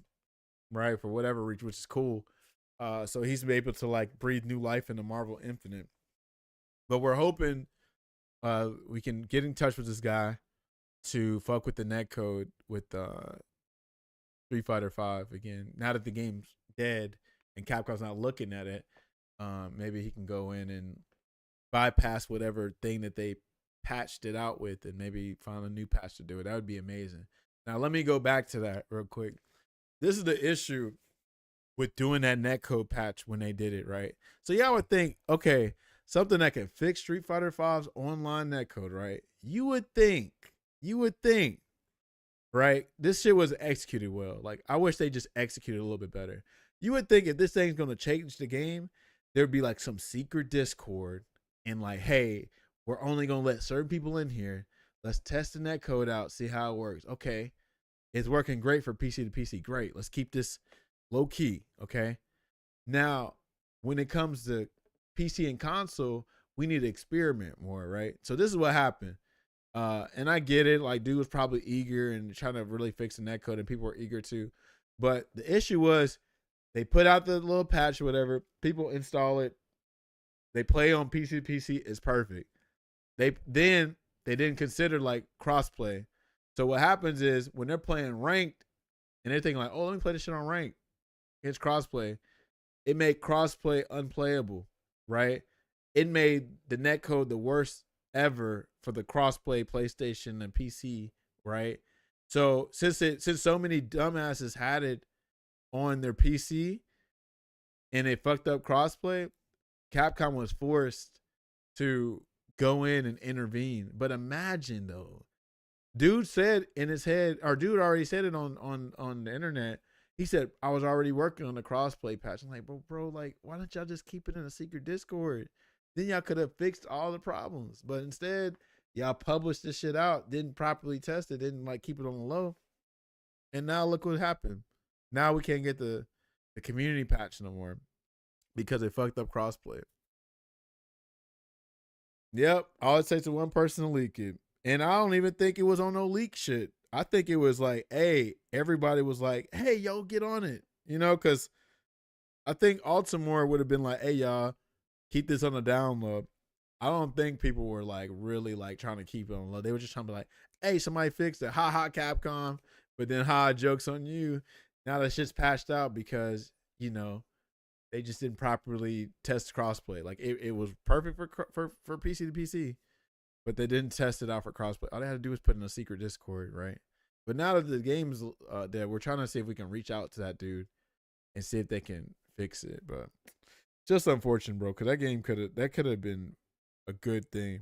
[SPEAKER 4] right, for whatever reason, which is cool. So he's been able to like breathe new life into Marvel Infinite. But we're hoping we can get in touch with this guy to fuck with the netcode with Street Fighter 5 again. Now that the game's dead and Capcom's not looking at it, maybe he can go in and bypass whatever thing that they patched it out with and maybe find a new patch to do it. That would be amazing. Now let me go back to that real quick. This is the issue with doing that netcode patch when they did it, right? So y'all would think, okay, something that can fix Street Fighter 5's online netcode, right? You would think, right? This shit was executed well. Like, I wish they just executed a little bit better. You would think if this thing's gonna change the game, there'd be like some secret Discord and like, hey, we're only gonna let certain people in here. Let's test the netcode out, see how it works. Okay, it's working great for PC to PC. Great. Let's keep this low key. Okay. Now, when it comes to PC and console, we need to experiment more, right? So this is what happened. And I get it. Like, dude was probably eager and trying to really fix the netcode, and people were eager too. But the issue was They put out the little patch or whatever. People install it. They play on PC. PC is perfect. They didn't consider like crossplay. So what happens is when they're playing ranked and they're thinking like, oh, let me play this shit on ranked. It's crossplay. It made crossplay unplayable, right? It made the netcode the worst ever for the crossplay PlayStation and PC, right? So since so many dumbasses had it on their PC and it fucked up crossplay, Capcom was forced to go in and intervene. But imagine though, dude said in his head, or dude already said it on the internet. He said, I was already working on the crossplay patch. I'm like, bro, like, why don't y'all just keep it in a secret Discord? Then y'all could have fixed all the problems. But instead, y'all published this shit out, didn't properly test it, didn't like keep it on the low. And now look what happened. Now we can't get the community patch no more because they fucked up crossplay. Yep, all it takes is one person to leak it. And I don't even think it was on no leak shit. I think it was like, hey, everybody was like, hey, yo, get on it. You know, because I think Altamore would have been like, hey, y'all, keep this on the down low. I don't think people were like really like trying to keep it on low. They were just trying to be like, hey, somebody fixed it. Ha ha, Capcom. But then ha, joke's on you. Now that shit's patched out because, you know, they just didn't properly test crossplay. Like it was perfect for PC to PC. But they didn't test it out for crossplay. All they had to do was put in a secret Discord, right? But now that the game's there, we're trying to see if we can reach out to that dude and see if they can fix it. But just unfortunate, bro, because that game could have been a good thing.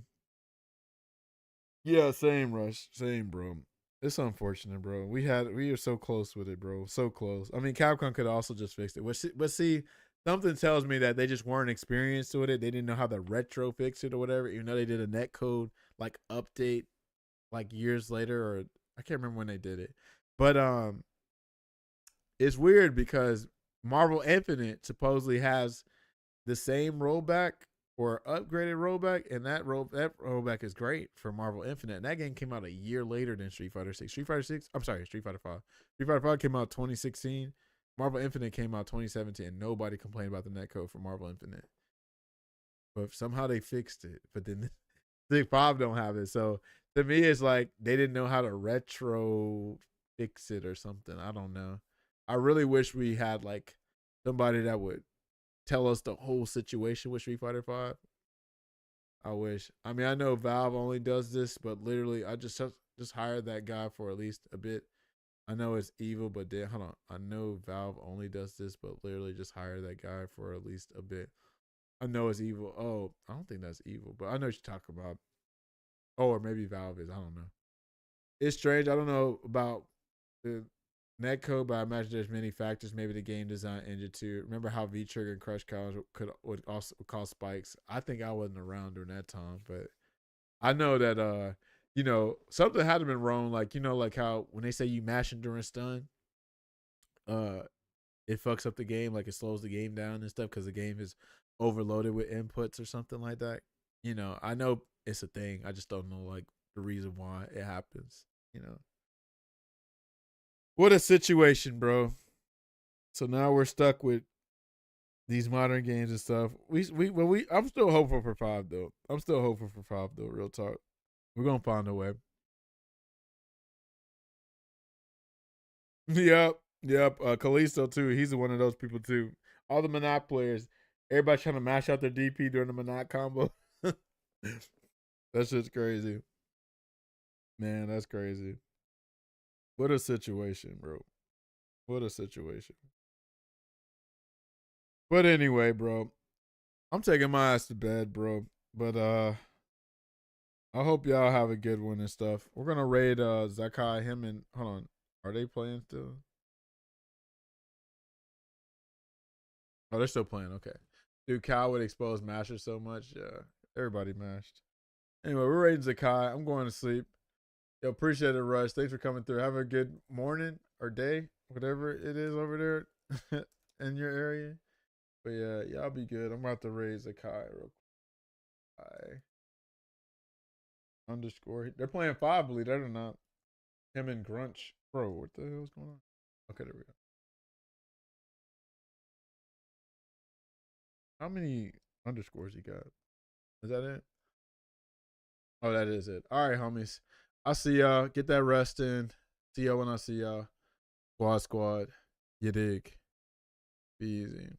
[SPEAKER 4] Yeah, same, Rush. Same, bro. It's unfortunate, bro. We were so close with it, bro. So close. I mean, Capcom could also just fix it. But see, something tells me that they just weren't experienced with it. They didn't know how to retro fix it or whatever, even though they did a netcode like update like years later, or I can't remember when they did it. But it's weird because Marvel Infinite supposedly has the same rollback or upgraded rollback, and that rollback is great for Marvel Infinite. And that game came out a year later than Street Fighter 6. Street Fighter 5. Street Fighter 5 came out 2016. Marvel Infinite came out 2017, and nobody complained about the netcode for Marvel Infinite. But somehow they fixed it. But then Street 5 don't have it. So to me, it's like they didn't know how to retro fix it or something. I don't know. I really wish we had like somebody that would tell us the whole situation with Street Fighter 5. I wish. I mean, I know Valve only does this, but literally, I just hired that guy for at least a bit. I know it's evil, but then hold on. I know Valve only does this, but literally just hire that guy for at least a bit. I know it's evil. Oh, I don't think that's evil, but I know what you're talking about. Oh, or maybe Valve is. I don't know. It's strange. I don't know about the netcode, but I imagine there's many factors. Maybe the game design engine too. Remember how V-Trigger and Crush Cows would also cause spikes? I think I wasn't around during that time, but I know that you know, something had to been wrong. Like, you know, like how when they say you mashing during stun, it fucks up the game. Like it slows the game down and stuff because the game is overloaded with inputs or something like that. You know, I know it's a thing. I just don't know like the reason why it happens. You know, what a situation, bro. So now we're stuck with these modern games and stuff. I'm still hopeful for 5 though. Real talk. We're gonna find a way. Yep. Kalisto too. He's one of those people too. All the Monarch players, everybody trying to mash out their DP during the Monarch combo. That shit's crazy. Man, that's crazy. What a situation, bro. What a situation. But anyway, bro, I'm taking my ass to bed, bro. But I hope y'all have a good one and stuff. We're gonna raid Zakai, him and hold on. Are they playing still? Oh, they're still playing. Okay. Dude, Cal would expose Masher so much. Yeah. Everybody mashed. Anyway, we're raiding Zakai. I'm going to sleep. Yo, appreciate it, Rush. Thanks for coming through. Have a good morning or day, whatever it is over there in your area. But yeah, y'all be good. I'm about to raid Zakai real quick. Underscore. They're playing 5, believe it or not. Him and Grunch. Bro, what the hell's going on? Okay, there we go.
[SPEAKER 1] How many underscores he got? Is that it? Oh, that is it. All right, homies. I'll see y'all. Get that rest in. See y'all when I see y'all. Squad. You dig? Be easy.